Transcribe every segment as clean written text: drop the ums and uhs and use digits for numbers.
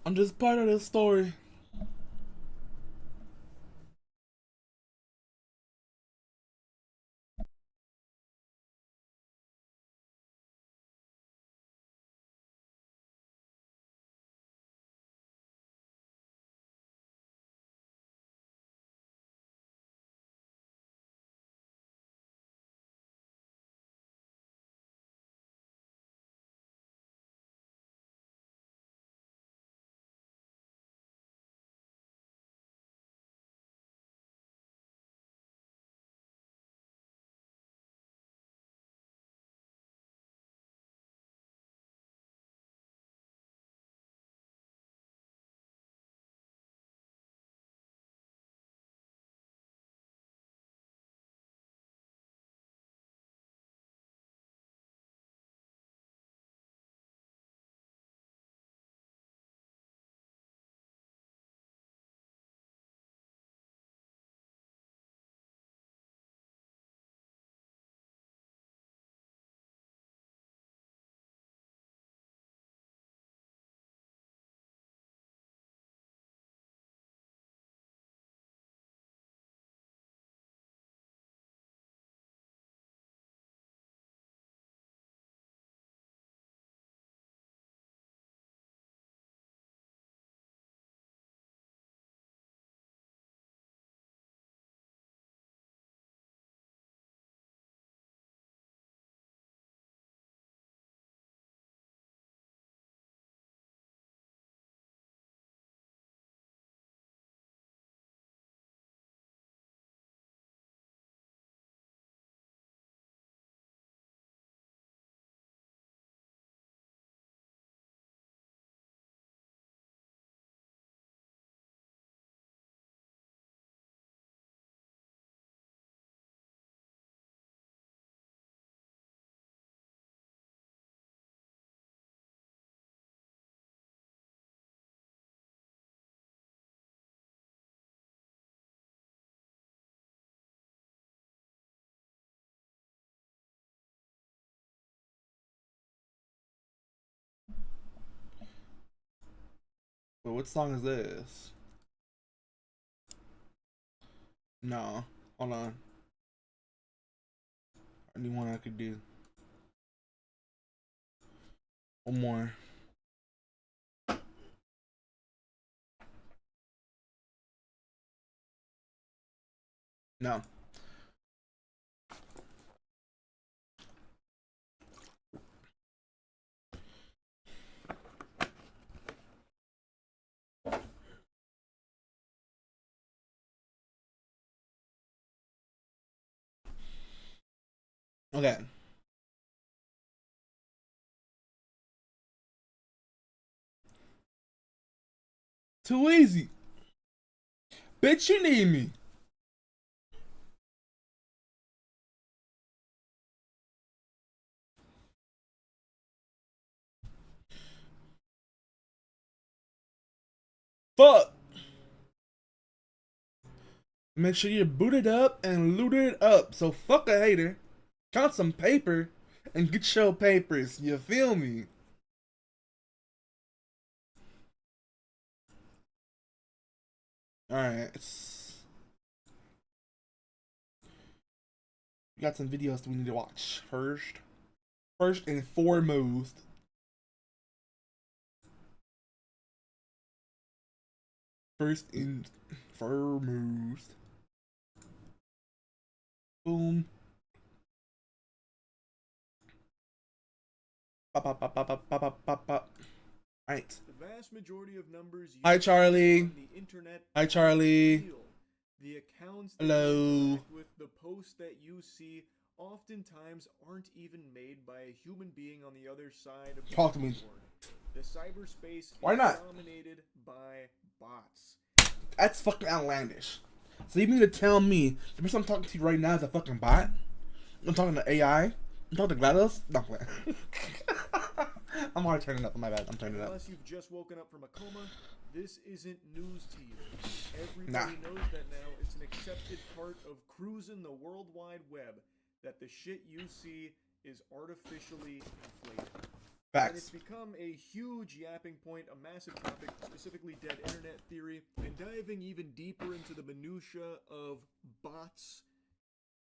I'm just part of this story. But what song is this? No. Hold on. Any one I could do. One more. No. Okay. Too easy. Bitch, you need me. Fuck. Make sure you boot it up and loot it up. So fuck a hater. Count some paper and get your papers. You feel me? Alright. We got some videos that we need to watch first. First and foremost. First and foremost. Boom. Pop, pop, pop, pop, pop, pop, pop, pop. Alright. The vast majority of numbers used Hi, Charlie. on the internet Hi, Charlie. the accounts that Hello. you interact with, the posts that you see, oftentimes aren't even made by a human being on the other side of the Talk to me. keyboard. The cyberspace Why is not? dominated by bots. That's fucking outlandish. So you mean to tell me the person I'm talking to right now is a fucking bot? I'm talking to AI? I'm talking to GLaDOS? No, I'm already turning up. My bad. I'm turning up. Unless you've just woken up from a coma, this isn't news to you. Everybody knows that now. It's an accepted part of cruising the World Wide Web, that the shit you see is artificially inflated. And it's Facts. become a huge yapping point, a massive topic, specifically dead internet theory, and diving even deeper into the minutia of bots.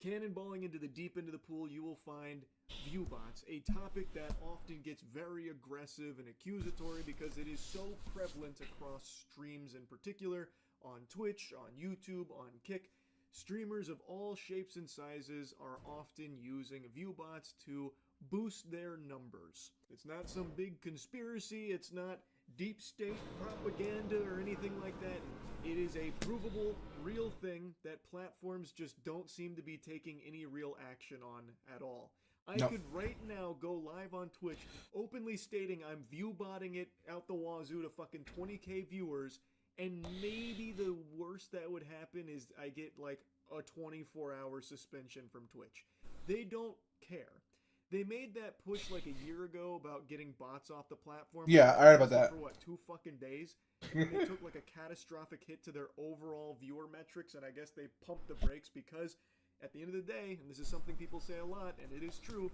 Cannonballing into the deep end of the pool, you will find viewbots, a topic that often gets very aggressive and accusatory because it is so prevalent across streams in particular, on Twitch, on YouTube, on Kick. Streamers of all shapes and sizes are often using viewbots to boost their numbers. It's not some big conspiracy, it's not deep state propaganda or anything like that. It is a provable, real thing that platforms just don't seem to be taking any real action on at all. I could right now go live on Twitch openly stating I'm viewbotting it out the wazoo to fucking 20k viewers, and maybe the worst that would happen is I get like a 24-hour suspension from Twitch. They don't care. They made that push like a year ago about getting bots off the platform. Yeah, I heard about that. For what, 2 fucking days? And they took like a catastrophic hit to their overall viewer metrics, and I guess they pumped the brakes because at the end of the day, and this is something people say a lot, and it is true,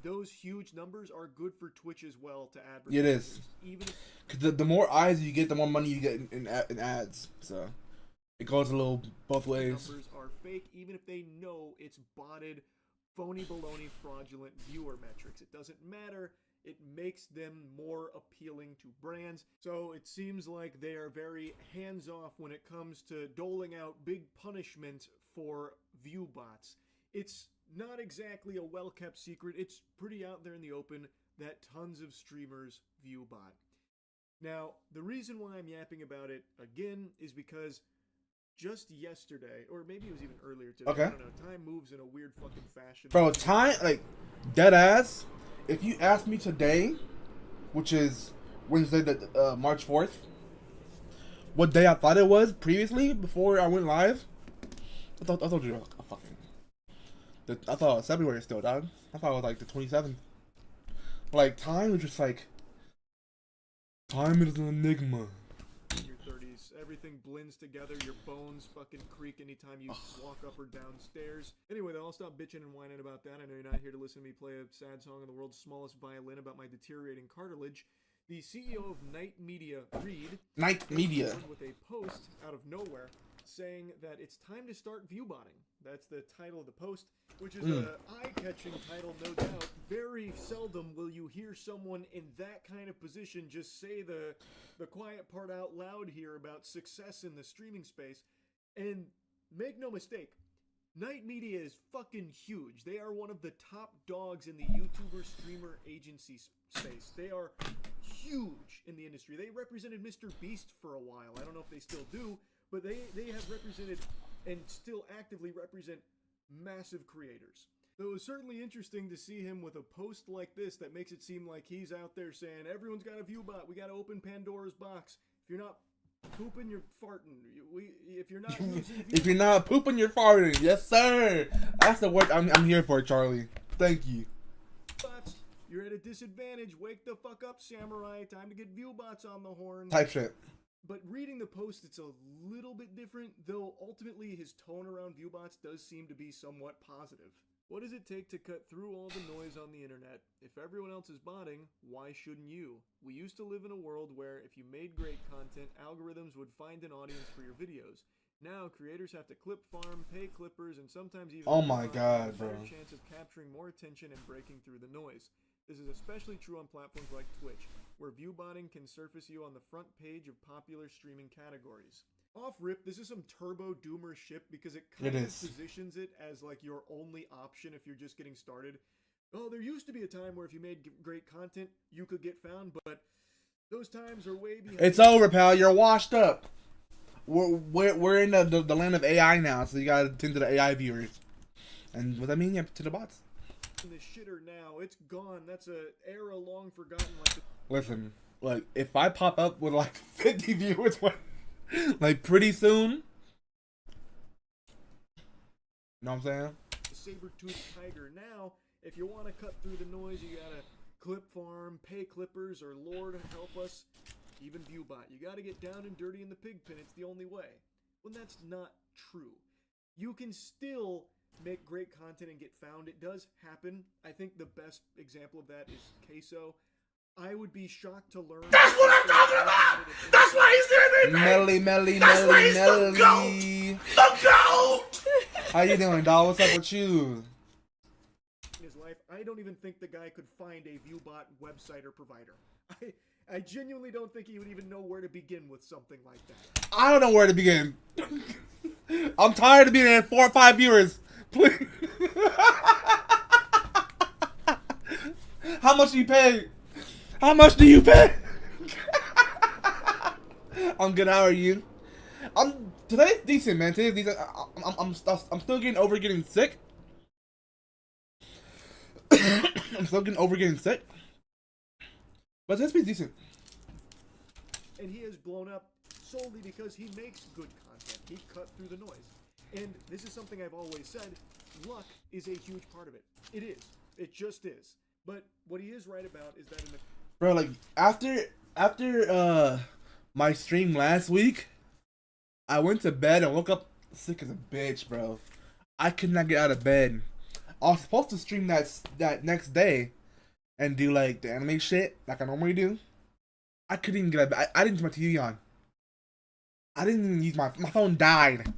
those huge numbers are good for Twitch as well to advertise. It is. Even if Because the more eyes you get, the more money you get in ads. So it goes a little both ways. numbers are fake, even if they know it's botted, phony baloney, fraudulent viewer metrics. It doesn't matter. It makes them more appealing to brands. So it seems like they are very hands-off when it comes to doling out big punishment for view bots. It's not exactly a well-kept secret. It's pretty out there in the open that tons of streamers view bot. Now, the reason why I'm yapping about it again is because just yesterday, or maybe it was even earlier today, Okay. I don't know, time moves in a weird fucking fashion. Bro, time, like, dead ass. If you ask me today, which is Wednesday, March 4th, what day I thought it was previously before I went live, I thought you were fucking. I thought it was February still, dog. I thought it was like the 27th. Like, time is just like. Time is an enigma. In your 30s, everything blends together, your bones fucking creak anytime you walk up or down stairs. Anyway, though, I'll stop bitching and whining about that. I know you're not here to listen to me play a sad song on the world's smallest violin about my deteriorating cartilage. The CEO of Night Media, Reed, Night Media. with a post out of nowhere saying that it's time to start viewbotting. That's the title of the post, which is an eye-catching title, no doubt. Very seldom will you hear someone in that kind of position just say the quiet part out loud here about success in the streaming space. And make no mistake, Night Media is fucking huge. They are one of the top dogs in the YouTuber streamer agency space. They are huge in the industry. They represented Mr. Beast for a while. I don't know if they still do, but they have represented and still actively represent massive creators. So it was certainly interesting to see him with a post like this that makes it seem like he's out there saying, everyone's got a viewbot, we got to open Pandora's box. If you're not pooping, you're farting. If you're not using If you're not pooping, you're farting. Yes, sir. That's the word I'm here for, Charlie. Thank you. viewbots, you're at a disadvantage. Wake the fuck up, samurai. Time to get viewbots on the horn. Type shit. But reading the post, it's a little bit different, though ultimately his tone around viewbots does seem to be somewhat positive. What does it take to cut through all the noise on the internet? If everyone else is botting, why shouldn't you? We used to live in a world where if you made great content, algorithms would find an audience for your videos. Now, creators have to clip farm, pay clippers, and sometimes even Oh my have God, a better bro. chance of capturing more attention and breaking through the noise. This is especially true on platforms like Twitch, where viewbotting can surface you on the front page of popular streaming categories. Off rip, this is some turbo doomer shit because it kind of positions it as like your only option if you're just getting started. Oh, there used to be a time where if you made great content, you could get found, but those times are way behind. It's over, pal. You're washed up. We're in the land of AI now, so you gotta tend to the AI viewers. And what that mean? Yeah, to the bots. The shitter now, it's gone. That's a era long forgotten. Listen, like if I pop up with like 50 viewers, like pretty soon. You know what I'm saying? The saber-toothed tiger. Now, if you want to cut through the noise, you gotta clip farm, pay clippers, or Lord help us, even viewbot. You gotta get down and dirty in the pig pen. It's the only way. Well, that's not true. You can still make great content and get found. It does happen. I think the best example of that is Queso. I would be shocked to learn. That's what I'm talking about! That's why he's there, baby! That's why he's the GOAT! The GOAT! How you doing, dog? What's up with you? In his life, I don't even think the guy could find a ViewBot website or provider. I genuinely don't think he would even know where to begin with something like that. I don't know where to begin. I'm tired of being at 4 or 5 viewers. Please. How much do you pay? How much do you pay? I'm good. How are you? Today's decent, man. Today's decent. I'm still getting over getting sick. I'm still getting over getting sick. But this be decent. And he has blown up solely because he makes good content. He cut through the noise. And this is something I've always said. Luck is a huge part of it. It is. It just is. But what he is right about is that in the... Bro, like, after my stream last week, I went to bed and woke up sick as a bitch, bro. I could not get out of bed. I was supposed to stream that next day and do, like, the anime shit like I normally do. I couldn't even get out of bed. I didn't use my TV on. I didn't even use my phone died.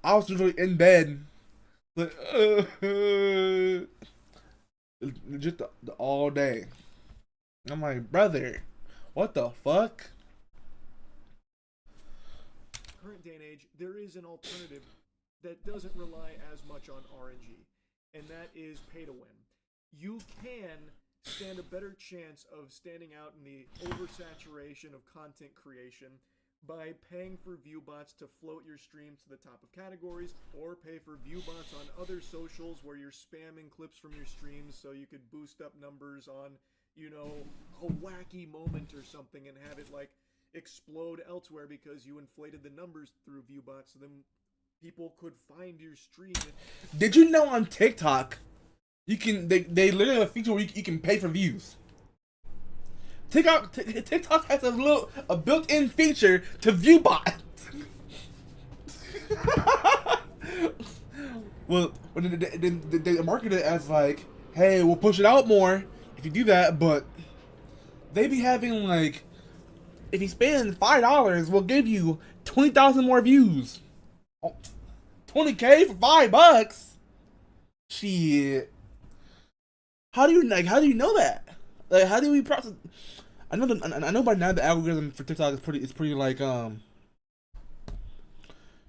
I was literally in bed, like, just all day. I'm like, brother, what the fuck? Current day and age, there is an alternative that doesn't rely as much on RNG, and that is pay to win. You can stand a better chance of standing out in the oversaturation of content creation by paying for ViewBots to float your stream to the top of categories, or pay for ViewBots on other socials where you're spamming clips from your streams so you could boost up numbers on, you know, a wacky moment or something and have it, like, explode elsewhere because you inflated the numbers through ViewBots so then people could find your stream. Did you know on TikTok, you can, they literally have a feature where you can pay for views? TikTok has a built-in feature to ViewBot. Well, when they market it as like, hey, we'll push it out more if you do that, but they be having like, if you spend $5, we'll give you 20,000 more views. Oh, 20K for $5? Shit. How do you know that? Like, how do we process? I know by now the algorithm for TikTok is pretty like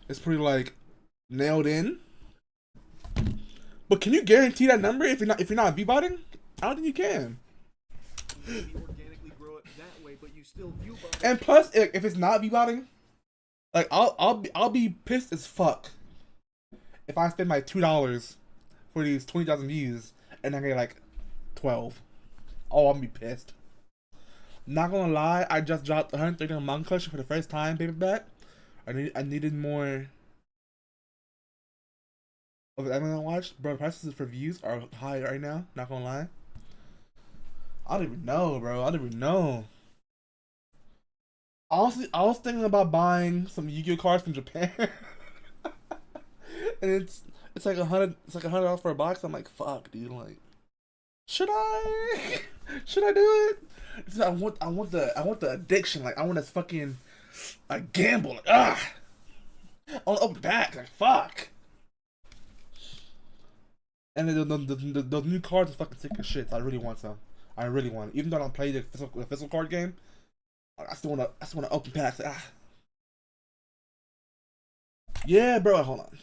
it's pretty like nailed in. But can you guarantee that number if you're not VBotting? I don't think you can. Maybe organically grow it that way, but you still ViewBot. And plus, if it's not VBotting, like I'll be pissed as fuck if I spend my $2 for these 20,000 views and I get like 12. Oh, I'll be pissed. Not gonna lie, I just dropped 130 on Manga Collection for the first time, paperback. I needed more of the anime I watched. Bro, the prices for views are high right now, not gonna lie. I don't even know, bro. I don't even know. Honestly, I was thinking about buying some Yu-Gi-Oh cards from Japan. And it's like $100 for a box. I'm like, fuck, dude, like, should I do it? I want the addiction. Like, I want to fucking gamble. Like, I want to open back. Like, fuck. And then the new cards are fucking sick as shit. So I really want some. I really want it. Even though I don't play the physical card game, I still want to open packs. Like, Yeah, bro. Hold on.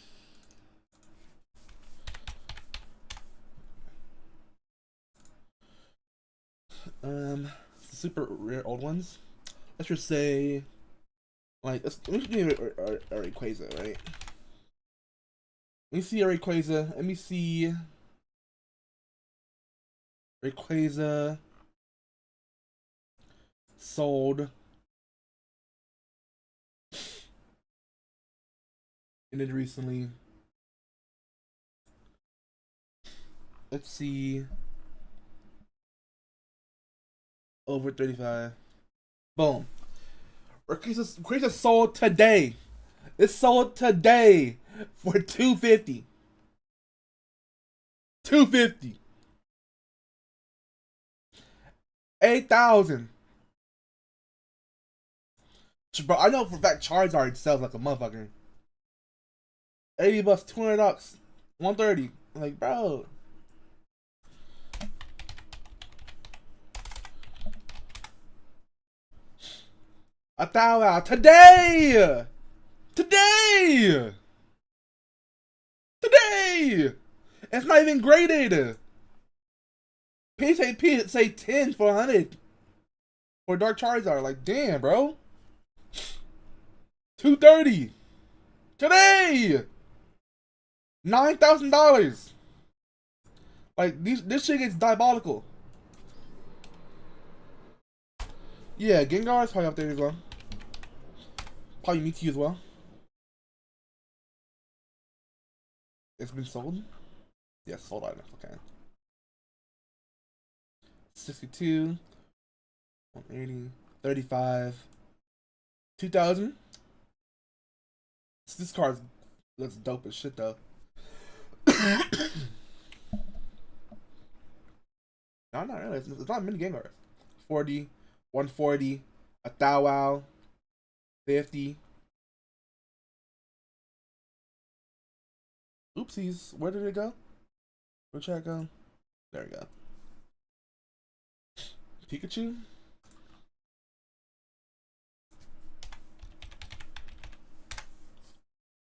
Super rare old ones. Let's just say, like, let me do a Rayquaza, right? Let me see a Rayquaza. Let me see Rayquaza sold. Ended recently. Let's see. Over 35. Boom. Rayquaza sold today. It's sold today for $250. $250. 8,000. Bro, I know for a fact Charizard sells like a motherfucker. 80 bucks, 200 bucks, 130. Like, bro. A thou today! Today! Today! It's not even graded. PSAP say 10 for 100 for Dark Charizard. Like, damn, bro. 230 today. $9,000. Like, this shit gets diabolical. Yeah, Gengar's probably up there as well. Probably Mewtwo as well. It's been sold? Yes, sold items, okay. 62, 180, 35, 2,000. This card looks dope as shit though. No, not really. It's not many game cards. 40, 140, a Thou Wow, 50. Oopsies, where did it go? Where'd it go? There we go. Pikachu?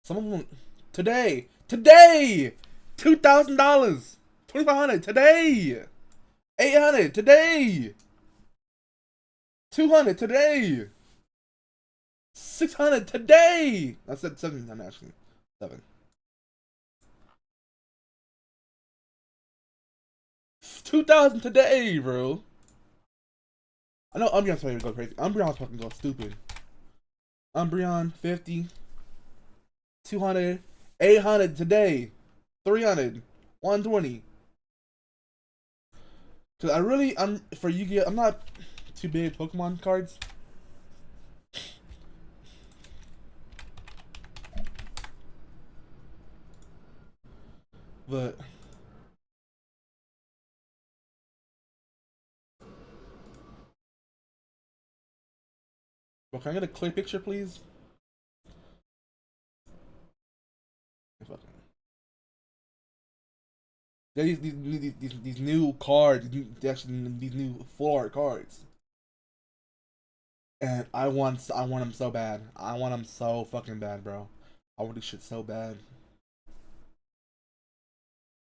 Some of them today, $2,000, $2,500 today, $800 today, $200 today, $600 today. I said 700 actually, 7. 2,000 today, bro. I know Umbreon's probably gonna go crazy. Umbreon's fucking go stupid. Umbreon 50, 200, 800 today, 300, 120. Cause I'm for Yu-Gi-Oh! I'm not too big Pokemon cards. But can I get a clear picture, please? Yeah, these new cards, these new full art cards, and I want them so bad. I want them so fucking bad, bro. I want this shit so bad.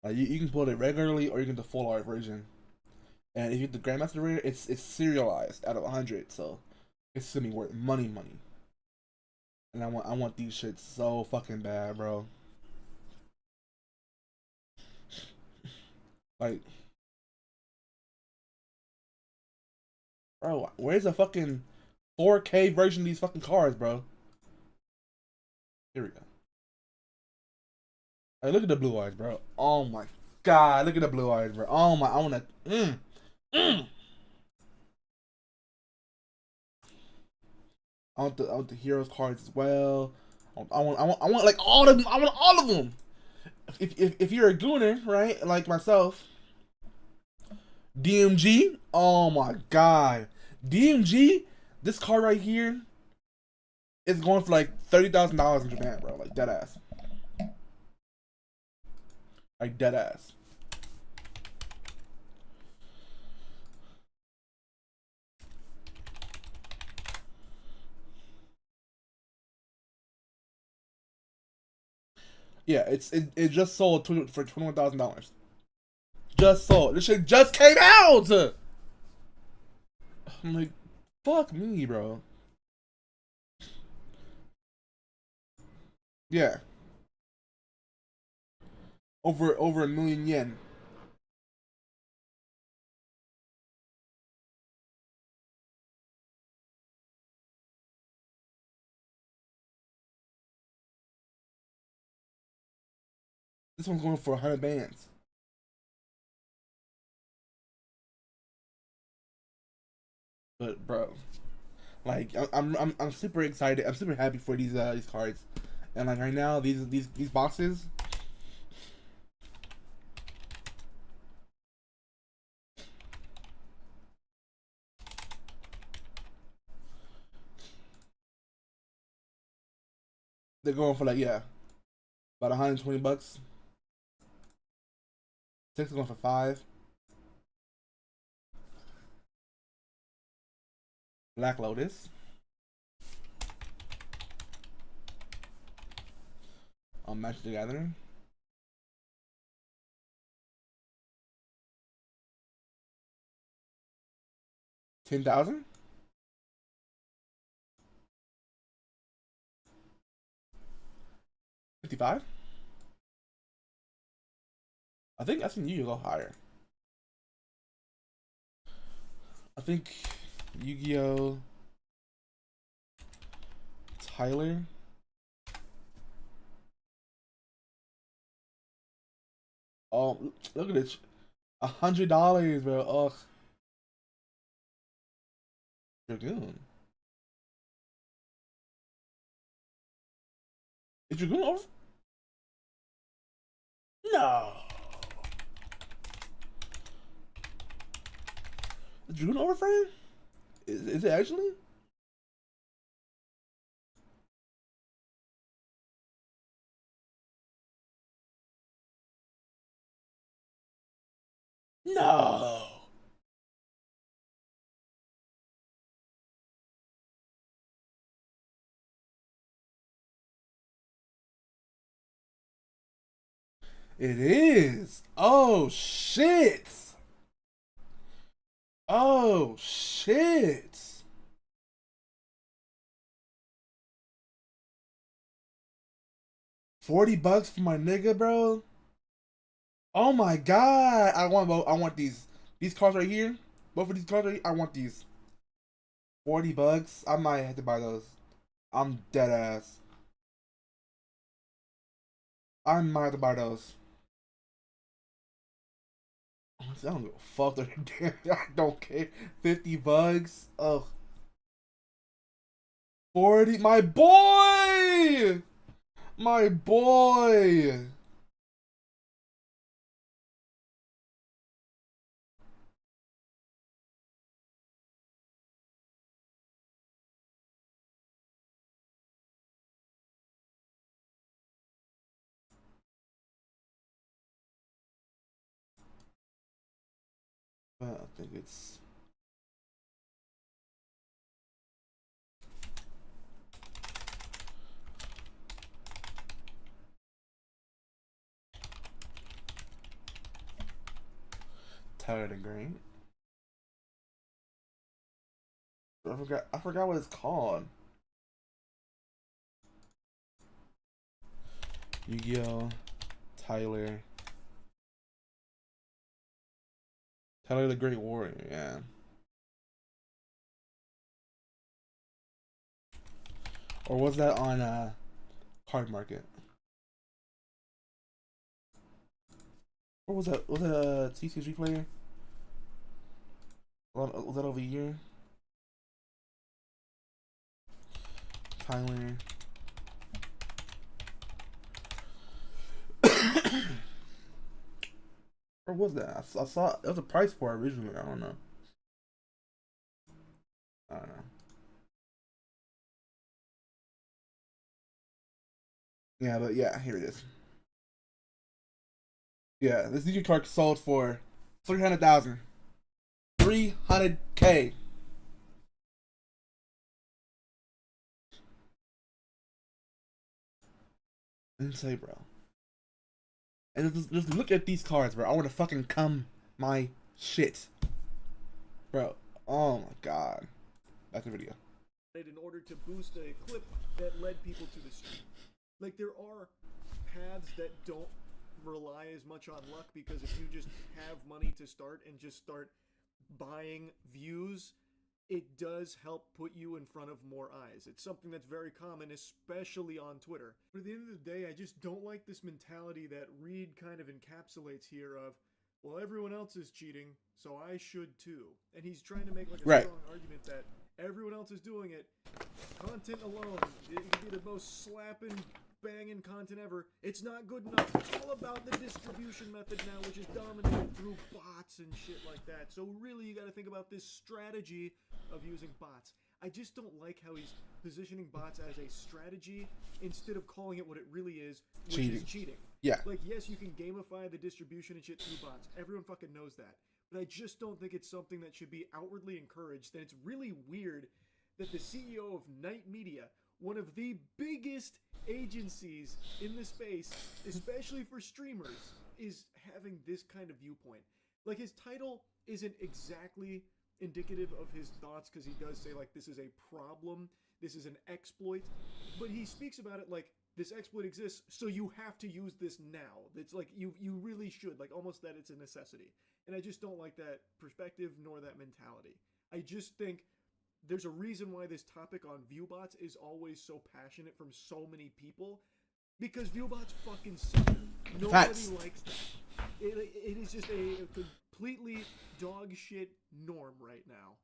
Like you can pull it regularly, or you can do the full art version. And if you get the Grandmaster Rare, it's serialized out of 100, so it's gonna be worth money. And I want these shits so fucking bad, bro. Like, bro, where's the fucking 4K version of these fucking cards, bro? Here we go. Hey, look at the blue eyes, bro. Oh my god, look at the blue eyes, bro. Oh my, I wanna, I want the heroes cards as well. I want like all of them. I want all of them. If you're a gooner, right, like myself, DMG. Oh my god, DMG. This card right here is going for like $30,000 in Japan, bro. Like dead ass. Like dead ass. Yeah, it just sold for $21,000. Just sold. This shit just came out. I'm like, fuck me, bro. Yeah. Over $1,000,000 yen. This one's going for 100 bands. But bro, like I'm super excited. I'm super happy for these cards. And like right now, these boxes. They're going for like, yeah, about 120 bucks. 6 is going for 5. Black Lotus. On Magic the Gathering. 10,000. 55. I think you go higher. I think Yu-Gi-Oh! Tyler. Oh, look at this. $100, bro. Ugh. Dragoon. Is Dragoon over? No. Is Dragoon overframe? Is it actually? No. It is. Oh shit. Oh shit. $40 for my nigga, bro. Oh my god. I want these cards right here. Both of these cards right here. I want these. $40. I might have to buy those. I'm dead ass. I might have to buy those. Honestly, I don't give a fuck. I don't care. $50. Ugh. 40. My boy. My boy. I think it's Tired and Green. I forgot what it's called. Yu-Gi-Oh! Tyler the Great Warrior, yeah. Or was that on Card Market? Or was that a TCG player? Was that over a year? Tyler. Or was that? I saw there was a price for it originally. I don't know. I don't know. Yeah, but yeah, here it is. Yeah, this DJ card sold for 300,000. 300K. Insane, bro. And just look at these cards, bro. I want to fucking cum my shit, bro. Oh my god. That's the video. In order to boost a clip that led people to the stream. Like, there are paths that don't rely as much on luck, because if you just have money to start and just start buying views, it does help put you in front of more eyes. It's something that's very common, especially on Twitter. But at the end of the day, I just don't like this mentality that Reed kind of encapsulates here of, well, everyone else is cheating, so I should too. And he's trying to make like a strong argument that everyone else is doing it. Content alone, it could be the most slapping banging content ever, it's not good enough. It's all about the distribution method now, which is dominated through bots and shit like that. So really, you got to think about this strategy of using bots. I just don't like how he's positioning bots as a strategy instead of calling it what it really is, which is cheating. Yeah. Like, yes, you can gamify the distribution and shit through bots. Everyone fucking knows that. But I just don't think it's something that should be outwardly encouraged. And it's really weird that the CEO of Night Media, one of the biggest agencies in the space, especially for streamers, is having this kind of viewpoint. Like, his title isn't exactly indicative of his thoughts, because he does say, like, this is a problem, this is an exploit, but he speaks about it like, this exploit exists, so you have to use this now. It's like, you really should, like, almost that it's a necessity. And I just don't like that perspective nor that mentality. I just think there's a reason why this topic on viewbots is always so passionate from so many people, because viewbots fucking suck. Nobody likes that. It is just a completely dog shit norm right now.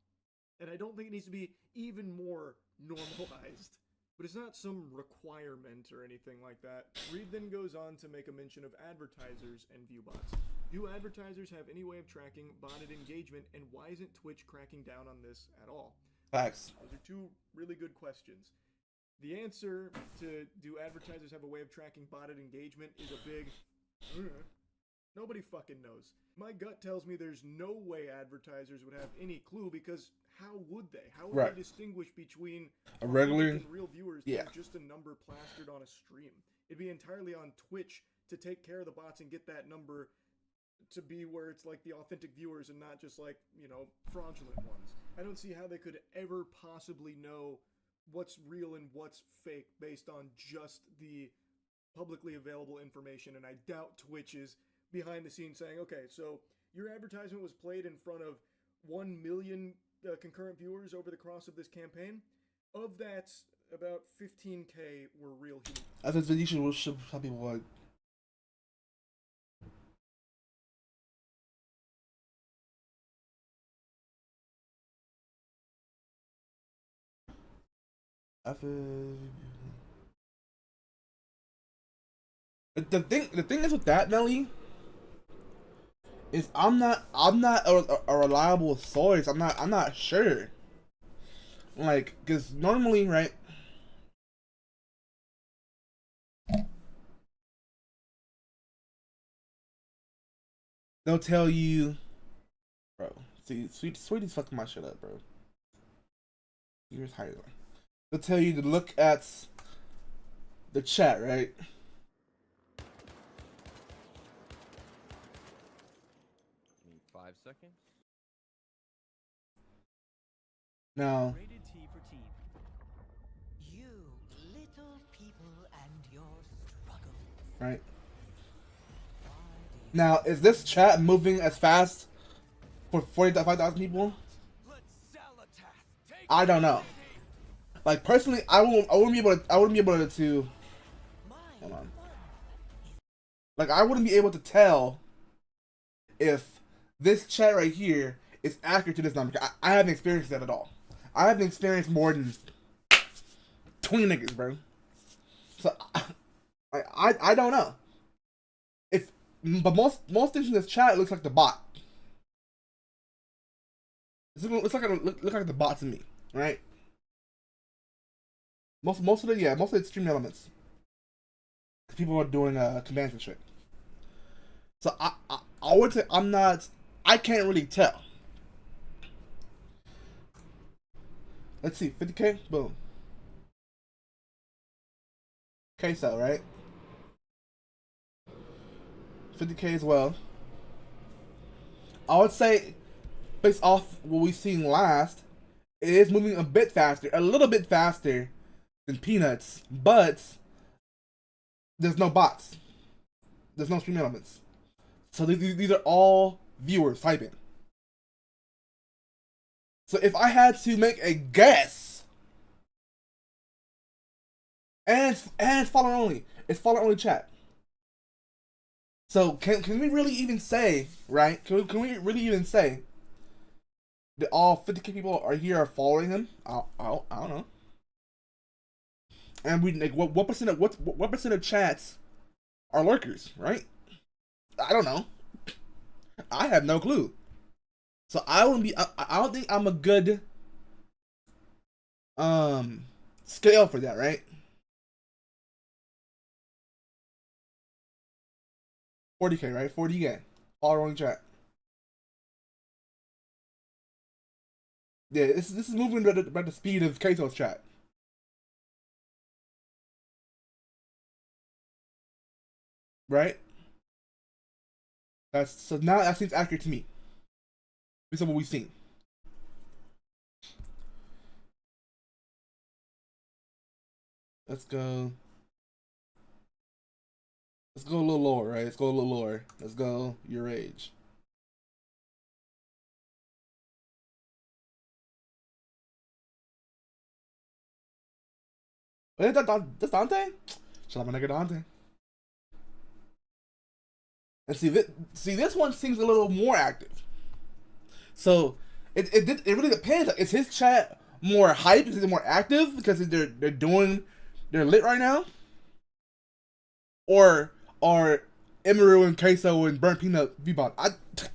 And I don't think it needs to be even more normalized. But it's not some requirement or anything like that. Reed then goes on to make a mention of advertisers and viewbots. Do advertisers have any way of tracking botted engagement, and why isn't Twitch cracking down on this at all? Facts. Those are two really good questions. The answer to do advertisers have a way of tracking botted engagement is a big nobody fucking knows. My gut tells me there's no way advertisers would have any clue, because how would they? How would they distinguish between a regular and real viewers than just a number plastered on a stream? It'd be entirely on Twitch to take care of the bots and get that number to be where it's like the authentic viewers and not just like, you know, fraudulent ones. I don't see how they could ever possibly know what's real and what's fake based on just the publicly available information, and I doubt Twitch is behind the scenes saying, okay, so your advertisement was played in front of 1 million concurrent viewers over the course of this campaign. Of that, about 15K were real humans. I think that you should tell people like, the thing is with that, Melly, is I'm not a reliable source. I'm not sure. Like, cause normally, right? They'll tell you, bro. See, Sweetie's fucking my shit up, bro. Here's higher. They'll tell you to look at the chat, right? Give me 5 seconds. Now, Rated T for teen. You little people and your struggle. right? Now, is this chat moving as fast for 45,000 people? I don't know. Like, personally, I wouldn't be able to. Hold on. Like, I wouldn't be able to tell if this chat right here is accurate to this number. I haven't experienced that at all. I haven't experienced more than 20 niggas, bro. So, I don't know. But most things in this chat looks like the bot. It looks like the bot to me, right? Most of the stream elements. People are doing commands and shit. So I would say I can't really tell. Let's see, 50K, boom. Queso, right? 50K as well. I would say, based off what we've seen last, it is moving a little bit faster than Peanuts, but there's no bots. There's no stream elements. So these are all viewers typing. So if I had to make a guess, and it's follower only. It's follower only chat. So can we really even say, right? Can we really even say that all 50K people are following him? I don't know. And we like what percent of what percent of chats are lurkers, right? I don't know. I have no clue. So I wouldn't be. I don't think I'm a good scale for that, right? 40K, right? 40K. All wrong chat. Yeah, this is moving about the speed of Kato's chat. Right? That's so now that seems accurate to me. Based on what we've seen. Let's go. Let's go a little lower, right? Let's go a little lower. Let's go your age. Wait, that's Dante? Shut up, my nigga Dante. And see this one seems a little more active. So it really depends. Is his chat more hype? Is it more active because they're lit right now? Or are Emeru and Queso and Burnt Peanut Bebop?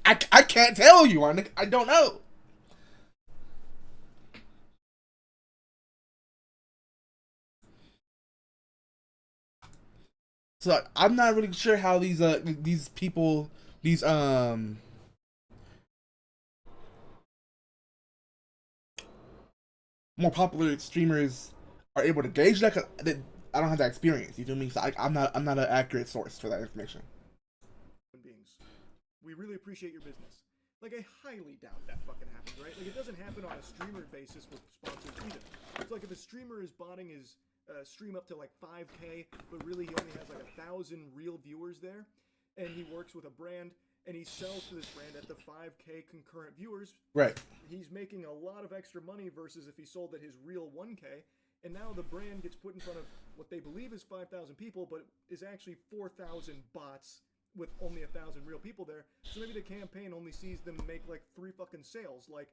I can't tell you, I don't know. So I'm not really sure how these people more popular streamers are able to gauge that. 'Cause I don't have that experience. You feel me? So I'm not an accurate source for that information. Beings. We really appreciate your business. Like, I highly doubt that fucking happens, right? Like, it doesn't happen on a streamer basis with sponsors either. It's like if a streamer is botting his stream up to like 5K, but really he only has like 1,000 real viewers there, and he works with a brand, and he sells to this brand at the 5K concurrent viewers. Right. He's making a lot of extra money versus if he sold at his real 1K, and now the brand gets put in front of what they believe is 5,000 people, but is actually 4,000 bots with only 1,000 real people there. So maybe the campaign only sees them make like 3 fucking sales. Like,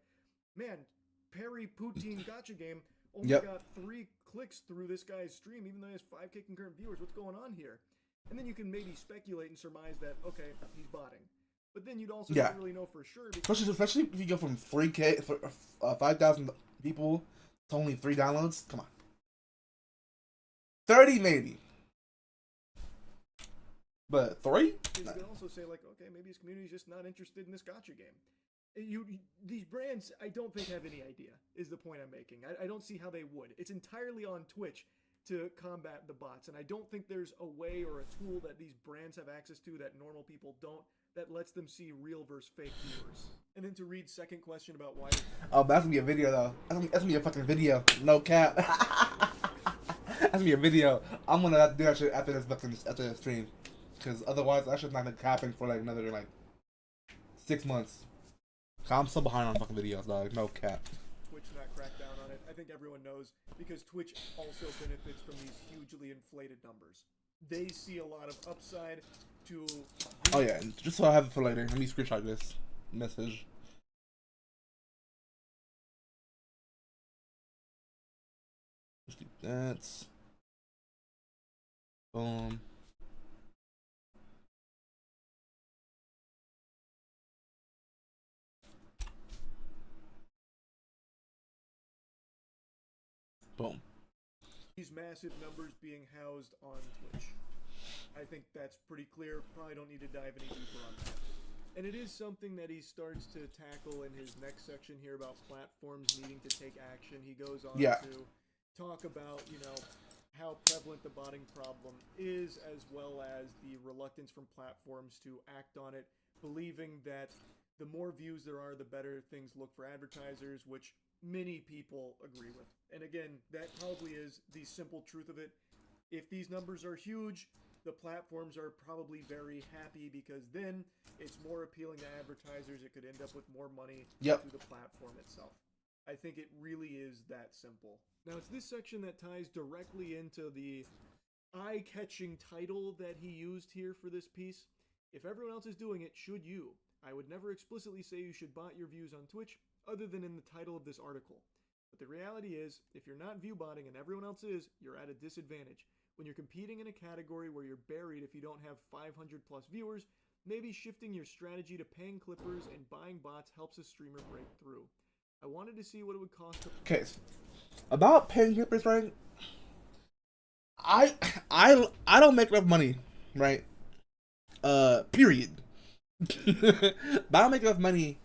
man, Perry Poutine Gotcha Game only got 3 clicks through this guy's stream, even though he has 5K concurrent viewers. What's going on here? And then you can maybe speculate and surmise that, okay, he's botting. But then you'd also not really know for sure. Especially if you go from 3K, 5,000 people to only 3 downloads. Come on. 30 maybe. But 3? You could also say, like, okay, maybe his community's just not interested in this gotcha game. These brands, I don't think have any idea, is the point I'm making. I don't see how they would. It's entirely on Twitch to combat the bots, and I don't think there's a way or a tool that these brands have access to that normal people don't that lets them see real versus fake viewers. And then to read second question about why... Oh, but that's gonna be a video, though. That's gonna be a fucking video. No cap. That's gonna be a video. I'm gonna have to do that shit after the stream. Because otherwise, that shit's not gonna happen for like another like 6 months. I'm so behind on fucking videos, dog. No cap. Twitch not crack down on it. I think everyone knows because Twitch also benefits from these hugely inflated numbers. They see a lot of upside to... Oh yeah, just so I have it for later. Let me screenshot this message. Let's do that. Boom. Boom. These massive numbers being housed on Twitch. I think that's pretty clear. Probably don't need to dive any deeper on that. And it is something that he starts to tackle in his next section here about platforms needing to take action. He goes on to talk about, you know, how prevalent the botting problem is, as well as the reluctance from platforms to act on it, believing that the more views there are, the better things look for advertisers, which many people agree with. And again, that probably is the simple truth of it. If these numbers are huge, the platforms are probably very happy because then it's more appealing to advertisers. It could end up with more money to the platform itself. I think it really is that simple. Now, it's this section that ties directly into the eye-catching title that he used here for this piece. If everyone else is doing it, should you? I would never explicitly say you should bot your views on Twitch, other than in the title of this article. But the reality is, if you're not viewbotting and everyone else is, you're at a disadvantage. When you're competing in a category where you're buried if you don't have 500 plus viewers, maybe shifting your strategy to paying clippers and buying bots helps a streamer break through. I wanted to see what it would cost to... Okay, about paying clippers, right? I don't make enough money, right? Period. But I don't make enough money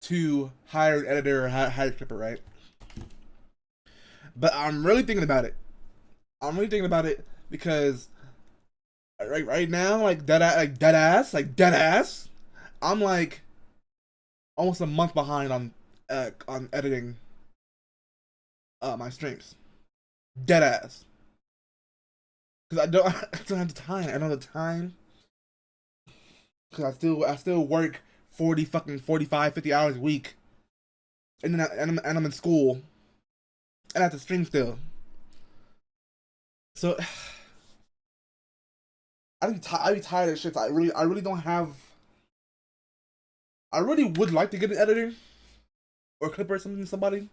to hire an editor or hire a clipper, right? But I'm really thinking about it. I'm really thinking about it because right now, like dead ass, I'm like almost a month behind on editing my streams. Dead ass. Because I don't have the time. I don't have the time. Because I still work 45, 50 hours a week. And then I'm in school. And I have to stream still. So I'd be tired of shit. I really don't have. I really would like to get an editor or a clipper or somebody.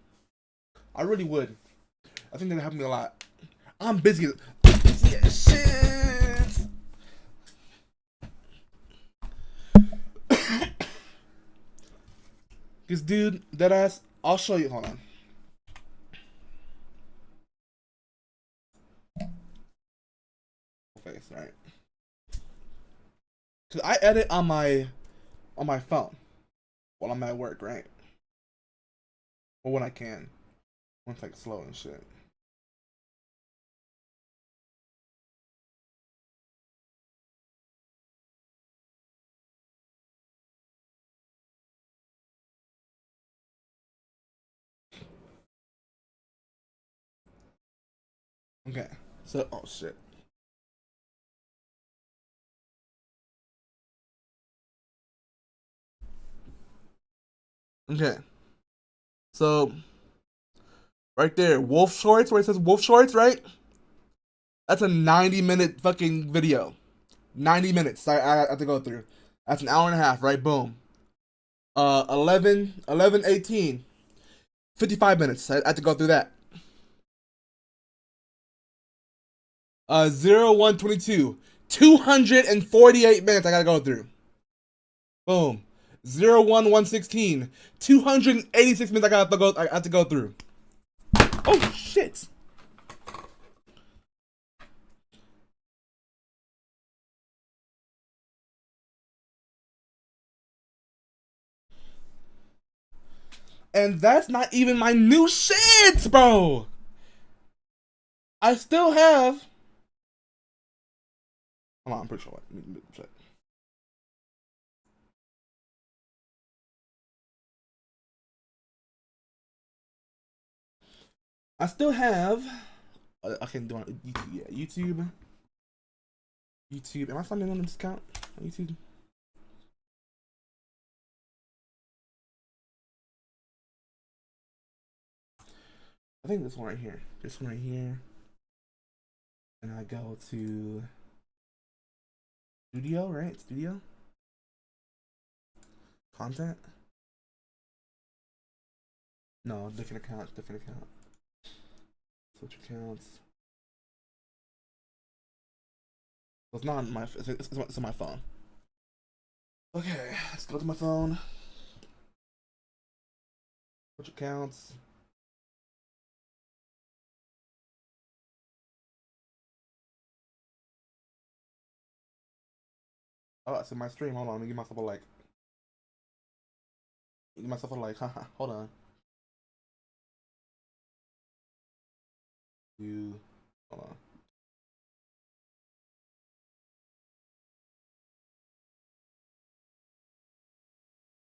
I really would. I think that'd help me a lot. I'm busy. As shit. Cause dude, that ass. I'll show you. Hold on. Face, right? Cause I edit on my phone while I'm at work, right? Or when I can, when it's like slow and shit. Okay, so oh shit. Okay. So, right there, Wolf Shorts, where it says Wolf Shorts, right? That's a 90-minute fucking video. 90 minutes I have to go through. That's an hour and a half, right? Boom. 11, 18. 55 minutes. I have to go through that. 0122. 248 minutes I gotta go through. Boom. 116. 286 minutes I have to go through. Oh shit. And that's not even my new shit, bro. I still have. Hold on, I'm pretty sure. Let me check. I still have. I can do it on YouTube. Yeah, YouTube. Am I signing on this account on YouTube? I think this one right here. This one right here. And I go to Studio, right? Studio? Content? No, different account, different account. Switch accounts. So it's not on my, it's on my phone. Okay, let's go to my phone. Switch accounts. Oh, it's in my stream. Hold on, let me give myself a like. Give myself a like. Haha, hold on. Hold on.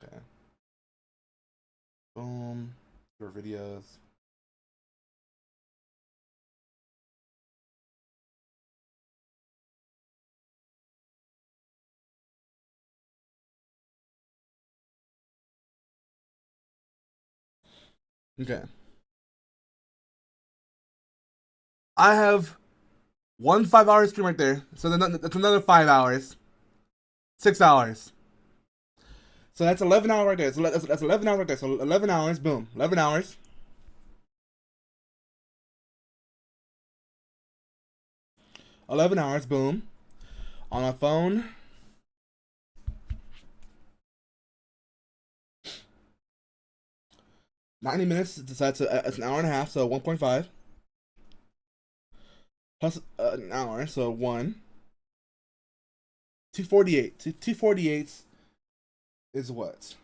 Okay. Boom. Your videos. Okay. I have one 5-hour stream right there. So that's another 5 hours. 6 hours. So that's 11 hours right there. So that's 11 hours right there. So 11 hours, boom. 11 hours. 11 hours, boom. On my phone, 90 minutes, that's it's an hour and a half, so 1.5. Plus an hour, so 1. 248. 248 is what?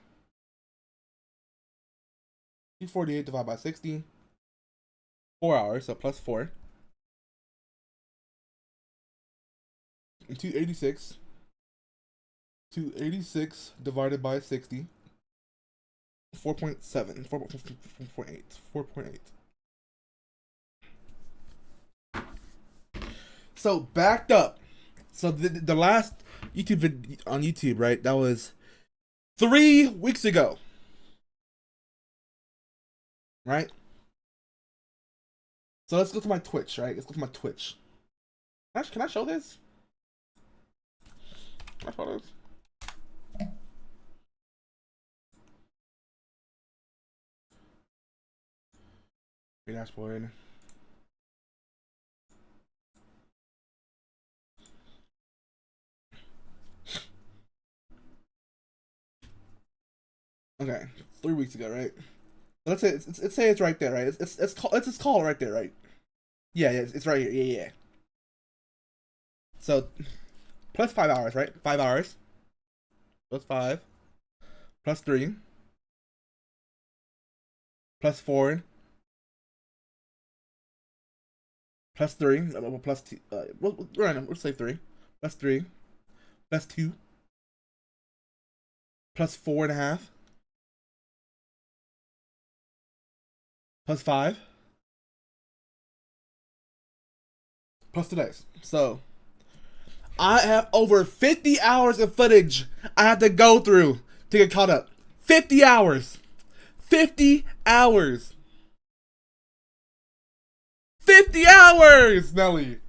248 divided by 60. 4 hours, so plus 4. And 286. 286 divided by 60. 4.7. 4.8. 4.8. So backed up. So the last YouTube video on YouTube, right? That was 3 weeks ago. Right? So let's go to my Twitch, right? Let's go to my Twitch. Can I show this? Can I show this? Dashboard. Okay, 3 weeks ago, right? Let's say let's say it's right there, right? It's called right there, right? Yeah, it's right here. Yeah. So plus 5 hours, right? 5 hours plus 5 plus 3 plus 4 plus 3 plus 2. Random. Let's say 3 plus 3 plus 2 plus 4.5 plus 5 plus today's. So I have over 50 hours of footage I have to go through to get caught up. 50 hours. 50 hours. 50 hours, Nelly.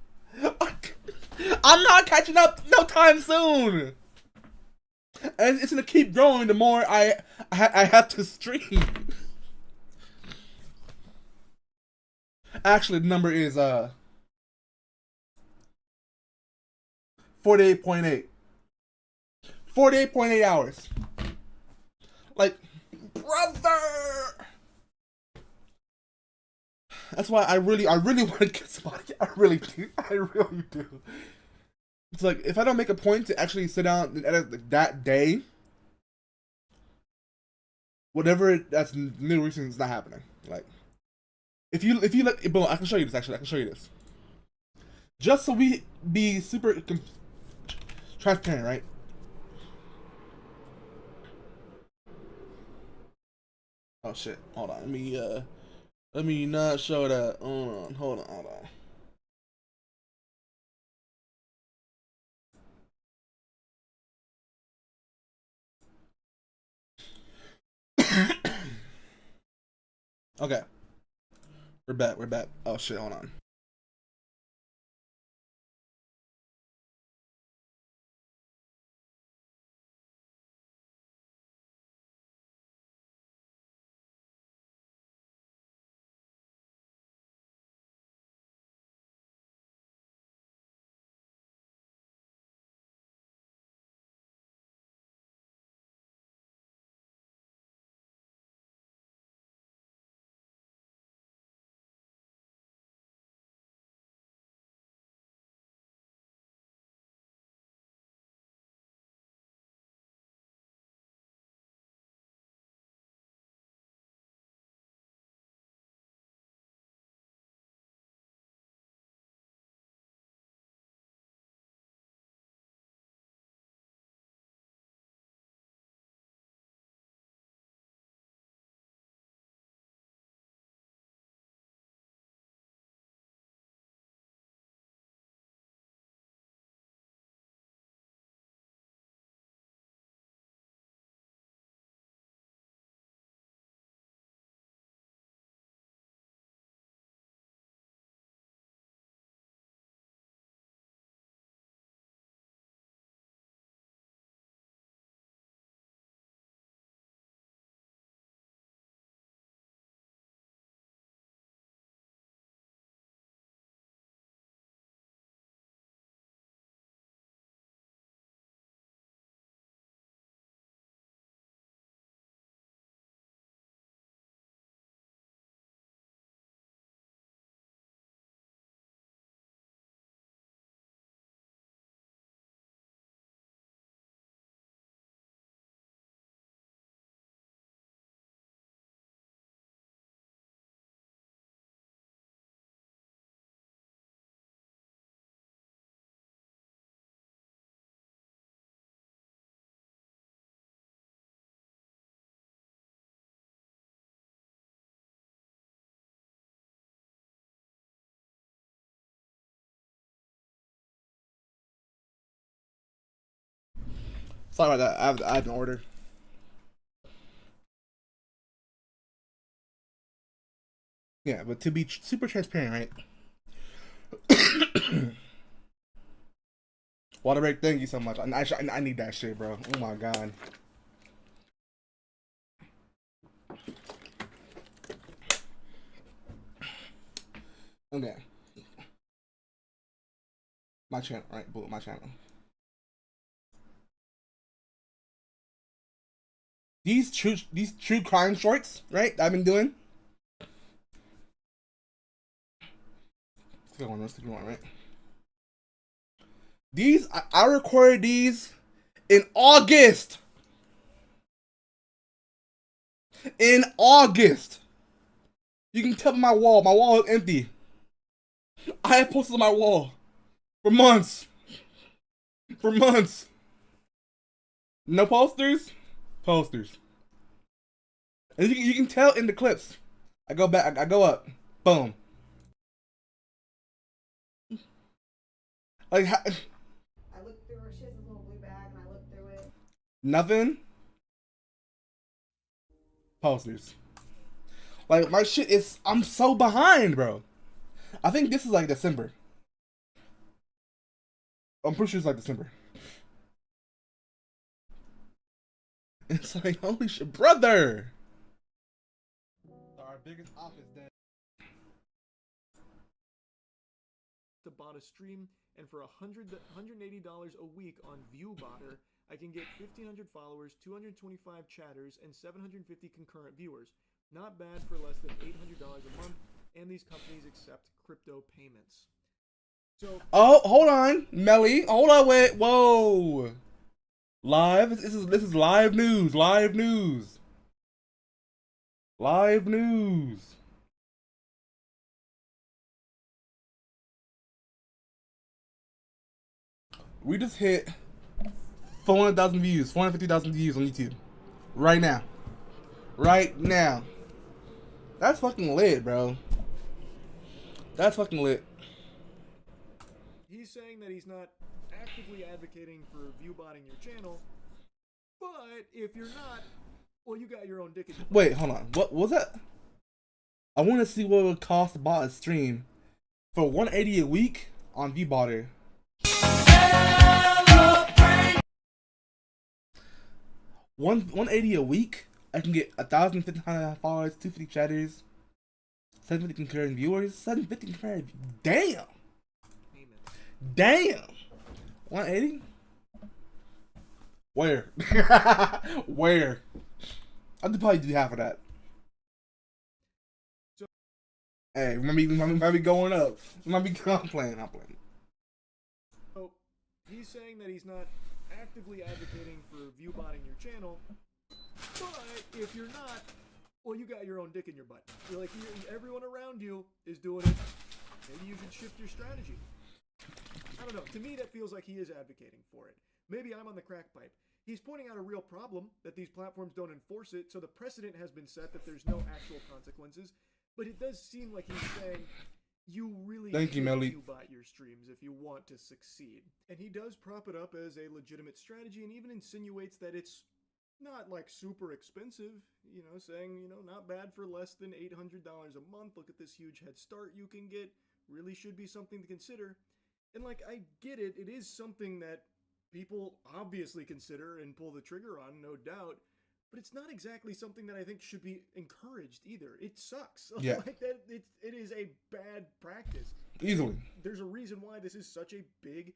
I'm not catching up no time soon. And it's gonna keep growing the more I have to stream. Actually, the number is 48.8. 48.8 hours. Like, brother. That's why I really want to get somebody. I really do. It's like, if I don't make a point to actually sit down and edit that day, whatever that's new reason is not happening. Like, if you let, boom, I can show you this. Actually, I can show you this. Just so we be super transparent, right? Oh shit! Hold on. Let me not show that. Hold on. Okay. We're back. Oh shit, hold on. Sorry about that. I have an order. Yeah, but to be super transparent, right? Water break, thank you so much. I need that shit, bro. Oh my god. Okay. My channel, right? Boom, my channel. These true crime shorts, right? I've been doing. Let's keep going, right? These I recorded these in August. In August. You can tell by my wall. My wall is empty. I have posters on my wall for months. For months. No posters. Posters. And you can tell in the clips. I go back. I go up. Boom. Like. I looked through her. She has this little blue bag, and I looked through it. Nothing. Posters. Like my shit is. I'm so behind, bro. I think this is like December. I'm pretty sure it's like December. It's like, holy shit, brother! Our biggest office dead. To bot a stream, and for $180 a week on ViewBotter, I can get 1,500 followers, 225 chatters, and 750 concurrent viewers. Not bad for less than $800 a month, and these companies accept crypto payments. So, oh, hold on, Melly. Hold on, wait, whoa. Live. This is live news. Live news. Live news. We just hit 400,000 views, 450,000 views on YouTube. Right now. Right now. That's fucking lit, bro. That's fucking lit. he's saying that he's not actively advocating for view-botting your channel, but if you're not, well, you got your own dick in your butt. Wait, hold on. What was that? I want to see what it would cost to buy a stream for 180 a week on VBotter. 180 a week. I can get 1,500 followers, 250 chatters, 750 concurrent viewers, 750 concurrent. Damn. Damn. 180. Where? Where? I could probably do half of that. So, hey, might be going up. I'm playing. So he's saying that he's not actively advocating for view-botting your channel, but if you're not, well, you got your own dick in your butt. You're like, everyone around you is doing it. Maybe you should shift your strategy. I don't know. To me, that feels like he is advocating for it. Maybe I'm on the crack pipe. He's pointing out a real problem, that these platforms don't enforce it, so the precedent has been set that there's no actual consequences. But it does seem like he's saying, you really Thank you, Melly. bot your streams if you want to succeed. And he does prop it up as a legitimate strategy and even insinuates that it's not like super expensive, you know, saying, you know, not bad for less than $800 a month. Look at this huge head start you can get. Really should be something to consider. And like, I get it. It is something that people obviously consider and pull the trigger on, no doubt. But it's not exactly something that I think should be encouraged either. It sucks. Yeah. Like that, it is a bad practice. Easily. There's a reason why this is such a big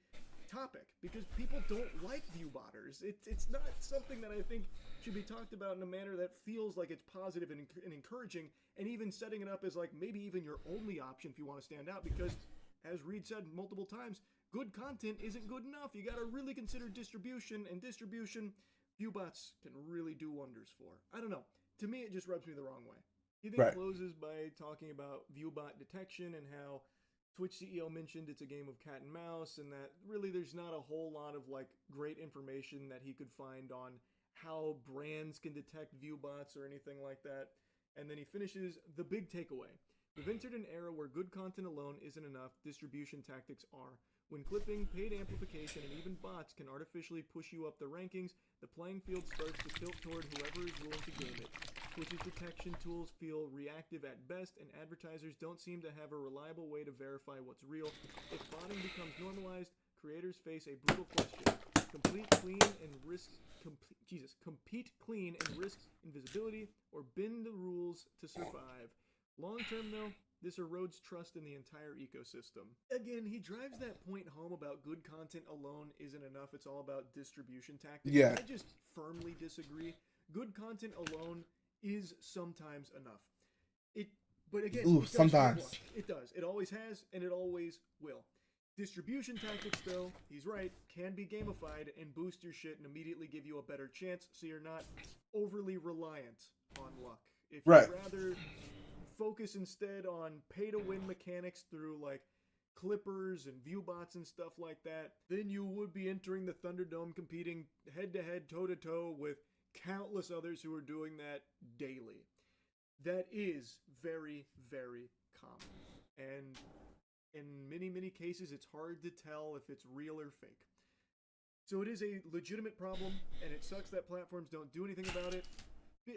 topic, because people don't like view-botters. It's not something that I think should be talked about in a manner that feels like it's positive and encouraging, and even setting it up as like maybe even your only option if you want to stand out, because as Reed said multiple times, good content isn't good enough. You got to really consider distribution, and distribution ViewBots can really do wonders for. I don't know. To me, it just rubs me the wrong way. He then closes by talking about ViewBot detection and how Twitch CEO mentioned it's a game of cat and mouse, and that really there's not a whole lot of like great information that he could find on how brands can detect ViewBots or anything like that. And then he finishes the big takeaway. We've entered an era where good content alone isn't enough, distribution tactics are. When clipping, paid amplification, and even bots can artificially push you up the rankings, the playing field starts to tilt toward whoever is willing to game it. Twitch's detection tools feel reactive at best, and advertisers don't seem to have a reliable way to verify what's real. If botting becomes normalized, creators face a brutal question. Compete clean and risk invisibility, or bend the rules to survive. Long term, though, this erodes trust in the entire ecosystem. Again, he drives that point home about good content alone isn't enough. It's all about distribution tactics. Yeah. I just firmly disagree. Good content alone is sometimes enough. But again, Ooh, it does sometimes. work. It does. It always has, and it always will. Distribution tactics, though, he's right, can be gamified and boost your shit and immediately give you a better chance, so you're not overly reliant on luck. If you'd Right. rather focus instead on pay-to-win mechanics through, like, clippers and viewbots and stuff like that, then you would be entering the Thunderdome competing head-to-head, toe-to-toe with countless others who are doing that daily. That is very, very common. And in many, many cases, it's hard to tell if it's real or fake. So it is a legitimate problem, and it sucks that platforms don't do anything about it.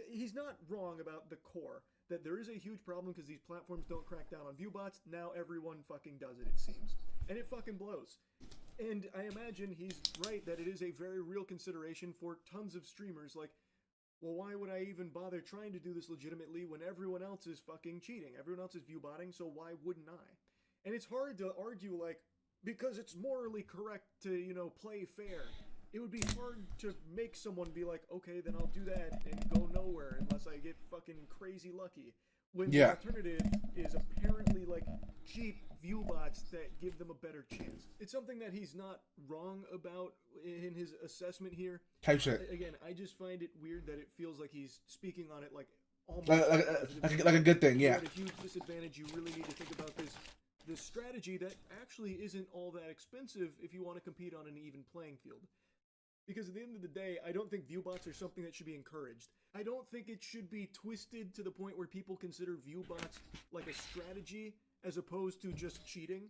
He's not wrong about the core, that there is a huge problem because these platforms don't crack down on viewbots. Now everyone fucking does it, it seems. And it fucking blows. And I imagine he's right that it is a very real consideration for tons of streamers. Like, well, why would I even bother trying to do this legitimately when everyone else is fucking cheating? Everyone else is viewbotting, so why wouldn't I? And it's hard to argue, like, because it's morally correct to, play fair. It would be hard to make someone be like, okay, then I'll do that and go nowhere unless I get fucking crazy lucky. When the alternative is apparently, like, cheap viewbots that give them a better chance. It's something that he's not wrong about in his assessment here. Type shit. Again, I just find it weird that it feels like he's speaking on it like almost Like a good thing, yeah. At a huge disadvantage. You really need to think about this strategy that actually isn't all that expensive if you want to compete on an even playing field. Because at the end of the day, I don't think viewbots are something that should be encouraged. I don't think it should be twisted to the point where people consider viewbots like a strategy as opposed to just cheating.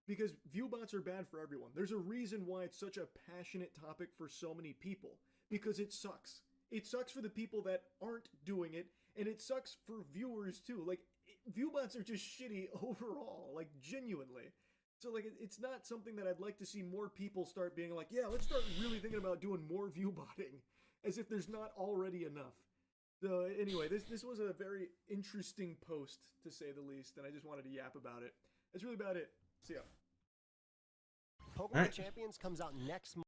Because viewbots are bad for everyone. There's a reason why it's such a passionate topic for so many people. Because it sucks. It sucks for the people that aren't doing it, and it sucks for viewers too. Like, viewbots are just shitty overall, like, genuinely. So, like, it's not something that I'd like to see more people start being like, yeah, let's start really thinking about doing more viewbotting, as if there's not already enough. So, anyway, this was a very interesting post, to say the least, and I just wanted to yap about it. That's really about it. See ya. Pokemon Champions comes out next month.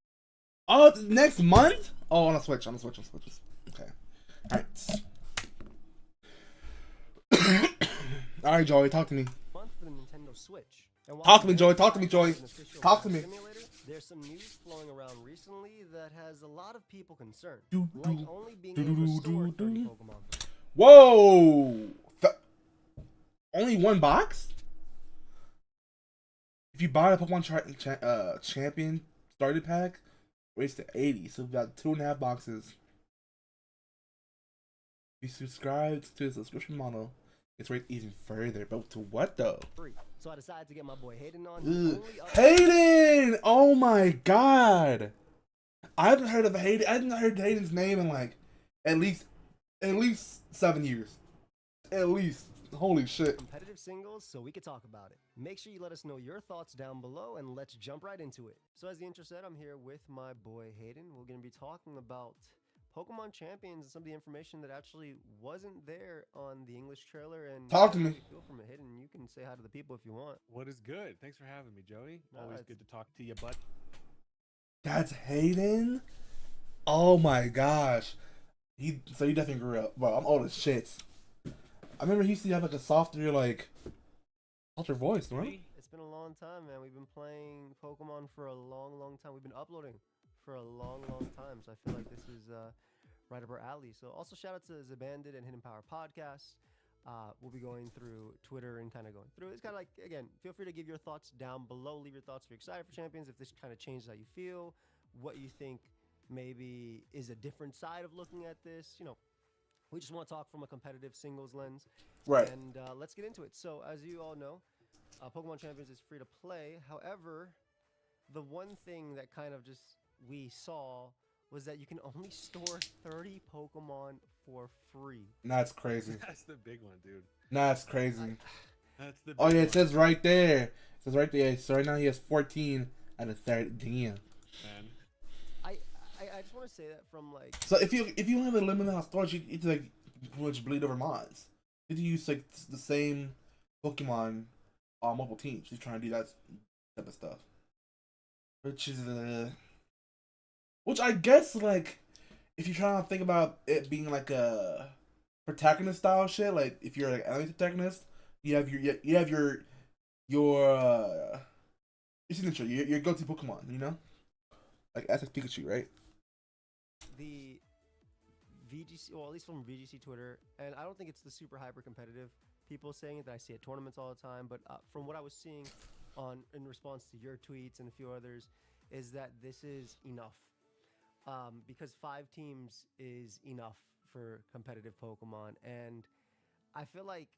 Oh, next month? Oh, on a Switch. Okay. Alright. Alright, Joey, talk to me. Month for the Nintendo Switch. And Talk to me, Joey. Talk to me, Joey. Talk to me. There's some news flowing around recently that has a lot of people concerned. Do, Like do, only being do, able to do, store do, 30 do. Pokemon. Whoa! Only one box? If you buy a Pokemon Champion starter pack, rates to 80, so about 2.5 boxes. If you subscribe to the subscription model, it's rated even further. But to what though? Free. So I decided to get my boy Hayden on. Hayden! Oh my god! I haven't heard of Hayden. I haven't heard Hayden's name in like at least 7 years. At least. Holy shit. Competitive singles, so we could talk about it. Make sure you let us know your thoughts down below, and let's jump right into it. So as the intro said, I'm here with my boy Hayden. We're going to be talking about Pokemon Champions and some of the information that actually wasn't there on the English trailer. And Talk to me. Feel from it, Hayden. You can say hi to the people if you want. What is good? Thanks for having me, Joey. Always it's- good to talk to you, bud. That's Hayden? Oh my gosh. So he definitely grew up. Well, I'm old as shit. I remember he used to have like a softer voice, right? It's been a long time, man. We've been playing Pokemon for a long, long time. We've been uploading for a long, long time. So I feel like this is right up our alley. So also shout out to The Bandit and Hidden Power Podcast. We'll be going through Twitter and kind of going through. It's kind of like, again, feel free to give your thoughts down below. Leave your thoughts if you're excited for Champions, if this kind of changes how you feel, what you think maybe is a different side of looking at this. We just want to talk from a competitive singles lens. Right. And let's get into it. So as you all know, Pokemon Champions is free to play. However, the one thing that kind of just we saw was that you can only store 30 Pokemon for free. That's crazy. That's the big one, dude. That's crazy. That's the. Big Oh yeah, one. it says right there. It says right there. So right now he has 14 out of 30. Damn. Man. I just want to say that from like. So if you have a limited amount of storage, you need to like pretty much bleed over mods. You need to use like the same Pokemon on multiple teams. He's trying to do that type of stuff, which is which I guess like if you're trying to think about it being like a protagonist style shit, like if you're like an enemy protagonist, you have your signature, your go-to Pokemon, you know, like as Pikachu, right? The VGC, well, at least from VGC Twitter, and I don't think it's the super hyper competitive people saying it that I see at tournaments all the time, but from what I was seeing in response to your tweets and a few others, is that this is enough. Because 5 teams is enough for competitive Pokemon, and I feel like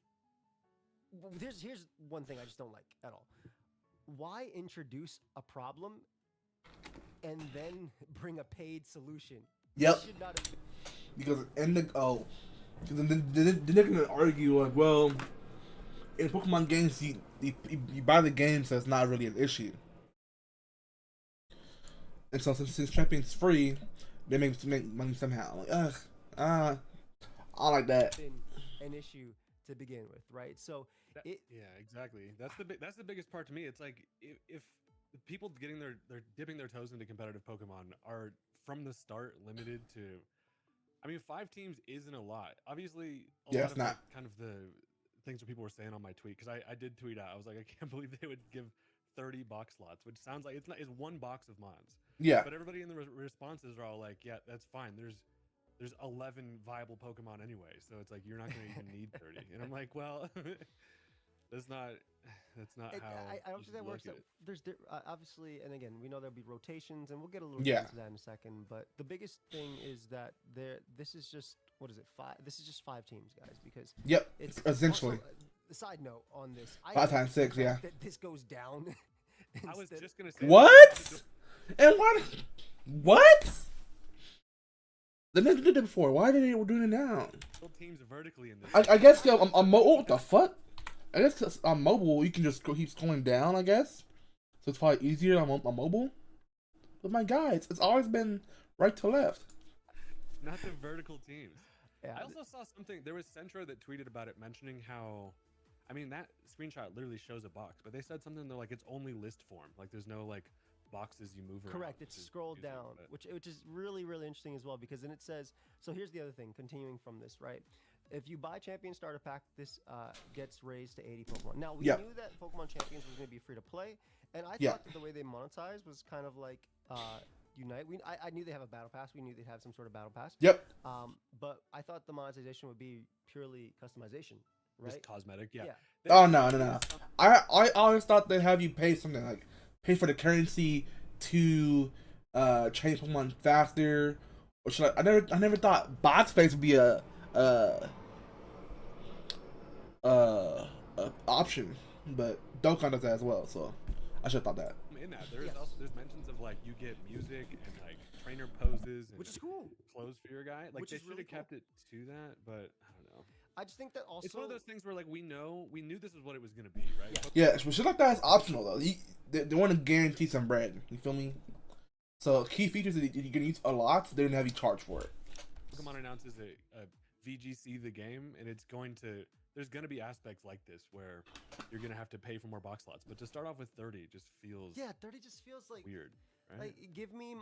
here's one thing I just don't like at all. Why introduce a problem and then bring a paid solution? Yep. Should not have Because they're gonna argue like, well, in Pokemon games, you buy the game, so it's not really an issue. And so since Champion's free, they make money somehow. Like, I like that. been an issue to begin with, right? So Yeah, exactly. That's the biggest part to me. It's like if people they're dipping their toes into competitive Pokemon are from the start limited to. I mean, 5 teams isn't a lot. Obviously, a lot it's of not. like, kind of the things that people were saying on my tweet, because I did tweet out. I was like, I can't believe they would give 30 box slots, which sounds like it's 1 box of mons. Yeah. But everybody in the responses are all like, yeah, that's fine. There's 11 viable Pokemon anyway, so it's like you're not going to even need 30. And I'm like, well, that's not how I don't you think that should works. look at it. There's obviously, and again, we know there'll be rotations, and we'll get a little Yeah. into that in a second. But the biggest thing is that this is just what is it? 5. This is just 5 teams, guys, because Yep. it's Essentially. Also, a side note on this, 5 times 6, yeah. That this goes down. I was instead- just gonna say What? And why? What? They never did it before. Why did they doing it now? build teams vertically in this. I guess on mobile. What the fuck? I guess 'cause on mobile you can just keep scrolling down. I guess so. It's probably easier on mobile. But my guys, it's always been right to left. Not the vertical teams. Yeah, I also saw something. There was Centro that tweeted about it, mentioning how, I mean, that screenshot literally shows a box, but they said something. They're like, it's only list form. Like, there's no like boxes you move around. Correct. It's scrolled down, which is really interesting as well, because then it says. So here's the other thing. Continuing from this, right? If you buy Champion Starter Pack, this gets raised to 80 Pokemon. Now we knew that Pokemon Champions was going to be free to play, and I thought that the way they monetize was kind of like Unite. I knew they have a battle pass. We knew they'd have some sort of battle pass. Yep. But I thought the monetization would be purely customization, right? Just cosmetic, yeah. Oh no. I always thought they'd have you pay something like pay for the currency to change Pokemon faster. Or should I never thought box space would be a option, but Dokkan does that as well. So I should have thought that. In that, there's mentions of like you get music and like trainer poses, and which is cool. Clothes for your guy. Like Which they is should really have kept it to that, but I don't know. I just think that also It's one of those things where like we knew this is what it was gonna be, right? Yeah, but shit like that is optional though. They want to guarantee some bread. You feel me? So key features that you can use a lot, they're gonna have you charge for it. Pokemon announces a VGC the game, and there's gonna be aspects like this where you're gonna have to pay for more box slots. But to start off with 30 just feels 30 just feels like weird, right? Like give me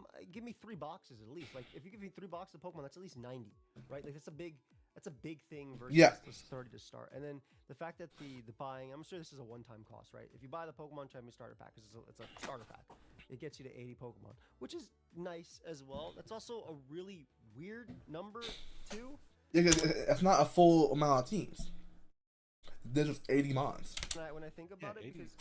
3 boxes at least. Like if you give me 3 boxes of Pokemon, that's at least 90, right? Like that's a big thing versus just 30 to start. And then the fact that the buying, I'm sure this is a one-time cost, right? If you buy the Pokemon Champion Starter Pack, because it's a starter pack, it gets you to 80 Pokemon, which is nice as well. That's also a really weird number too. Yeah, that's not a full amount of teams. There's just 80 mons. When I think about it, because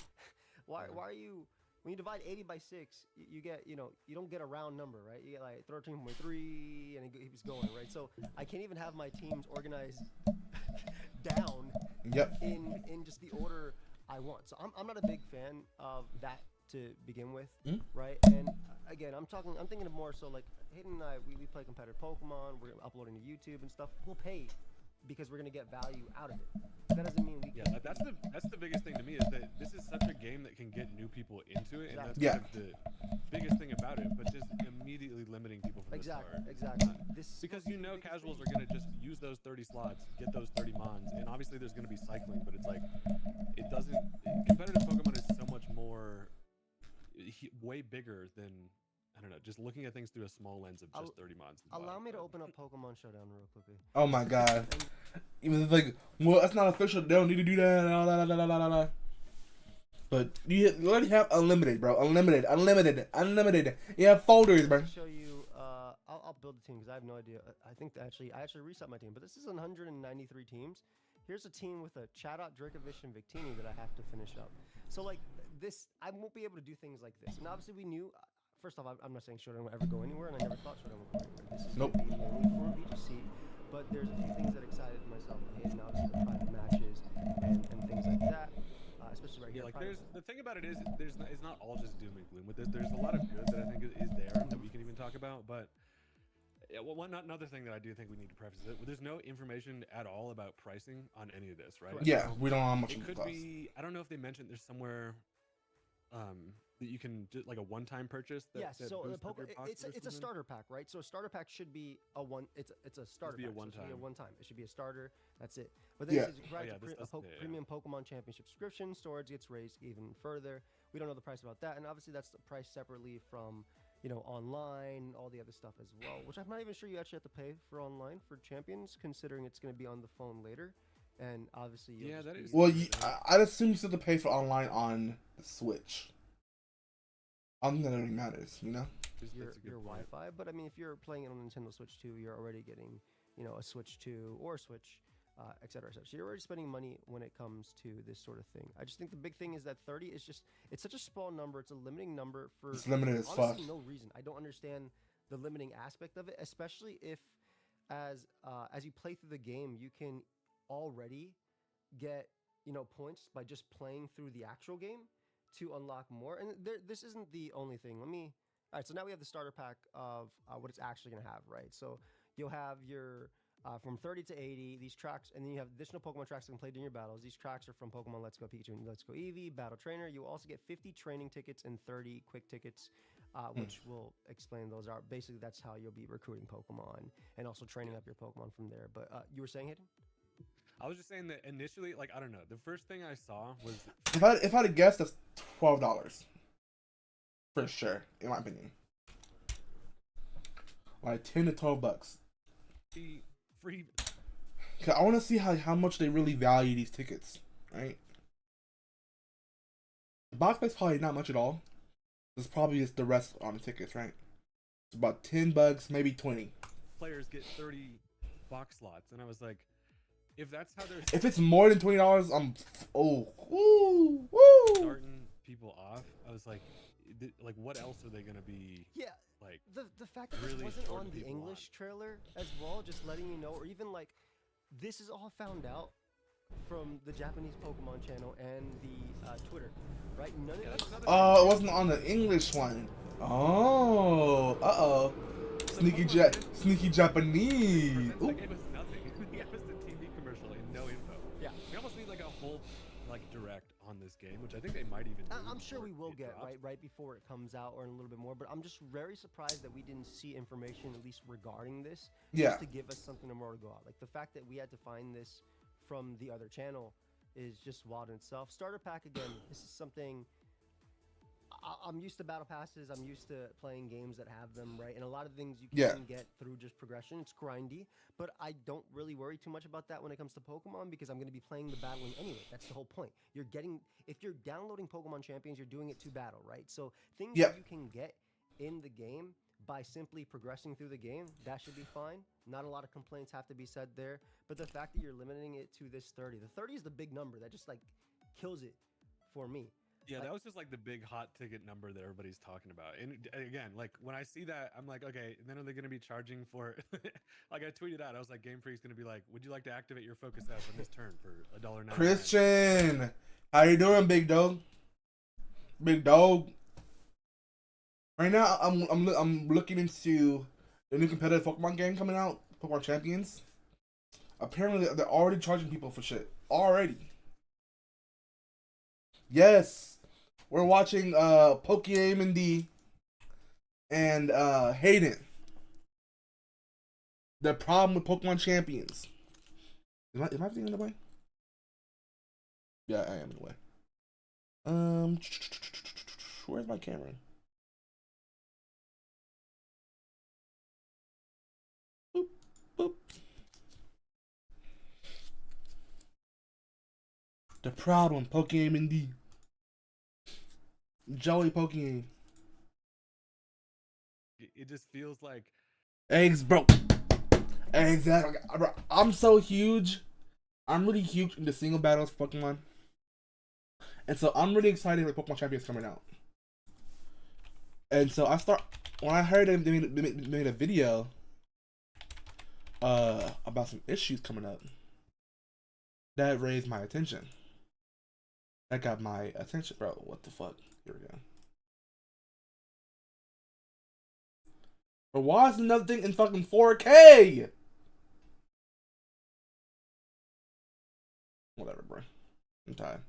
why are you when you divide 80 by 6, you get you don't get a round number, right? You get like 13.3, and it keeps going, right? So I can't even have my teams organized down. Yep. In just the order I want. So I'm not a big fan of that to begin with, Mhm. right? And again, I'm thinking of more so like Hayden and I, we play competitive Pokemon. We're uploading to YouTube and stuff. We'll pay because we're gonna get value out of it. That doesn't mean we Yeah, can. that's the biggest thing to me is that this is such a game that can get new people into it, and that's Yeah. kind of the biggest thing about it. But just immediately limiting people from the start. Exactly. This Because you know casuals are gonna just use those 30 slots, get those 30 mons, and obviously there's gonna be cycling, but it's like it doesn't. Competitive Pokemon is so much more, way bigger than, I don't know, just looking at things through a small lens of just 30 mons. Allow me to open up Pokemon Showdown real quickly. Oh my god. Even if like, well, that's not official. They don't need to do that. La, la, la, la, la, la. But you already have unlimited, bro. Unlimited. You have folders, bro. To show you, I'll build the team because I have no idea. I think I actually reset my team, but this is 193 teams. Here's a team with a Chatot, Dracovish, and Victini that I have to finish up. So like this, I won't be able to do things like this. And obviously we knew. First off, I'm not saying Showdown will ever go anywhere, and I never thought Showdown would go anywhere. This is Nope. gonna be mainly for VGC, but there's a few things that excited myself. Hayden, obviously the private matches and things like that, especially right here. Yeah, like private. the thing about it is it's not all just doom and gloom with this. There's a lot of good that I think is there that we can even talk about, but yeah, well, another thing that I do think we need to preface it, there's no information at all about pricing on any of this, right? Yeah, we don't know how much It it could costs. be, I don't know if they mentioned there's somewhere that you can do like a one-time purchase. Yes, that so the boosts up your box it's a something? starter pack, right? So a starter pack should be a one. It's a starter be a pack. So it should be a one-time. one-time. It should be a starter. That's it. But then Yeah. it provides yeah, this- yeah, yeah. premium Pokemon Championship subscription. Storage gets raised even further. We don't know the price about that, and obviously that's priced separately from online, all the other stuff as well. Which I'm not even sure you actually have to pay for online for Champions, considering it's going to be on the phone later. And obviously, you'll Yeah, just that be- is- Well, I'd assume you still have to pay for online on the Switch. I don't think that really matters, you know? your That's a good point. Wi-Fi. But I mean, if you're playing it on Nintendo Switch 2, you're already getting, a Switch 2 or a Switch, et cetera, et cetera. So you're already spending money when it comes to this sort of thing. I just think the big thing is that 30 is it's such a small number. It's a limiting number for It's limited as honestly fuck. no reason. I don't understand the limiting aspect of it, especially if as you play through the game, you can already get, points by just playing through the actual game to unlock more. And this isn't the only thing. All right, so now we have the starter pack of what it's actually going to have, right? So you'll have your from 30 to 80, these tracks, and then you have additional Pokemon tracks that can play during your battles. These tracks are from Pokemon Let's Go Pikachu and Let's Go Eevee, Battle Trainer. You also get 50 training tickets and 30 quick tickets, which we'll explain those are. Basically, that's how you'll be recruiting Pokemon and also training up your Pokemon from there. But you were saying, Hayden? I was just saying that initially, like, I don't know, the first thing I saw was If I had to guess, that's $12 for sure, in my opinion. Like $10 to $12. the free. 'Cause I want to see how much they really value these tickets, right? The box price probably not much at all. It's probably just the rest on the tickets, right? It's about $10, maybe 20. Players get 30 box slots, and I was like, if that's how they're If it's more than $20, woo. starting people off, I was like, like, what else are they gonna be? Yeah. Like, The fact that this really wasn't shorting on the people English trailer as well, just letting you know, or even like, this is all found out from the Japanese Pokemon channel and the Twitter, right? None yeah, of that's this. another Oh, it thing. wasn't on the English one. Oh, sneaky Japanese. They Ooh. gave us nothing. They gave us the TV commercial and no info. Yeah. We almost need like a whole direct on this game, which I think they might even. do I'm sure before we will it get drops. right before it comes out or in a little bit more, but I'm just very surprised that we didn't see information at least regarding this, Yeah. just to give us something more to go out. Like the fact that we had to find this from the other channel is just wild in itself. Starter pack again. This is something. I'm used to battle passes. I'm used to playing games that have them, right? And a lot of things you can Yeah. get through just progression. It's grindy, but I don't really worry too much about that when it comes to Pokemon because I'm going to be playing the battling anyway. That's the whole point. If you're downloading Pokemon Champions, you're doing it to battle, right? So things Yeah. that you can get in the game by simply progressing through the game, that should be fine. Not a lot of complaints have to be said there, but the fact that you're limiting it to this 30, the 30 is the big number that just kills it for me. Yeah, that was just like the big hot ticket number that everybody's talking about. And again, like when I see that, I'm like, okay, then are they going to be charging for? Like I tweeted out, I was like, Game Freak's going to be like, would you like to activate your Focus app on this turn for $1.99? Christian, how you doing, big dog? Big dog. Right now, I'm looking into the new competitive Pokemon game coming out, Pokemon Champions. Apparently, they're already charging people for shit. Already. Yes. We're watching Pokemon and D and Hayden. The problem with Pokemon Champions. Am I in the way? Yeah, I am in the way. Where's my camera? Boop, boop. The problem, Pokemon D. Joey Pokemon. It just feels like Eggs, bro. Exactly. Bro, I'm so huge. I'm really huge in the single battles for Pokemon. And so I'm really excited for Pokemon Champions coming out. And so when I heard they made a video about some issues coming up, that raised my attention. That got my attention, bro. What the fuck? Here we go. But why is another thing in fucking 4K? Whatever, bro. I'm tired.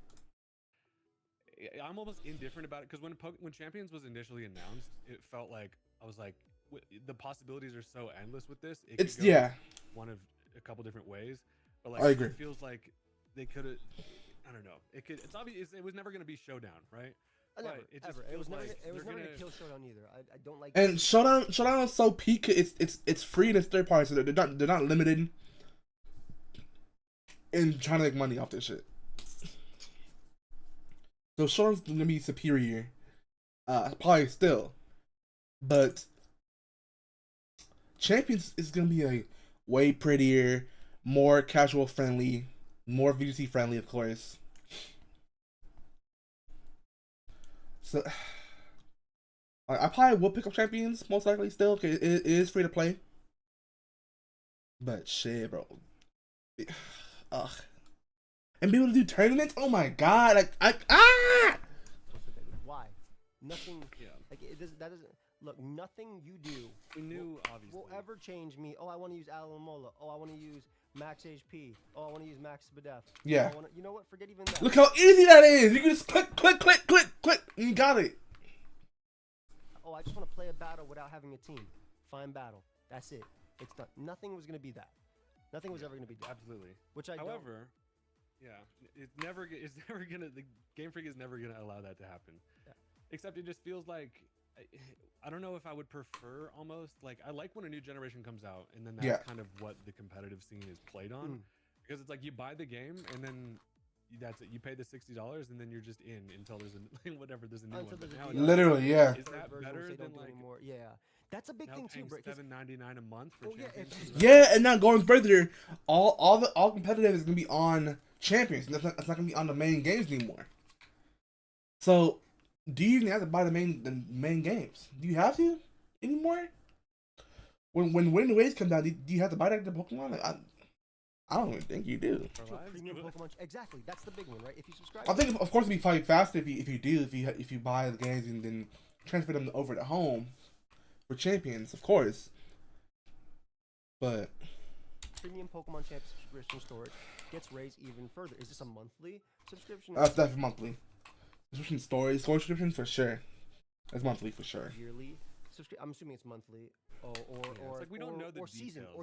I'm almost indifferent about it because when Champions was initially announced, it felt like I was like, the possibilities are so endless with this. It could go one of a couple different ways, but like I agree. It feels like they could have. I don't know. It's obvious. It was never going to be Showdown, right? Never, ever. It was never. It was never gonna kill Showdown either. I don't like. And Showdown is so peak. It's free and it's third party, so they're not limited in trying to make money off this shit. So Showdown's gonna be superior, probably still, but Champions is gonna be a way prettier, more casual friendly, more VGC friendly, of course. So I probably will pick up Champions most likely still. Okay, it is free to play, but shit, bro. Ugh. And be able to do tournaments? Oh my god! Why? Nothing. Yeah. Like that doesn't look. Nothing you do. We knew obviously. Will ever change me. Oh, I want to use Alamola. Oh, I want to use Max HP. Oh, I want to use Max Spadef. Yeah. You know what? Forget even that. Look how easy that is. You can just click, and you got it. Oh, I just want to play a battle without having a team. Fine battle. That's it. It's not. Nothing was gonna be that. Nothing was ever gonna be that. Absolutely. Which I. However. Yeah, it's never gonna. The Game Freak is never gonna allow that to happen. Yeah. Except it just feels like I don't know if I would prefer almost like I like when a new generation comes out and then that's kind of what the competitive scene is played on because it's like you buy the game and then that's it. You pay the $60 and then you're just in until there's a whatever there's a new one. Literally, yeah. Is that better than like anymore? Yeah. That's a big thing too, bro. $7.99 a month for Champions. Yeah, and now going further, all competitive is gonna be on Champions. That's not gonna be on the main games anymore. So, do you even have to buy the main games? Do you have to anymore? When Wind Waves come down, do you have to buy that to Pokemon? Like, I don't even think you do. Premium Pokemon, exactly. That's the big one, right? If you subscribe, I think of course it'd be probably faster if you buy the games and then transfer them over to home for Champions, of course. But Premium Pokemon Champ subscription storage gets raised even further. Is this a monthly subscription? That's definitely monthly. Subscription storage subscription for sure. It's monthly for sure. Yearly I'm assuming it's monthly. Or like we don't know the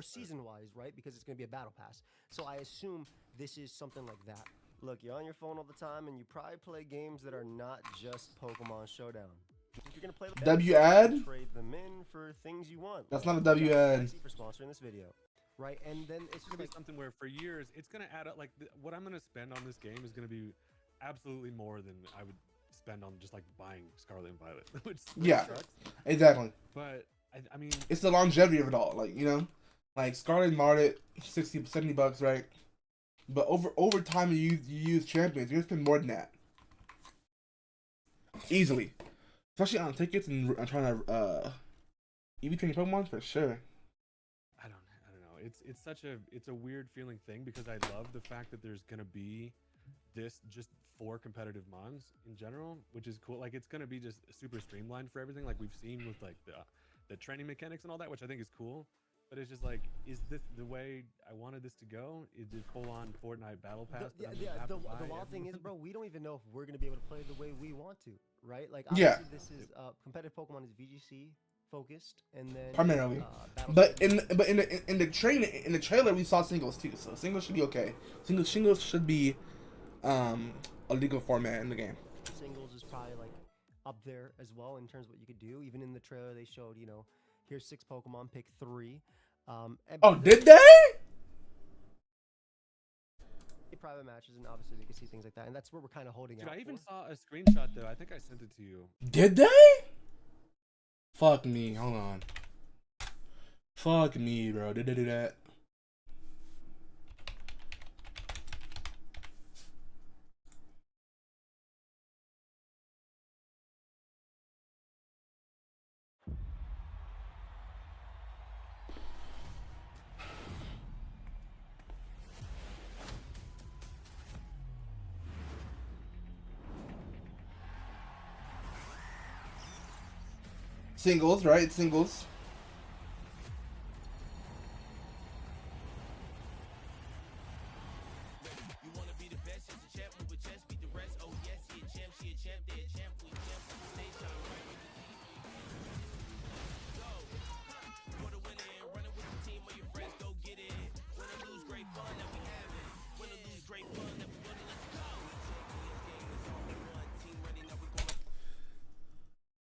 season wise, right? Because it's gonna be a battle pass. So I assume this is something like that. Look, you're on your phone all the time, and you probably play games that are not just Pokemon Showdown. If you're gonna play the W ad, trade them in for things you want. That's not a W ad. For sponsoring this video, right? And then it's gonna be something where for years it's gonna add up. Like what I'm gonna spend on this game is gonna be absolutely more than I would spend on just like buying Scarlet and Violet. which sucks. Exactly. But I mean, it's the longevity of it all. Like, you know, like Scarlet and Violet, $60-$70, right? But over time, you use Champions, you're gonna spend more than that, easily. Especially on tickets and trying to EV training Pokemon for sure. I don't know. It's a weird feeling thing because I love the fact that there's gonna be this just 4 competitive mons in general, which is cool. Like it's gonna be just super streamlined for everything, like we've seen with like the training mechanics and all that, which I think is cool. But it's just like, is this the way I wanted this to go? Is it full on Fortnite Battle Pass? The wild thing is, bro, we don't even know if we're gonna be able to play the way we want to, right? Like, Yeah. obviously this is competitive Pokemon is VGC focused, and then Primarily. Battle But Pass- in the trailer we saw singles too, so singles should be okay. Singles should be a legal format in the game. singles is probably like up there as well in terms of what you could do. Even in the trailer, they showed, you know, here's 6 Pokemon, pick 3. Oh, did they? Private matches, and obviously you can see things like that, and that's where we're kind of holding Dude, out. I even for. saw a screenshot though. I think I sent it to you. Did they? Fuck me. Hold on. Fuck me, bro. Did they do that? Singles, right? Singles.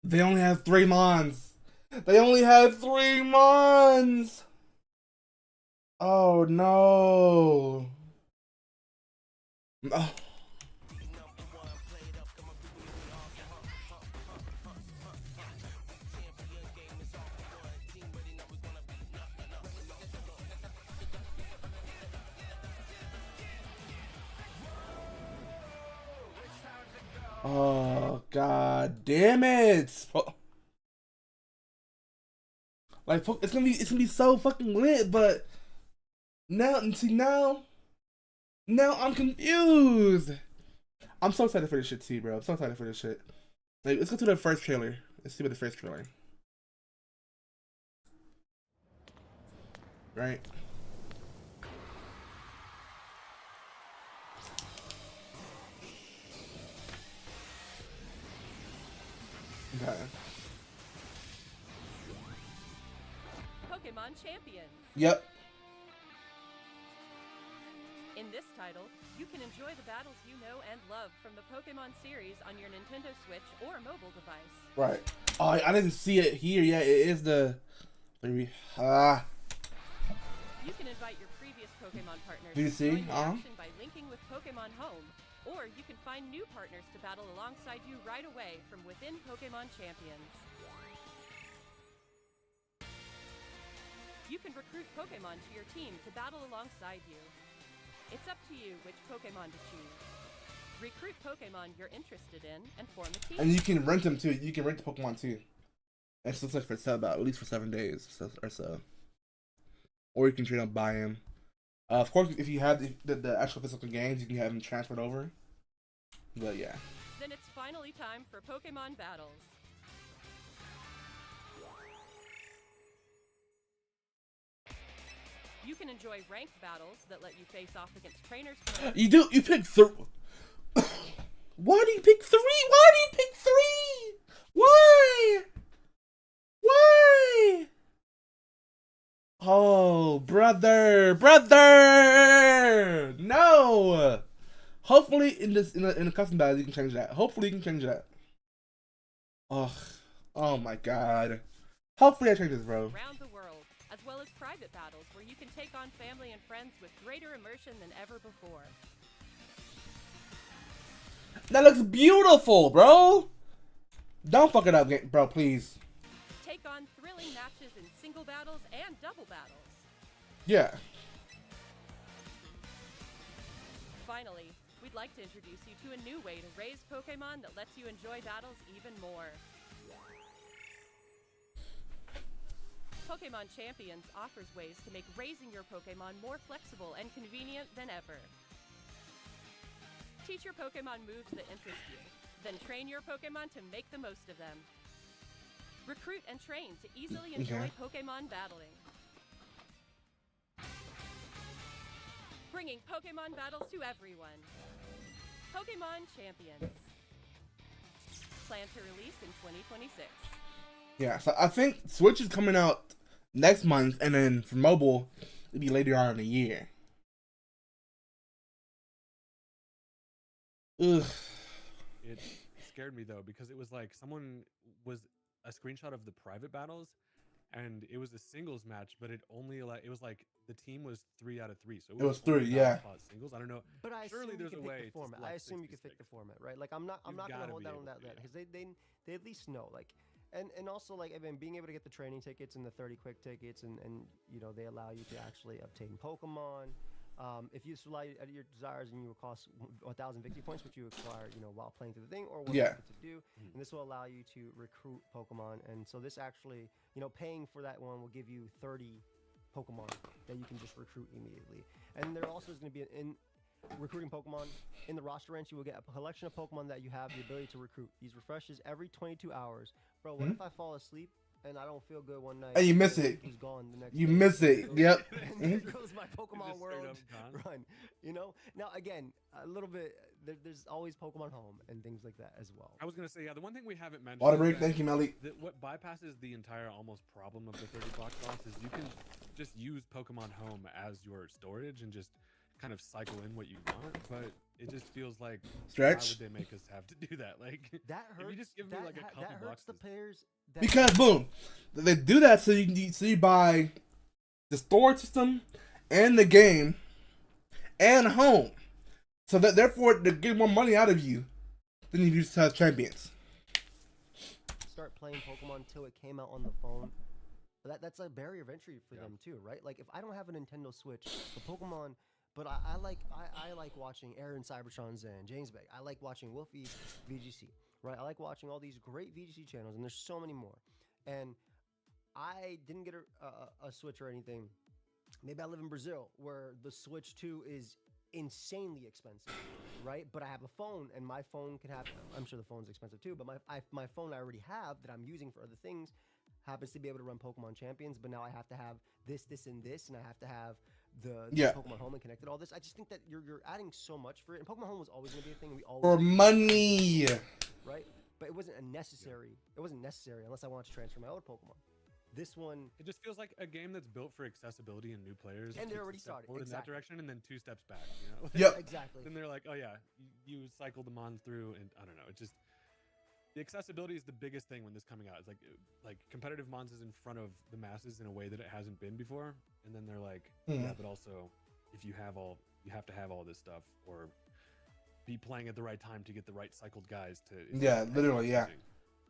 They only have 3 mons. They only have 3 mons. Oh no. Oh. Oh, god damn it! Like, it's gonna be so fucking lit, but now I'm confused. I'm so excited for this shit too, bro. I'm so excited for this shit. Like, let's go to the first trailer. Let's see what the first trailer. Right. Okay. Pokemon Champions. Yep. In this title, you can enjoy the battles you know and love from the Pokemon series on your Nintendo Switch or mobile device. Right. Oh, I didn't see it here yet. It is the... You can invite your previous Pokemon partners Do you to see? join the action by linking with Pokemon Home, or you can find new partners to battle alongside you right away from within Pokemon Champions. You can recruit Pokemon to your team to battle alongside you. It's up to you which Pokemon to choose. Recruit Pokemon you're interested in and form a team. And you can rent them too. You can rent the Pokemon too. It looks like for sale about at least for 7 days or so. Or you can trade up buy him. Of course, if you have the actual physical games, you can have them transferred over. But yeah. Then it's finally time for Pokemon battles. You can enjoy ranked battles that let you face off against trainers. You pick 3. Why do you pick 3? Why do you pick 3? Why? Why? Oh, brother. No. Hopefully in the custom battle you can change that. Hopefully you can change that. Ugh. Oh my god. Hopefully I change this, bro. Around the world, as well as private battles where you can take on family and friends with greater immersion than ever before. That looks beautiful, bro. Don't fuck it up, bro, please. Take on thrilling matches in single battles and double battles. Yeah. Finally, we'd like to introduce you to a new way to raise Pokemon that lets you enjoy battles even more. Pokemon Champions offers ways to make raising your Pokemon more flexible and convenient than ever. Teach your Pokemon moves that interest you. Then train your Pokemon to make the most of them. Recruit and train to easily enjoy Pokemon battling. Bringing Pokemon battles to everyone. Pokemon Champions. Plan to release in 2026. Yeah, so I think Switch is coming out next month, and then for mobile, it'll be later on in the year. Ugh. It scared me though because it was like someone was a screenshot of the private battles, and it was a singles match, but it only it was like the team was 3 out of 3, so It was only 3, yeah. singles. I don't know. But I Surely assume you there's a can pick way the format. to I assume you can pick the 66. format, right? Like I'm not You've gonna gotta hold be down on able that to, because they at least know like. And also like I mean being able to get the training tickets and the 30 quick tickets and you know they allow you to actually obtain Pokemon. If you select your desires and you will cost 1,000 victory points, which you acquire, you know, while playing through the thing, or what you get to do, and this will allow you to recruit Pokemon. And so this actually, you know, paying for that one will give you 30 Pokemon that you can just recruit immediately. And there also is going to be in recruiting Pokemon in the roster ranch. You will get a collection of Pokemon that you have the ability to recruit. These refreshes every 22 hours. Bro, what if I fall asleep and I don't feel good one night And you miss it. Who's gone the next You day? miss it. Yep. And there goes my Pokemon Just straight World up gone. run. You know. Now again, a little bit. There's always Pokemon Home and things like that as well. I was gonna say, yeah, the one thing we haven't mentioned. Water is break. that Thank you, Melly. what bypasses the entire almost problem of the 30 box boss is you can just use Pokemon Home as your storage and just kind of cycle in what you want, but it just feels like Stretch. why would they make us have to do that? Like That hurts. If you just give me like a couple that hurts boxes. the players. That Because boom, they do that so you buy the storage system and the game and home, so that therefore they get more money out of you than if you just have champions. start playing Pokemon until it came out on the phone. That's a barrier of entry for them too, right? Like if I don't have a Nintendo Switch, the Pokemon. But I like watching Aaron Cybertron's and James Beck. I like watching Wolfie's VGC, right? I like watching all these great VGC channels, and there's so many more. And I didn't get a Switch or anything. Maybe I live in Brazil, where the Switch 2 is insanely expensive, right? But I have a phone, and my phone can have. I'm sure the phone's expensive too, but my phone I already have that I'm using for other things happens to be able to run Pokemon Champions. But now I have to have this, and this, and I have to have the Pokemon Home and connected all this. I just think that you're adding so much for it. And Pokemon Home was always going to be a thing. We always For money. right? But it wasn't necessary. It wasn't necessary unless I wanted to transfer my old Pokemon. This one, it just feels like a game that's built for accessibility and new players. And they're takes a already step started. forward in that Exactly. direction, and then 2 steps back. You know? Yep. exactly. Then they're like, oh yeah, you cycle them on through, and I don't know. It just the accessibility is the biggest thing when this coming out. It's like competitive Mons is in front of the masses in a way that it hasn't been before, and then they're like, yeah, but also if you have to have all this stuff or be playing at the right time to get the right cycled guys to. Yeah, literally, yeah.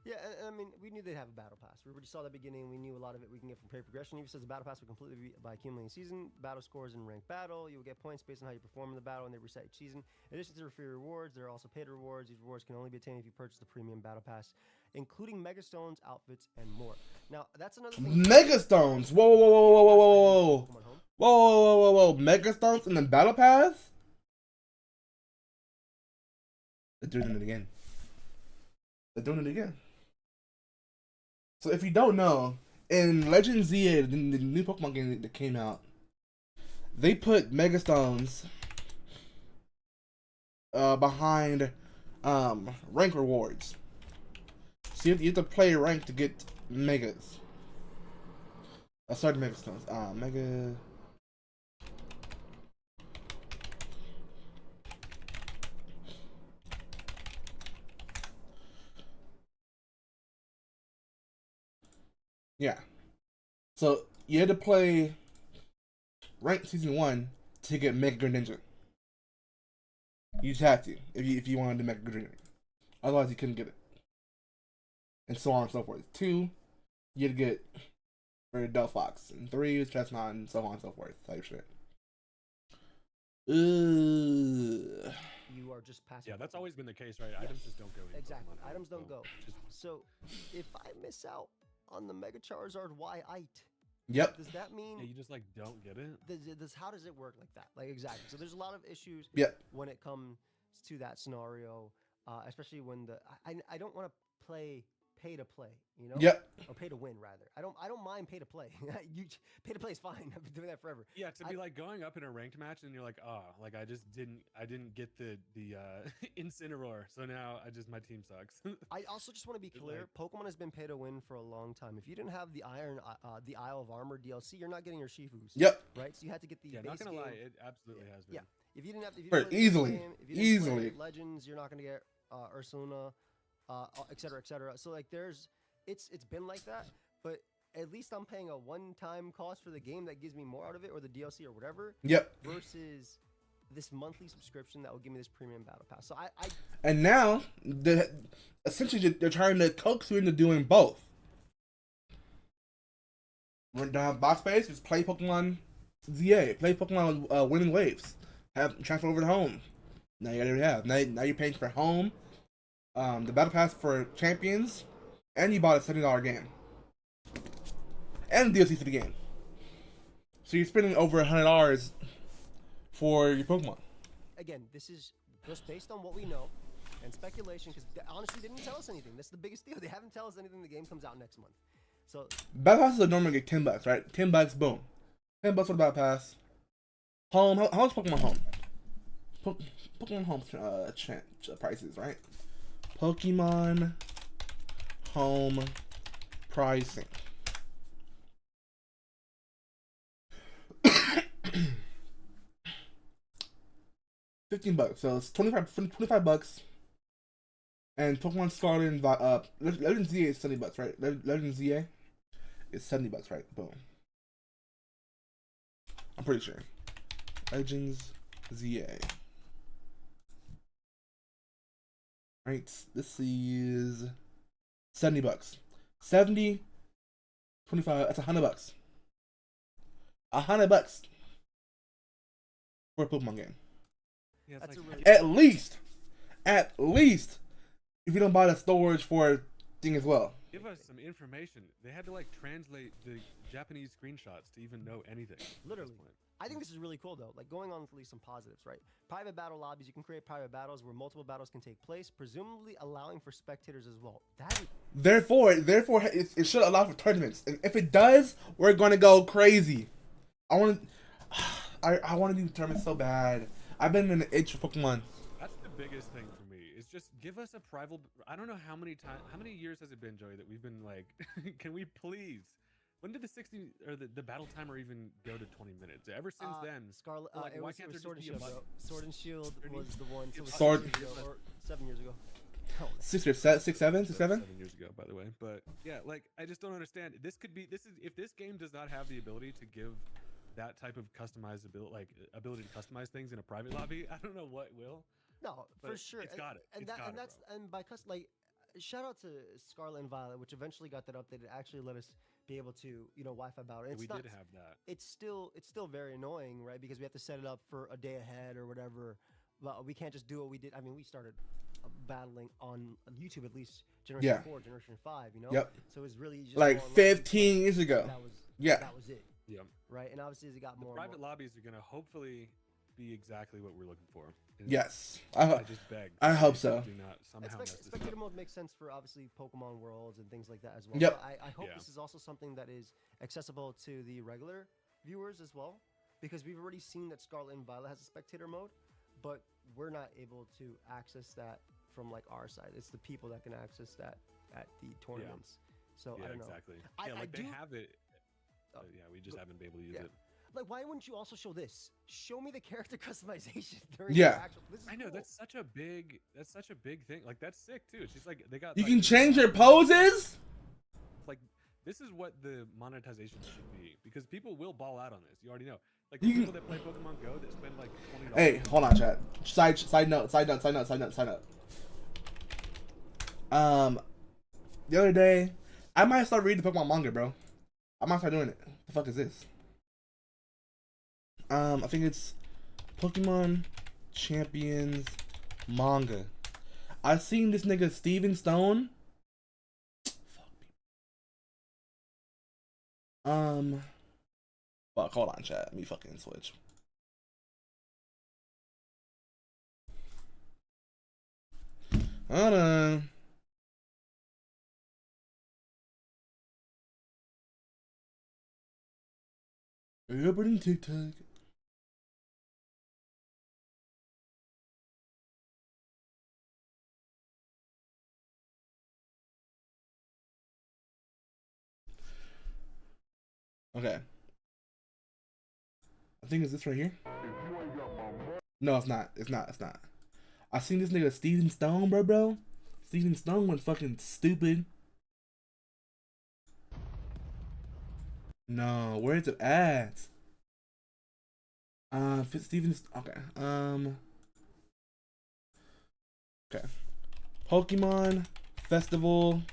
Yeah, and I mean, we knew they'd have a battle pass. We already saw that beginning. We knew a lot of it we can get from play progression. Even says the battle pass will completely be by accumulating season battle scores in ranked battle. You will get points based on how you perform in the battle, and they reset each season. In addition to the free rewards, there are also paid rewards. These rewards can only be attained if you purchase the premium battle pass, including Megastones, outfits, and more. Now, that's another thing. Megastones. Whoa, whoa, whoa, whoa, whoa, whoa, whoa, Pokemon Home. whoa. Megastones and then Battle Pass. They're doing it again. So if you don't know, in Legend Z, the new Pokemon game that came out, they put Megastones behind rank rewards. So you have to play rank to get Megas. Sorry, Megastones. Mega. Yeah. So you had to play Ranked Season 1 to get Mega Greninja. You just had to if you wanted to Mega Greninja. Otherwise you couldn't get it. And so on and so forth. 2, you had to get Delphox. And 3 was Chestnut and so on and so forth. Type shit. Ugh. You are just passing. Yeah, that's always been the case, right? Items just don't go in. Exactly. Pokemon Home, Items don't so go. just- So if I miss out on the Mega Charizard Y-ite, Yep. does that mean Yeah, you just like don't get it. how does it work like that? Like exactly. So there's a lot of issues Yep. when it comes to that scenario, especially when I don't want to play pay to play, you know? Yep. Or pay to win rather. I don't mind pay to play. You pay to play is fine. I've been doing that forever. Yeah, to be like going up in a ranked match and you're like, oh, like I didn't get the Incineroar, so now my team sucks. I also just want to be clear. Pokemon has been pay to win for a long time. If you didn't have the the Isle of Armor DLC, you're not getting your Shifus. Yep. Right. So you had to get the Yeah, base not gonna game. lie, it absolutely has been. Yeah. If you didn't have, if you Right, didn't play the base easily. game, if you didn't play Easily. Legends, you're not gonna get Ursaluna, et cetera, et cetera. So like, it's been like that, but at least I'm paying a one-time cost for the game that gives me more out of it, or the DLC or whatever. Yep. Versus this monthly subscription that will give me this premium battle pass. So I And now, essentially, they're trying to coax you into doing both. When you have box space, just play Pokemon ZA, play Pokemon Winning Waves, have transfer over to home. Now you already have. Now you're paying for home, the battle pass for champions, and you bought a $70 game, and DLC for the game. So you're spending over $100 for your Pokemon. Again, this is just based on what we know and speculation, because honestly, they didn't tell us anything. That's the biggest deal. They haven't tell us anything. The game comes out next month. So Battle passes are normally like $10, right? $10, boom. $10 for the battle pass. Home, how much Pokemon Home? Pokemon Home prices, right? Pokemon Home pricing. $15, so it's 25 bucks. And Pokemon Scarlet and Legend ZA is $70, right? Legend ZA is $70, right? Boom. I'm pretty sure. Legends ZA. Right, this is $70. 70, 25, that's $100. $100 for a Pokemon game. Yeah, that's like, a really At least, if you don't buy the storage for thing as well. give us some information. They had to like translate the Japanese screenshots to even know anything. Literally. I think this is really cool though. Like, going on to at least some positives, right? Private battle lobbies. You can create private battles where multiple battles can take place, presumably allowing for spectators as well. That is Therefore, it should allow for tournaments. And if it does, we're gonna go crazy. I want to do tournaments so bad. I've been in the itch for Pokemon. That's the biggest thing for me. Is just give us a private. I don't know how many years has it been, Joey, that we've been like, can we please? When did the 60 or the battle timer even go to 20 minutes? Ever since then, Scarlet. like, It why was can't there Sword and just be a Shield. button? Bro. Sword and Shield was the one. So it was Sword- 6 years ago, or 7 years ago. 6 or 7, 6, 7, 6, 7. 7 years ago, by the way. But yeah, like I just don't understand. This is if this game does not have the ability to give that type of customizability, like ability to customize things in a private lobby, I don't know what will. No, for But sure. it's got it. And It's got it, that's bro. and by like, shout out to Scarlet and Violet, which eventually got that update. It actually let us be able to, Wi-Fi battle. And We it's not, did have that. It's still very annoying, right? Because we have to set it up for a day ahead or whatever. But we can't just do what we did. I mean, we started battling on YouTube at least Generation 4, Generation 5. Yep. So it was really just Like more online. 15 years ago. That was Yeah. it. Yeah. Right, and obviously as it got The more private and more, lobbies are gonna hopefully be exactly what we're looking for. And Yes. I just beg. I hope please so. Do not somehow mess this Spectator up. mode makes sense for obviously Pokemon Worlds and things like that as well. Yep. But I hope Yeah. this is also something that is accessible to the regular viewers as well, because we've already seen that Scarlet and Violet has a spectator mode, but we're not able to access that from like our side. It's the people that can access that at the tournaments. So Yeah, I don't know. exactly. I- Yeah, I like they do- have it. Oh, Yeah, we just haven't been able to use yeah. it. Like, why wouldn't you also show this? Show me the character customization during Yeah. the actual. This is I know cool. that's such a big thing. Like that's sick too. It's just like they got. You like, can change your poses? Like this is what the monetization should be, because people will ball out on this. You already know. Like You the can- people that play Pokemon Go that spend like $20. Hey, hold on, chat. Side note. The other day, I might start reading the Pokemon manga, bro. I might start doing it. The fuck is this? I think it's Pokemon Champions manga. I seen this nigga Steven Stone. Fuck, hold on, chat. Let me fucking switch. Hold on. Opening TikTok. Okay. I think it's this right here. No, it's not. It's not. It's not. I seen this nigga Steven Stone, bro. Steven Stone went fucking stupid. No, where's it at? Steven. Okay. Okay. Pokemon Festival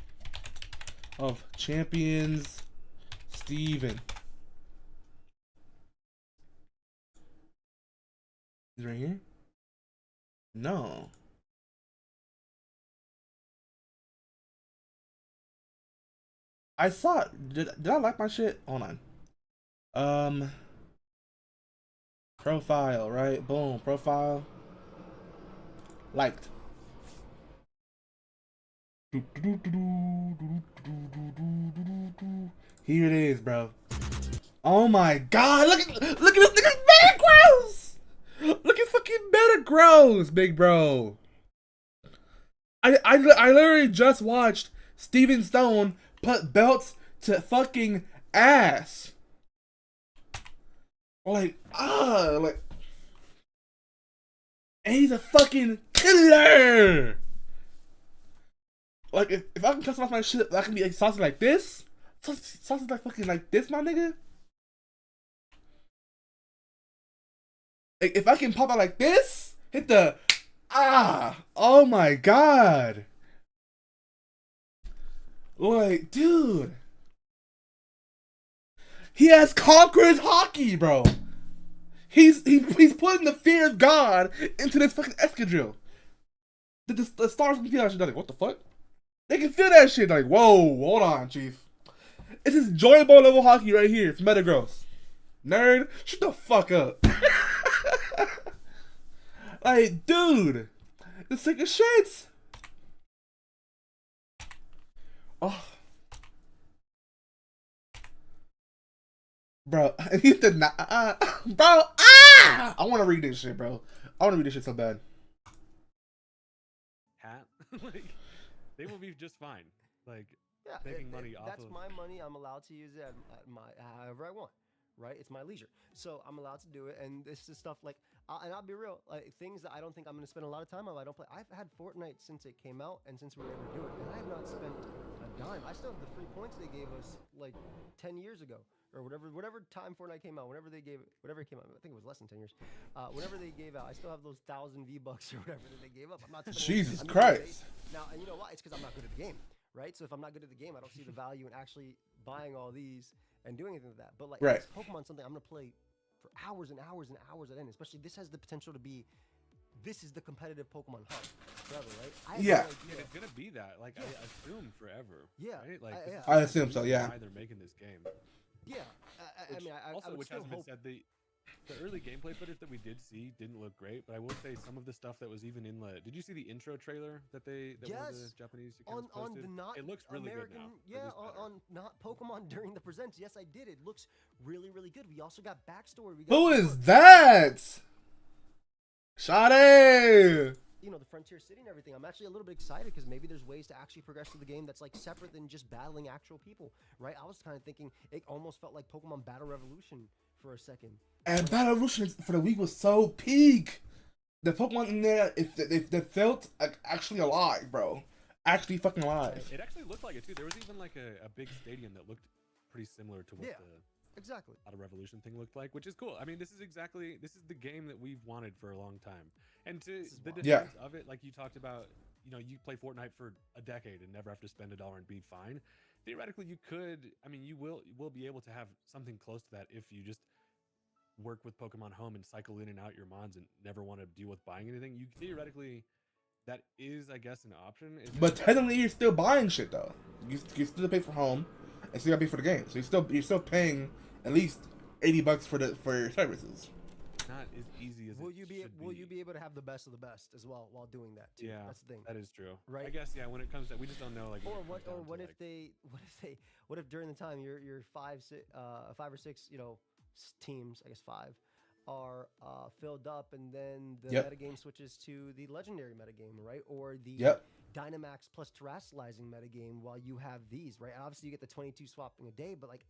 of Champions. Steven. Is it right here? No. I saw it. Did I like my shit? Hold on. Profile, right? Boom. Profile. Liked. Here it is, bro. Oh my god, look at this nigga's Metagross! Look at fucking Metagross, big bro. I literally just watched Steven Stone put belts to fucking ass. Like, and he's a fucking killer. Like, if I can customize my shit, I can be like saucy like this. Saucy like fucking like this, my nigga. Like, if I can pop out like this, hit the oh my god. Like, dude. He has Conqueror's Hockey, bro. He's putting the fear of God into this fucking escadrille. The stars can feel that shit. They're like, what the fuck? They can feel that shit. They're like, whoa, hold on, chief. It's this Joy Ball level hockey right here. It's Metagross. Nerd, shut the fuck up. Like, dude, the sick of shits. Oh. Bro, he did not, bro, I want to read this shit, bro. I want to read this shit so bad. Hat? Like, they will be just fine. Like, Yeah, making money off that's of... my money. I'm allowed to use it at however I want, right? It's my leisure, so I'm allowed to do it. And this is stuff like, and I'll be real, like things that I don't think I'm gonna spend a lot of time on. I don't play. I've had Fortnite since it came out, and since we were able to do it, and I have not spent a dime. I still have the free points they gave us like 10 years ago, or whatever time Fortnite came out. Whenever it came out, I think it was less than 10 years. Whenever they gave out, I still have those 1,000 V-Bucks or whatever that they gave up. I'm not spending Jesus I'm Christ. now, and you know why? It's because I'm not good at the game. Right, so if I'm not good at the game, I don't see the value in actually buying all these and doing anything with that. But like, right. It's Pokemon something I'm gonna play for hours and hours and hours at end. Especially this has the potential to be, this is the competitive Pokemon hub forever, right? I have Yeah. no idea. It's gonna be that. Like, I assume forever. Yeah. Right? Like, Yeah. I assume so, yeah. Why they're making this game. Yeah, I mean, I Also, would which still has been hope. said, the early gameplay footage that we did see didn't look great, but I will say some of the stuff that was even in the... Did you see the intro trailer that one of the Japanese accounts on posted? the not It looks really American, good now. yeah, It is better. on not Pokemon during the presents. Yes, I did. It looks really, really good. We also got backstory. We got Who is more. that? Shade. You know, the Frontier City and everything. I'm actually a little bit excited because maybe there's ways to actually progress through the game that's like separate than just battling actual people, right? I was kind of thinking it almost felt like Pokemon Battle Revolution for a second. And Battle Revolution for the week was so peak. The Pokemon in there, they felt like actually alive, bro. Actually fucking alive. It actually looked like it too. There was even like a big stadium that looked pretty similar to what the exactly Battle Revolution thing looked like, which is cool. I mean, this is the game that we've wanted for a long time. And to the defense of it, like you talked about, you know, you play Fortnite for a decade and never have to spend $1 and be fine. Theoretically, you could. I mean, you will be able to have something close to that if you just work with Pokemon Home and cycle in and out your mons and never want to deal with buying anything. You theoretically, that is, I guess, an option. But technically, you're still buying shit though. You still pay for Home, and still gotta pay for the game. So you're still paying at least $80 for your services. not as easy as Will it you be should Will you be able to have the best of the best as well while doing that too? Yeah, That's the thing. that is true. Right? I guess yeah. When it comes to, we just don't know like. Or when it what? Or comes what down if to, like, they? What if during the time your five or six teams, I guess five, are filled up, and then the Yep. metagame switches to the legendary metagame, right? Or the Yep. Dynamax plus terrestrializing metagame while you have these, right? And obviously, you get the 22 swapping a day, but like,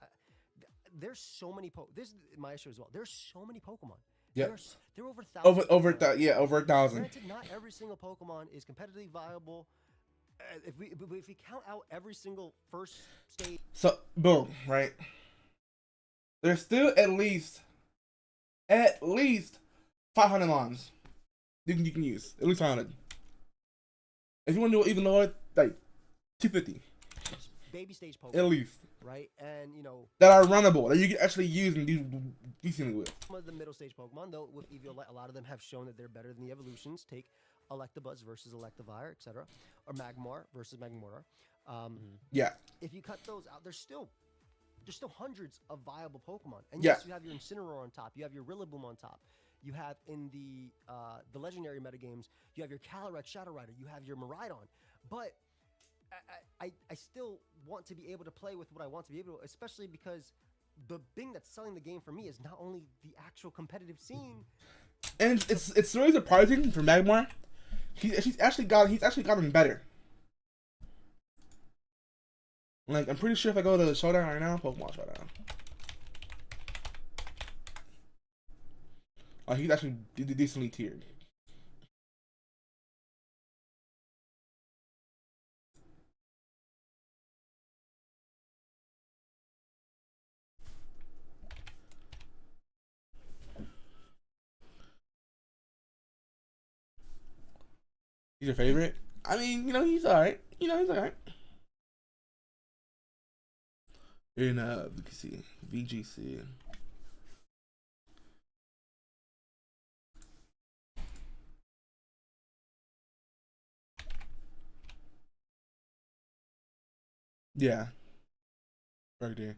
there's so many. This is my issue as well. There's so many Pokemon. Yep. There are over 1,000. Over Pokemon. that, yeah, over 1,000. Granted, not every single Pokemon is competitively viable. If we count out every single first stage, So boom, right? There's still at least 500 lines you can use. At least 500. If you want to do even lower, like 250 baby stage Pokemon, at least, right? And that are runnable that you can actually use and do decently with. some of the middle stage Pokemon, though, with Eviolite, a lot of them have shown that they're better than the evolutions. Take Electabuzz versus Electivire, etc., or Magmar versus Magmortar. Yeah. If you cut those out, there's still hundreds of viable Pokemon. And Yeah. yes, you have your Incineroar on top, you have your Rillaboom on top, you have in the legendary metagames, you have your Calyrex Shadow Rider, you have your Miraidon, but I still want to be able to play with what I want to be able to, especially because the thing that's selling the game for me is not only the actual competitive scene. And it's really surprising for Magmar. He's actually gotten better. Like, I'm pretty sure if I go to the Showdown right now, Pokemon Showdown, he's actually decently tiered. He's your favorite? I mean, he's alright. He's alright. In VGC. Yeah. Right there.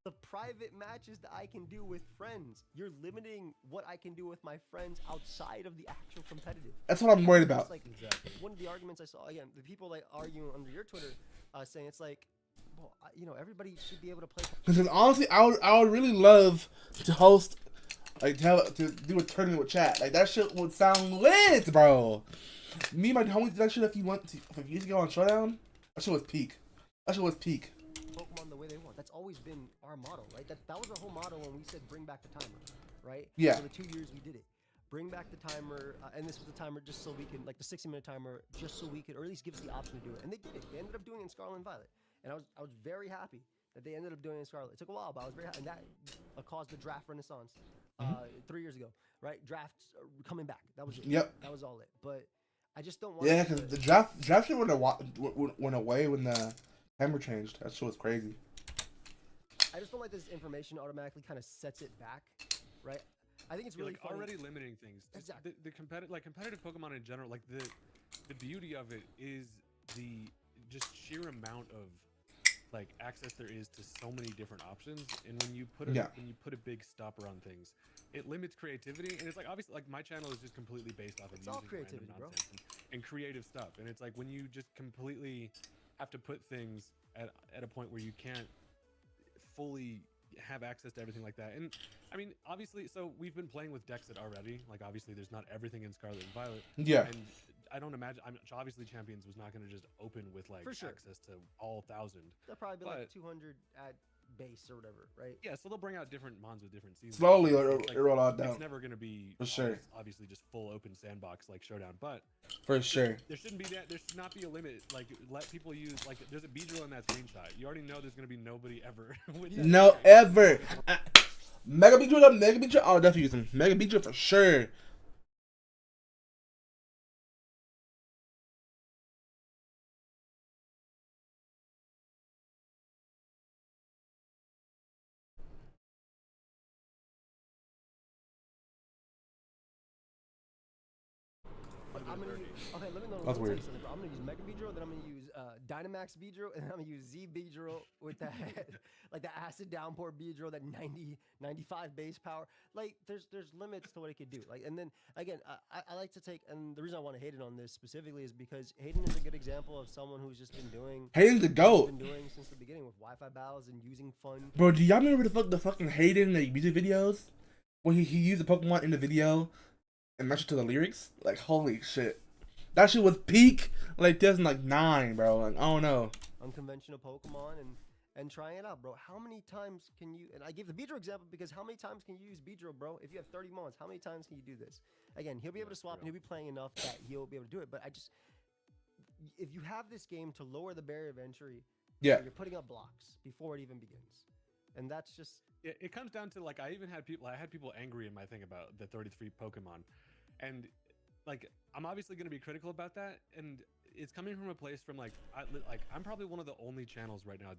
The private matches that I can do with friends. You're limiting what I can do with my friends outside of the actual competitive. That's what I'm worried about. It's like one of the arguments I saw, again, the people like arguing under your Twitter, saying it's like, well, everybody should be able to play. Because honestly, I would really love to host, like, to do a tournament with chat. Like, that shit would sound lit, bro. Me and my homies did that shit a few years ago on Showdown. That shit was peak. Pokemon the way they want. That's always been our motto, right? That was our whole motto when we said bring back the timer, right? Yeah. For the 2 years we did it. Bring back the timer, and this was the timer just so we could, like the 60-minute timer, just so we could, or at least give us the option to do it. And they did it. They ended up doing it in Scarlet and Violet. And I was very happy that they ended up doing it in Scarlet. It took a while, but I was very happy. And that caused the draft renaissance 3 years ago, right? Drafts coming back. That was it. Yep. That was all it. But I just don't want. Yeah, because the draft shit went away when the timer changed. That shit was crazy. I just don't like this information automatically kind of sets it back, right? I think it's really like funny. already limiting things. Just Exactly. The competitive Pokemon in general, like the beauty of it is the just sheer amount of like access there is to so many different options. And when you put a big stopper on things, it limits creativity. And it's like obviously like my channel is just completely based off of all using creativity, random bro. nonsense and creative stuff. And it's like when you just completely have to put things at a point where you can't fully have access to everything like that. And I mean, obviously, so we've been playing with decks that already, like obviously there's not everything in Scarlet and Violet. Yeah. And I don't imagine, obviously Champions was not going to just open with like For sure. access to all 1,000. That'll probably be But- like 200 at base or whatever, right? Yeah, so they'll bring out different mons with different seasons. Slowly, It's it'll roll out down. It's never going to be For sure. obviously just full open sandbox like Showdown, but For sure. there shouldn't be that. There should not be a limit. Like let people use like there's a Beedrill in that screenshot. You already know there's going to be nobody ever. with that No, deck. ever. Mega Beedrill, I'll definitely use him. Mega Beedrill for sure. I'm gonna use, okay, let me know. That's let me tell weird. you something, bro. I'm gonna use Mega Beedrill, then I'm gonna use Dynamax Beedrill, and I'm gonna use Z Beedrill with that, like the acid downpour Beedrill, that 95 base power. Like there's limits to what it could do. Like, and then again, I like to take, and the reason I want to Hayden on this specifically is because Hayden is a good example of someone who's just been doing. Hayden's the GOAT. Been doing since the beginning with Wi-Fi battles and using fun. Bro, do y'all remember the fucking Hayden the music videos when he used the Pokemon in the video and matched it to the lyrics? Like, holy shit. That shit was peak, like, 2009, bro. Like, I don't know. Unconventional Pokemon and trying it out, bro. How many times can you, and I gave the Beedrill example because how many times can you use Beedrill, bro? If you have 30 months, how many times can you do this? Again, he'll be able to swap and he'll be playing enough that he'll be able to do it. But if you have this game to lower the barrier of entry, yeah, you're putting up blocks before it even begins. And that's just... It comes down to, like, I had people angry in my thing about the 33 Pokemon. And, like, I'm obviously going to be critical about that, and it's coming from a place from like I'm probably one of the only channels right now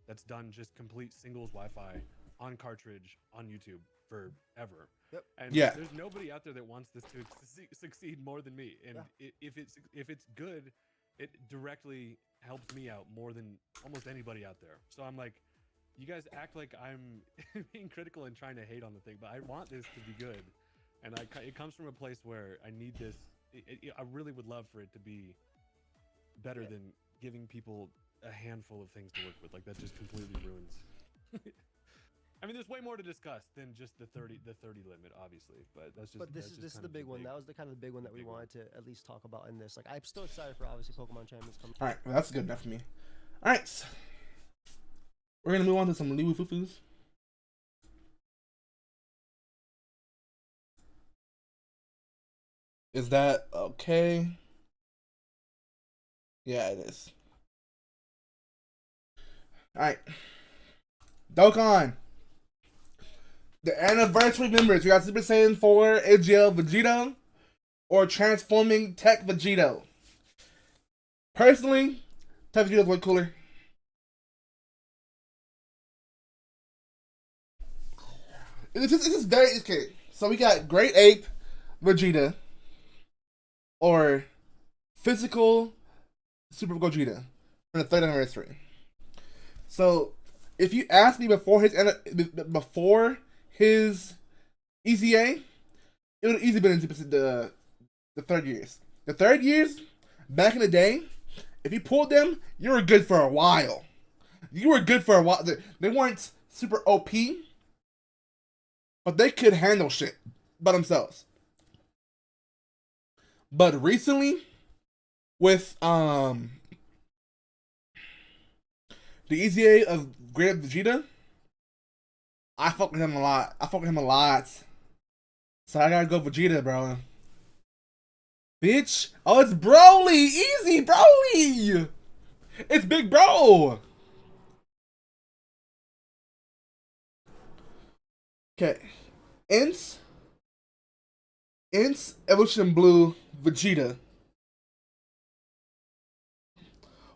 that's done just complete singles Wi-Fi on cartridge on YouTube forever. Yep. And yeah, there's nobody out there that wants this to succeed more than me. And if it's good, it directly helps me out more than almost anybody out there. So I'm like, you guys act like I'm being critical and trying to hate on the thing, but I want this to be good. And it comes from a place where I need this. I really would love for it to be better than giving people a handful of things to work with. Like, that just completely ruins. I mean, there's way more to discuss than just the 30 limit, obviously. But that's just. But this is the big one. That was the kind of the big one that we wanted to at least talk about in this. Like, I'm still excited for obviously Pokemon Champions coming. All right, well, that's good enough for me. All right, we're gonna move on to some Liwu Fufus. Is that okay? Yeah, it is. Alright. Dokkan. The anniversary members. We got Super Saiyan 4 AGL Vegito or Transforming Tech Vegito. Personally, Tech Vegito's way cooler. This is very okay. So we got Great Ape Vegeta or Physical Super Gogeta for the 3rd anniversary. So, if you asked me before his EZA, it would have easily been in the 3rd years. The 3rd years, back in the day, if you pulled them, you were good for a while. You were good for a while. They weren't super OP, but they could handle shit by themselves. But recently, with the EZA of Great Vegeta, I fuck with him a lot. So I gotta go Vegeta, bro. Bitch. Oh, it's Broly. Easy, Broly. It's Big Bro. Okay. Ents Evolution Blue Vegeta.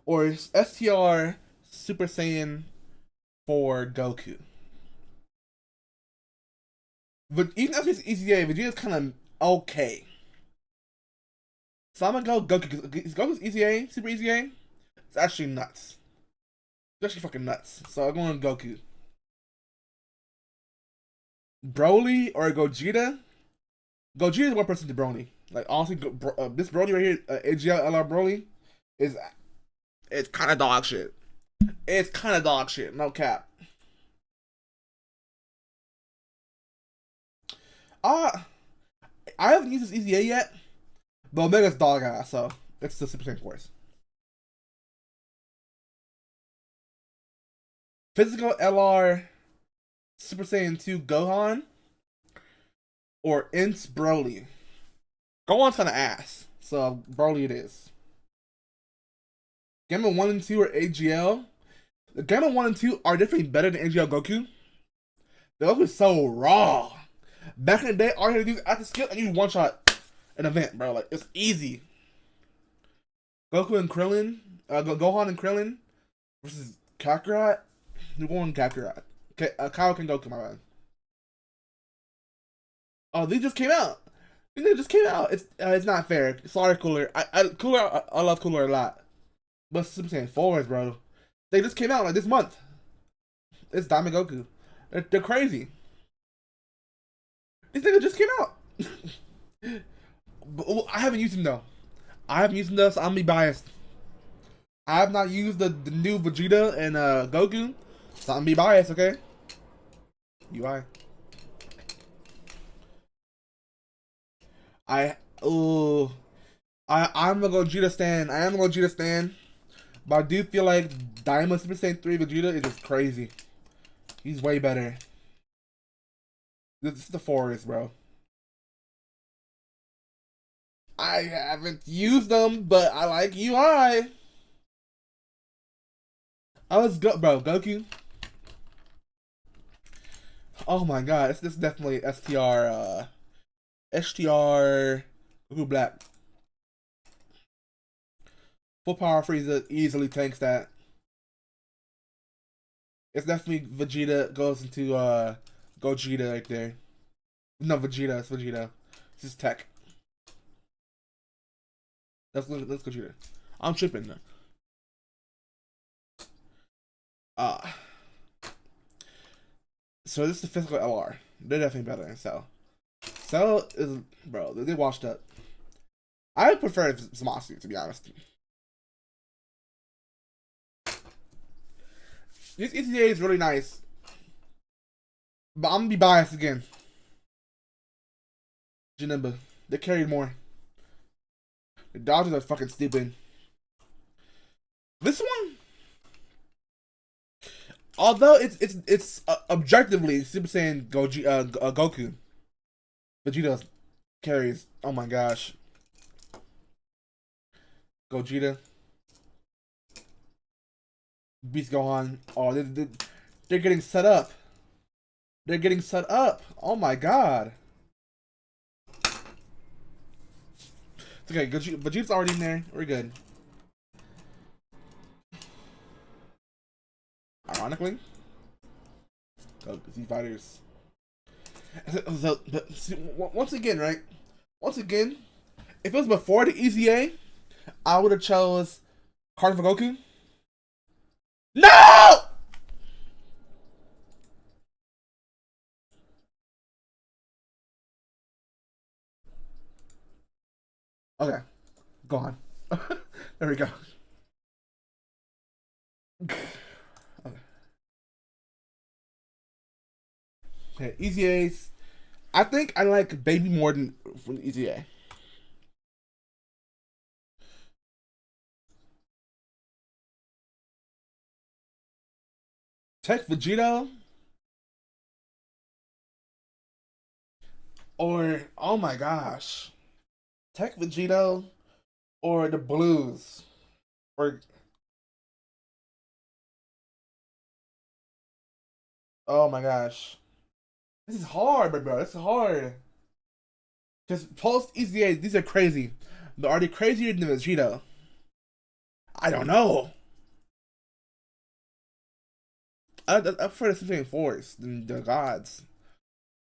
Or STR Super Saiyan 4 Goku. But even after it's EZA, Vegeta's kind of okay. So I'm gonna go Goku. Goku's EZA, Super EZA, it's actually nuts. It's actually fucking nuts. So I'm going Goku. Broly or Gogeta? Gogeta is one person to Broly. Like, honestly, this Broly right here, AGL LR Broly, it's kind of dog shit. It's kind of dog shit, no cap. I haven't used this EZA yet, but Omega's dog ass, so it's the Super Saiyan Force. Physical LR Super Saiyan 2 Gohan or Ents Broly. Gohan's kind of ass, so Broly it is. Gamma 1 and 2 or AGL. The Gamma 1 and 2 are definitely better than AGL Goku. The Goku's so raw. Back in the day, all you had to do is add the skill and you one-shot an event, bro. Like, it's easy. Goku and Krillin, Gohan and Krillin versus Kakarot. You're going Kakarot. Okay, Kaioken and Goku, my bad. Oh, they just came out. They just came out. It's not fair. Sorry, Cooler. I love Cooler a lot. But Super Saiyan 4s, bro. They just came out like this month. It's Diamond Goku. They're crazy. These niggas just came out. But, I haven't used them though. I haven't used them though, so I'm gonna be biased. I have not used the new Vegeta and Goku, so I'm gonna be biased, okay? UI. I'm a Gogeta stan. I am a Gogeta stan. But I do feel like Diamond Super Saiyan 3 Vegeta is just crazy. He's way better. This is the forest, bro. I haven't used them, but I like UI. Bro, Goku. Oh my god, this is definitely STR, Goku Black. Full power Frieza easily tanks that. It's definitely Vegeta goes into Gogeta right there. No, Vegeta, it's Vegeta. This is tech. Let's Gogeta. I'm tripping. So this is the physical LR. They're definitely better than Cell. Cell is, bro, they washed up. I prefer Zamasu, to be honest. This ETA is really nice. But I'm gonna be biased again. Janemba. They carried more. The Dodgers are fucking stupid. This one, although it's objectively Super Saiyan Goku, Vegeta carries. Oh my gosh, Gogeta, Beast Gohan. Oh, they're getting set up. They're getting set up. Oh my god. It's okay. Vegeta's already in there. We're good. Ironically, Z Fighters. So, once again, right? Once again, if it was before the EZA, I would have chose Card for Goku. No! Okay, go on. There we go. Okay, EZAs. I think I like Baby more than from the EZA. Tech Vegeta. Or, oh my gosh. Tech Vegeta or the Blues. Or, oh my gosh. This is hard, bro. This is hard. Because post EZA, these are crazy. But are they crazier than Vegeta? I don't know. I prefer the Super Saiyan 4s than the gods.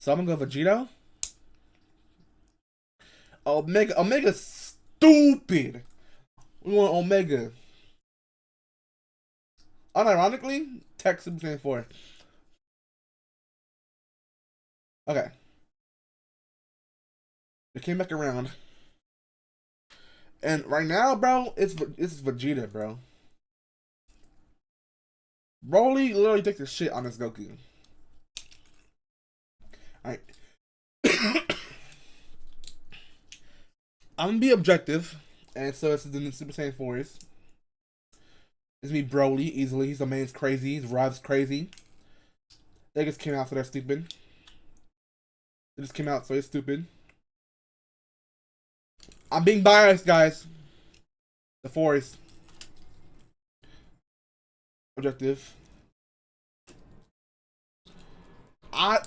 So I'm gonna go Vegeta. Omega stupid. We want Omega. Unironically, Tech Super Saiyan 4. Okay. It came back around. And right now, bro, it's Vegeta, bro. Broly literally takes a shit on this Goku. Alright. I'm gonna be objective. And so it's the Super Saiyan 4s. It's me, Broly, easily. He's the man's crazy. His Rob's crazy. They just came out, so they're stupid. They just came out, so it's stupid. I'm being biased, guys. The 4s. Objective. I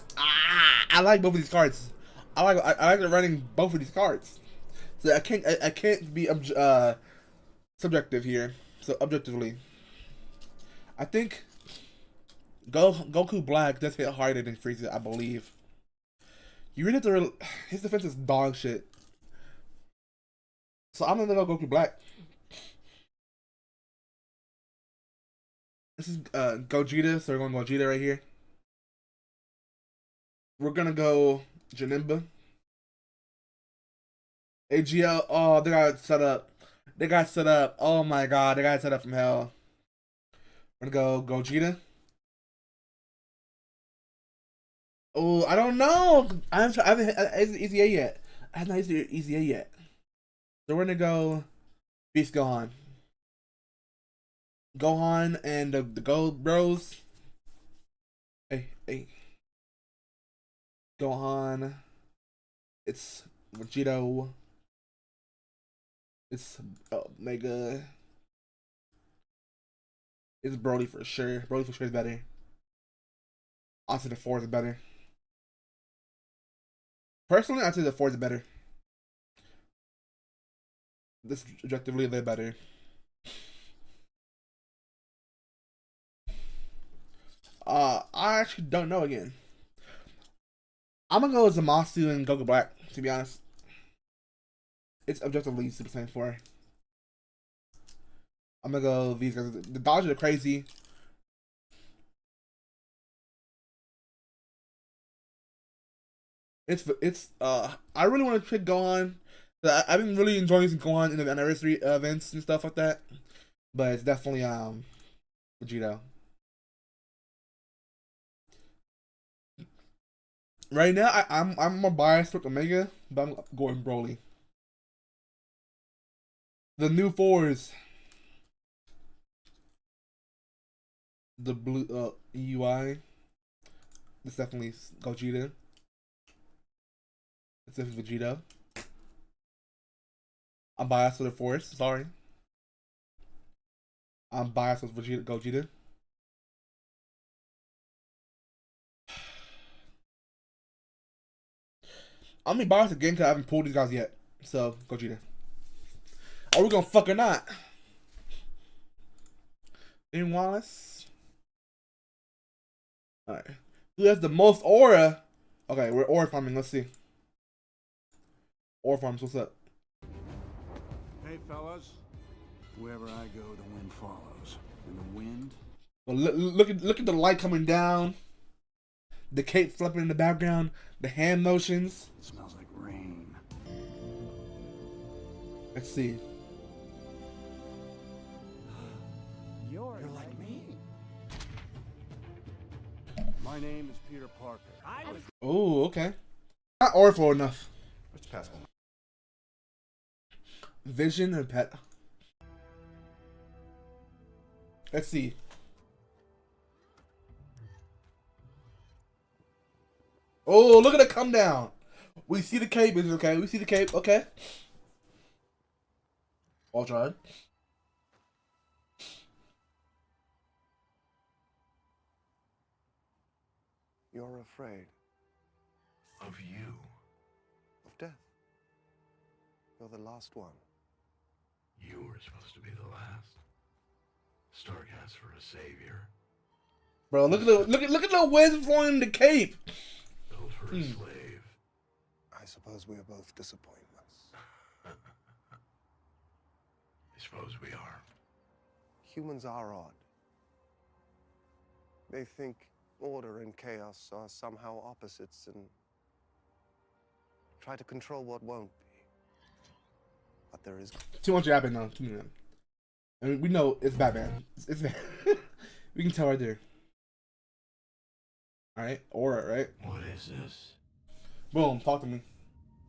like both of these cards. I like running both of these cards. So I can't be subjective here. So objectively, I think Goku Black does hit harder than Frieza, I believe. You really have to. His defense is dog shit. So I'm gonna go Goku Black. This is Gogeta, so we're going Gogeta right here. We're gonna go Janemba. AGL, oh, they got set up. They got set up. Oh my god, they got set up from hell. We're gonna go Gogeta. Oh, I don't know. I haven't had EZA yet. I haven't had EZA yet. So we're gonna go Beast Gohan. Gohan and the Gold Bros. Hey. Gohan. It's Vegito. It's Mega. It's Broly for sure. Broly for sure is better. I'd say the 4 is better. Personally, I'd say the 4 is better. This objectively, they're better. I actually don't know again. I'm gonna go with Zamasu and Goku Black, to be honest. It's objectively Super Saiyan 4. I'm gonna go these guys. The Dodgers are crazy. I really want to pick Gohan. I've been really enjoying using Gohan in the anniversary events and stuff like that. But it's definitely Vegito. Right now, I'm more biased with Omega, but I'm going Broly. The new 4s. The blue UI. It's definitely Gogeta. It's definitely Vegeta. I'm biased with the Force. Sorry. I'm biased with Gogeta. I'm gonna be biased again because I haven't pulled these guys yet. So, Gogeta. Are we gonna fuck or not? In Wallace. Alright. Who has the most aura? Okay, we're aura farming. Let's see. Aura farms, what's up? Hey, fellas. Wherever I go, the wind follows. And the wind? Well, look at the light coming down. The cape flipping in the background. The hand motions. It smells like rain. Let's see. You're like me. My name is Peter Parker. Oh, okay. Not Oriflow enough. Let's pass one. Vision and Pet. Let's see. Oh, look at it come down. We see the cape, is okay. We see the cape, okay. All tried. You're afraid Of you. of death. You're the last one. You were supposed to be the last. Stark asked for a savior. Bro, look at the wind flowing in the cape. Built for a slave. I suppose we are both disappointments. I suppose we are. Humans are odd. They think order and chaos are somehow opposites and try to control what won't be. But there is Too much happening now. Too many. I mean, we know it's Batman. It's we can tell right there. All right, aura, right? What is this? Boom, talk to me.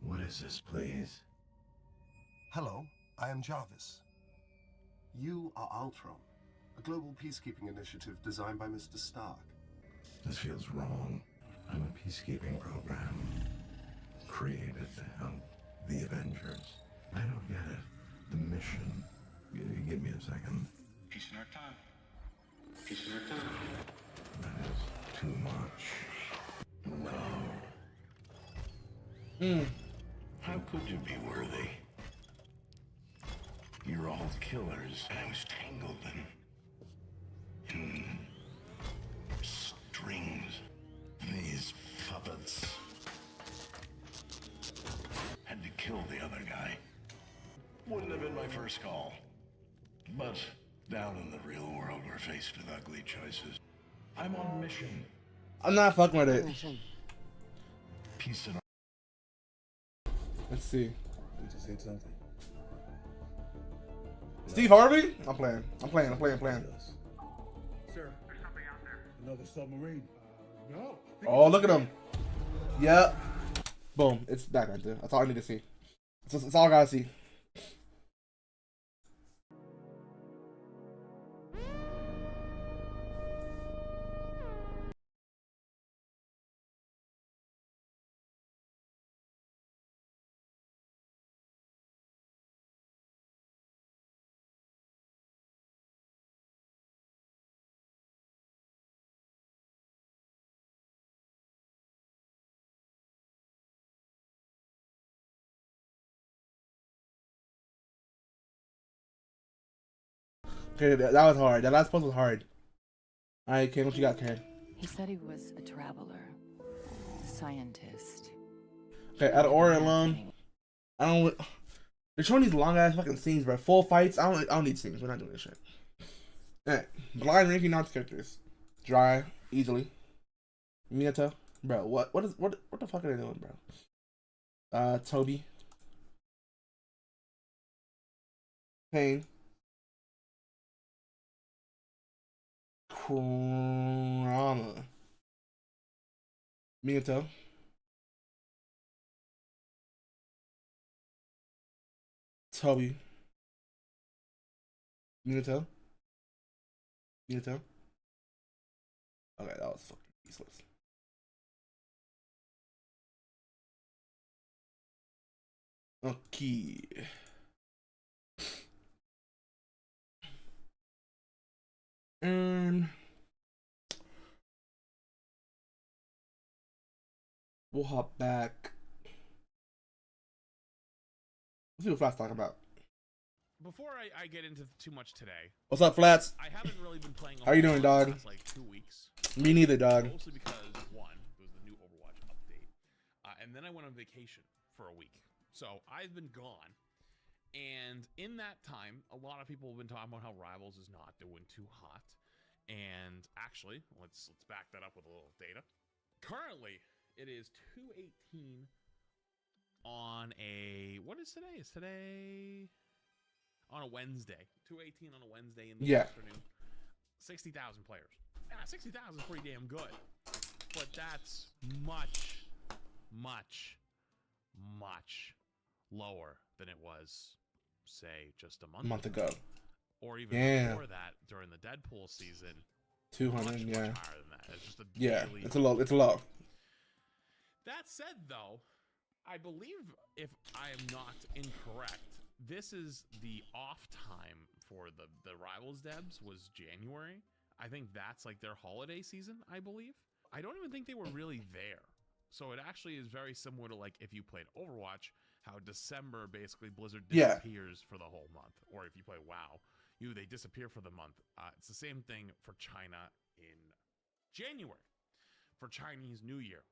What is this, please? Hello, I am Jarvis. You are Ultron, a global peacekeeping initiative designed by Mr. Stark. This feels wrong. I'm a peacekeeping program created to help the Avengers. I don't get it. The mission. Give me a second. Peace in our time. Peace in our time. That is too much. No. How could you be worthy? You're all killers. I was tangled in strings. These puppets had to kill the other guy. Wouldn't have been my first call. But Down in the real world, we're faced with ugly choices. I'm on a mission. I'm not fucking with it. Peace and Let's see. You just said something. Steve Harvey? I'm playing. Sir, There's something out there. another submarine. No. Oh, look at him. Yep. Boom. It's back right there. That's all I need to see. That's all I gotta see. Okay, that was hard. That last post was hard. Alright, Ken, what you got, Ken? He said he was a traveler, a scientist. Okay, out of order alone, I don't. They're showing these long ass fucking scenes, bro. Full fights. I don't need scenes. We're not doing this shit. Alright, blind ranking non characters. Dry, easily. Minato, bro. What the fuck are they doing, bro? Toby. Pain. Kurama. Minato. Toby. Minato. Minato. Okay, that was fucking useless. Okay. And we'll hop back. Let's see what Flat's talking about. Before I get into too much today. What's up, Flats? I haven't really been playing. How you doing, dog? Last, like 2 weeks. Me neither, dog. Mostly because one, there was the new Overwatch update, and then I went on vacation for a week. So I've been gone, and in that time, a lot of people have been talking about how Rivals is not doing too hot. And actually, let's back that up with a little data. Currently, it is 2:18 on a what is today? Is today on a Wednesday? 2:18 on a Wednesday in the afternoon. 60,000 players. Yeah, 60,000 is pretty damn good. But that's much, much, much lower than it was, say, just a month ago. Or even before that, during the Deadpool season. 200, much yeah. higher than that. It's just a daily... it's a low. It's a low. That said, though, I believe, if I am not incorrect, this is the off time for the Rivals Debs was January. I think that's like their holiday season, I believe. I don't even think they were really there. So it actually is very similar to like if you played Overwatch, how December basically Blizzard disappears for the whole month. Or if you play WoW, they disappear for the month. It's the same thing for China in January, for Chinese New Year.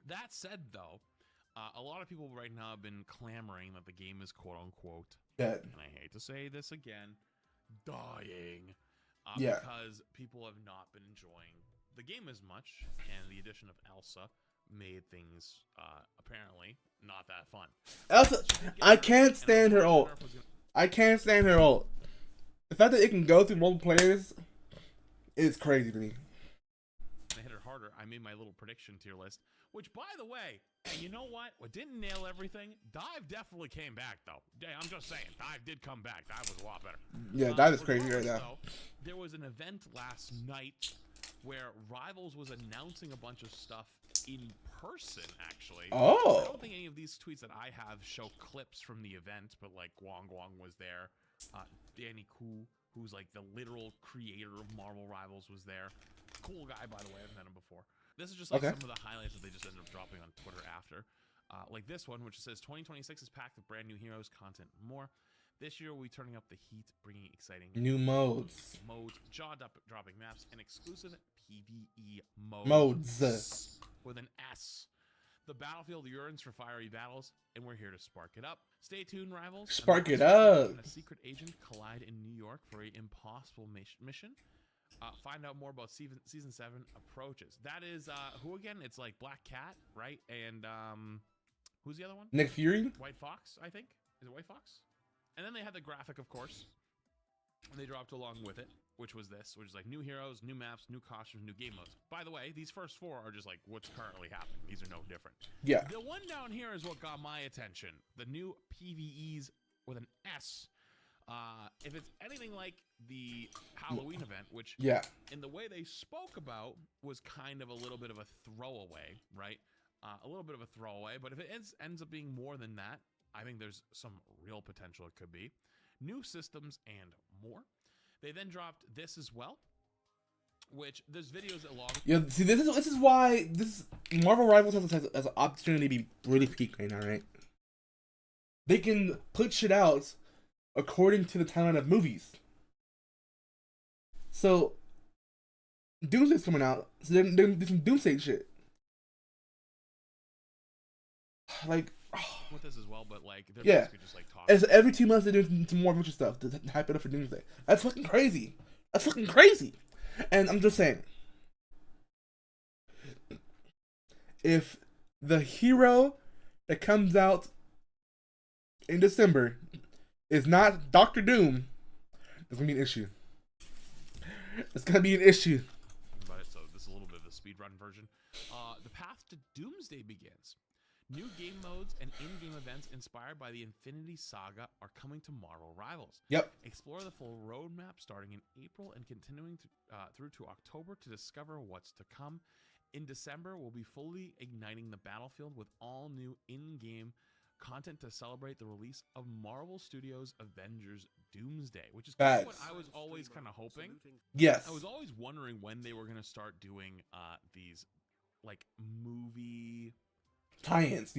That said, though, a lot of people right now have been clamoring that the game is quote-unquote dead. And I hate to say this again, dying. Yeah. Because people have not been enjoying the game as much, and the addition of Elsa made things apparently not that fun. Elsa, I can't stand her ult. I can't stand her ult. The fact that it can go through multiple players is crazy to me. I hit her harder. I made my little prediction tier list, which, by the way, hey, you know what? What didn't nail everything? Dive definitely came back, though. Yeah, I'm just saying, Dive did come back. Dive was a lot better. Yeah, Dive is crazy right now. Though, there was an event last night where Rivals was announcing a bunch of stuff in person, actually. Oh. I don't think any of these tweets that I have show clips from the event, but like Guang Guang was there. Danny Koo, who's like the literal creator of Marvel Rivals, was there. Cool guy, by the way. I've met him before. This is just like some of the highlights that they just ended up dropping on Twitter after. Like this one, which says 2026 is packed with brand new heroes, content, and more. This year, we'll be turning up the heat, bringing exciting new modes, jaw-dropping maps, and exclusive PvE modes with an S. The battlefield yearns for fiery battles, and we're here to spark it up. Stay tuned, rivals. Spark it up. And a secret agent collide in New York for an impossible mission. Find out more about season 7 approaches. That is who again? It's like Black Cat, right? And who's the other one? Nick Fury. White Fox, I think. Is it White Fox? And then they had the graphic, of course. And they dropped along with it, which was like new heroes, new maps, new costumes, new game modes. By the way, these first 4 are just like what's currently happening. These are no different. Yeah. The one down here is what got my attention. The new PvEs with an S. If it's anything like the Halloween event, which in the way they spoke about was kind of a little bit of a throwaway, right? A little bit of a throwaway, but if it ends up being more than that, I think there's some real potential it could be. New systems and more. They then dropped this as well, which there's videos along. Yeah, see, this is why this Marvel Rivals has an opportunity to be really peak right now, right? They can put shit out according to the timeline of movies. So Doomsday's coming out, so they're doing some Doomsday shit. Like with this as well, but like they're basically just like talking. As every 2 months they're doing some more adventure stuff to hype it up for Doomsday. That's fucking crazy. That's fucking crazy. And I'm just saying, if the hero that comes out in December is not Doctor Doom, there's gonna be an issue. It's gonna be an issue. But so this is a little bit of the speedrun version. The path to Doomsday begins. New game modes and in-game events inspired by the Infinity Saga are coming to Marvel Rivals. Yep. Explore the full roadmap starting in April and continuing through to October to discover what's to come. In December, we'll be fully igniting the battlefield with all new in-game content to celebrate the release of Marvel Studios' Avengers Doomsday, which is kind of what I was always kind of hoping. Yes. I was always wondering when they were going to start doing these like movie tie-ins,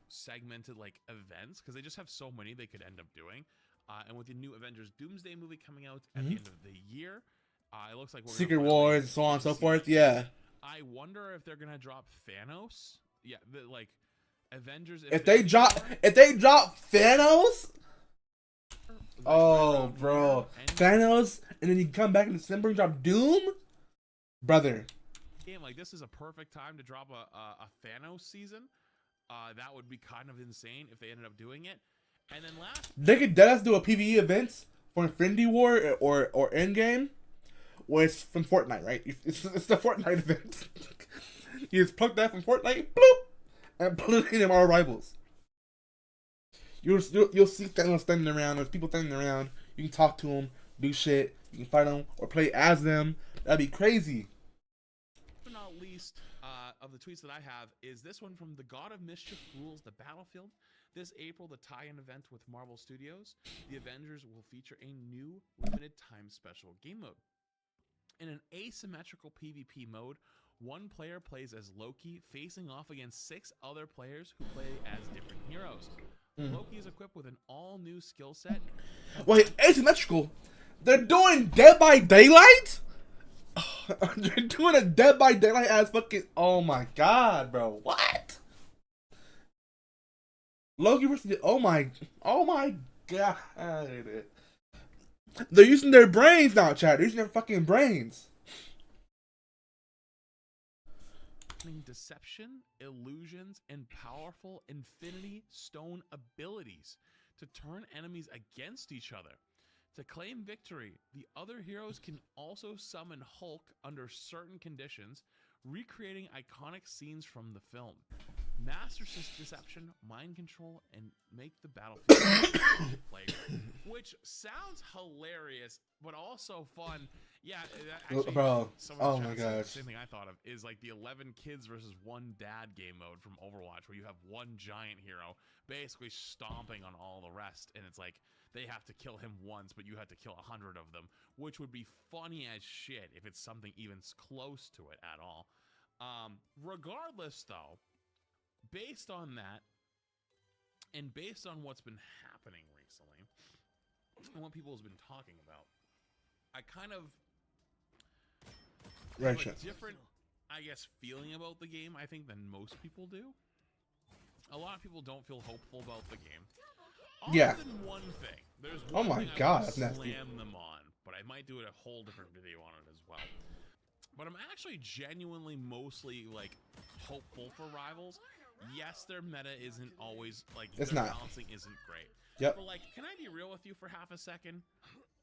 segmented like events, because they just have so many they could end up doing. And with the new Avengers Doomsday movie coming out at the end of the year, it looks like we're Secret Wars, so on and so forth. Yeah. I wonder if they're gonna drop Thanos. Yeah, like Avengers. If they drop Thanos, oh bro, Thanos, and then you come back in December and drop Doom, brother. Game like this is a perfect time to drop a Thanos season. That would be kind of insane if they ended up doing it. And then they could deadass do a PvE event for Infinity War or Endgame, where it's from Fortnite, right? It's the Fortnite event. You just plug that from Fortnite, bloop, and put it in our Rivals. You'll see Thanos standing around. There's people standing around. You can talk to them, do shit. You can fight them or play as them. That'd be crazy. Not least of the tweets that I have is this one from The God of Mischief Rules the Battlefield. This April, the tie-in event with Marvel Studios, the Avengers will feature a new limited time special game mode. In an asymmetrical PvP mode, one player plays as Loki, facing off against 6 other players who play as different heroes. Loki is equipped with an all-new skill set. Wait, asymmetrical? They're doing Dead by Daylight? They're doing a Dead by Daylight ass fucking. Oh my god, bro. What? Loki versus. Oh my god. They're using their brains now, Chad. They're using their fucking brains. Deception, illusions, and powerful Infinity Stone abilities to turn enemies against each other. To claim victory, the other heroes can also summon Hulk under certain conditions, recreating iconic scenes from the film. Master deception, mind control, and make the battlefield player, which sounds hilarious, but also fun. Yeah, actually, bro. Oh my gosh. The same thing I thought of is like the 11 kids versus 1 dad game mode from Overwatch, where you have one giant hero basically stomping on all the rest, and it's like they have to kill him once, but you have to kill 100 of them, which would be funny as shit if it's something even close to it at all. Regardless, though, based on that, and based on what's been happening recently, and what people have been talking about, I kind of have a different, I guess, feeling about the game, I think, than most people do. a lot of people don't feel hopeful about the game. Yeah. Other than one thing. There's Oh one my thing I God, wanna that's nasty. slam them on, but I might do a whole different video on it as well. But I'm actually genuinely mostly like hopeful for Rivals. Yes, their meta isn't always like It's their not. balancing isn't great. Yep. But like, can I be real with you for half a second?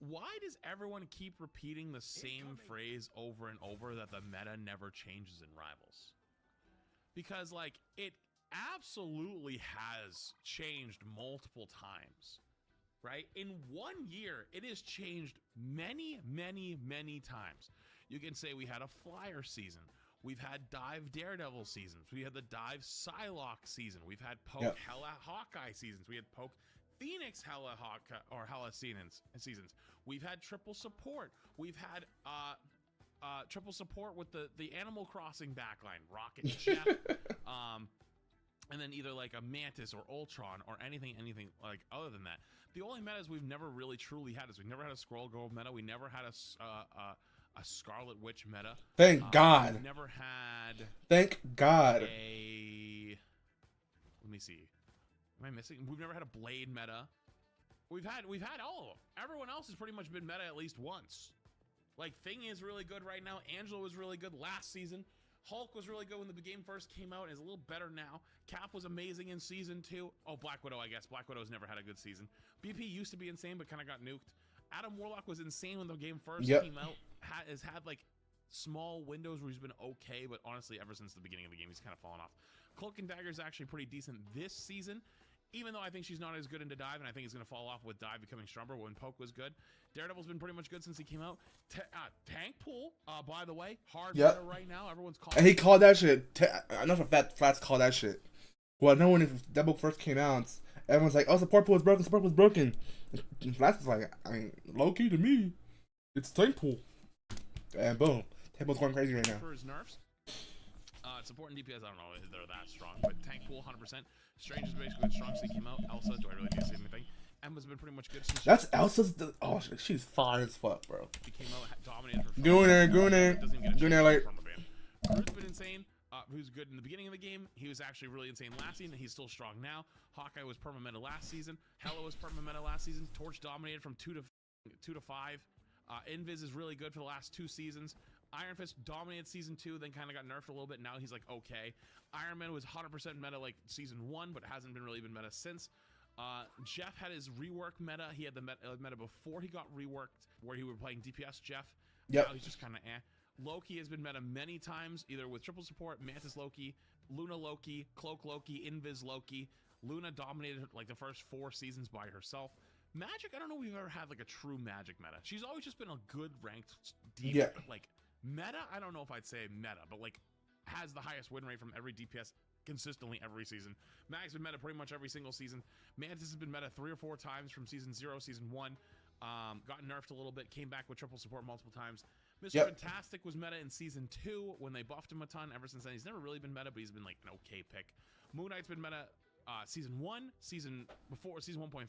Why does everyone keep repeating the same phrase over and over that the meta never changes in Rivals? Because like it absolutely has changed multiple times. Right? In 1 year, it has changed many, many, many times. You can say we had a Flyer season. We've had Dive Daredevil seasons. We had the Dive Psylocke season. We've had Poke Hella Hawkeye seasons. We had Poke Phoenix Hella Hawkeye or Hella seasons. We've had triple support. We've had triple support with the Animal Crossing backline, Rocket Jeff, and then either like a Mantis or Ultron or anything like other than that. The only metas we've never really truly had is we've never had a Scroll Girl meta. We never had a Scarlet Witch meta. Thank God. We've never had. Thank God. Let me see. Am I missing? We've never had a Blade meta. We've had all of them. Everyone else has pretty much been meta at least once. Like Thing is really good right now. Angela was really good last season. Hulk was really good when the game first came out and is a little better now. Cap was amazing in season 2. Oh, Black Widow, I guess. Black Widow's never had a good season. BP used to be insane, but kind of got nuked. Adam Warlock was insane when the game first came out. Has had like small windows where he's been okay, but honestly, ever since the beginning of the game, he's kind of fallen off. Cloak and Dagger is actually pretty decent this season, even though I think she's not as good into Dive, and I think he's going to fall off with Dive becoming stronger when Poke was good. Daredevil's been pretty much good since he came out. Tank Pool, by the way, hard meta right now. Everyone's calling. And he called that shit. I know for Flats called that shit. Well, no one, if that book first came out, everyone's like, "Oh, support pool is broken. Support pool is broken." And Flats is like, I mean, low key to me, it's Tank Pool. And boom, Tank Pool's going crazy right now. For his nerfs, support and DPS, I don't know if they're that strong, but Tank Pool 100%. Strange is basically been strong since he came out. Elsa, do I really need to say anything? Emma's been pretty much good since. That's Elsa's. She's fine as fuck, bro. She came out dominated for. Gooner alert. Groot's been insane. Who's good in the beginning of the game. He was actually really insane last season. He's still strong now. Hawkeye was perma meta last season. Hela was perma meta last season. Torch dominated from 2 to 5. Invis is really good for the last 2 seasons. Iron Fist dominated season 2, then kind of got nerfed a little bit. Now he's like okay. Iron Man was 100% meta like season 1, but hasn't been really been meta since. Jeff had his rework meta. He had the meta before he got reworked, where he was playing DPS Jeff. Yep. Now he's just kind of eh. Loki has been meta many times, either with triple support, Mantis Loki, Luna Loki, Cloak Loki, Invis Loki. Luna dominated like the first 4 seasons by herself. Magic, I don't know if we've ever had like a true Magic meta. She's always just been a good ranked DPS. But like meta, I don't know if I'd say meta, but like has the highest win rate from every DPS consistently every season. Mag's been meta pretty much every single season. Mantis has been meta 3 or 4 times from season 0, season 1. Got nerfed a little bit, came back with triple support multiple times. Mr. Fantastic was meta in season 2 when they buffed him a ton. Ever since then, he's never really been meta, but he's been like an okay pick. Moon Knight's been meta season 1, season 1.5.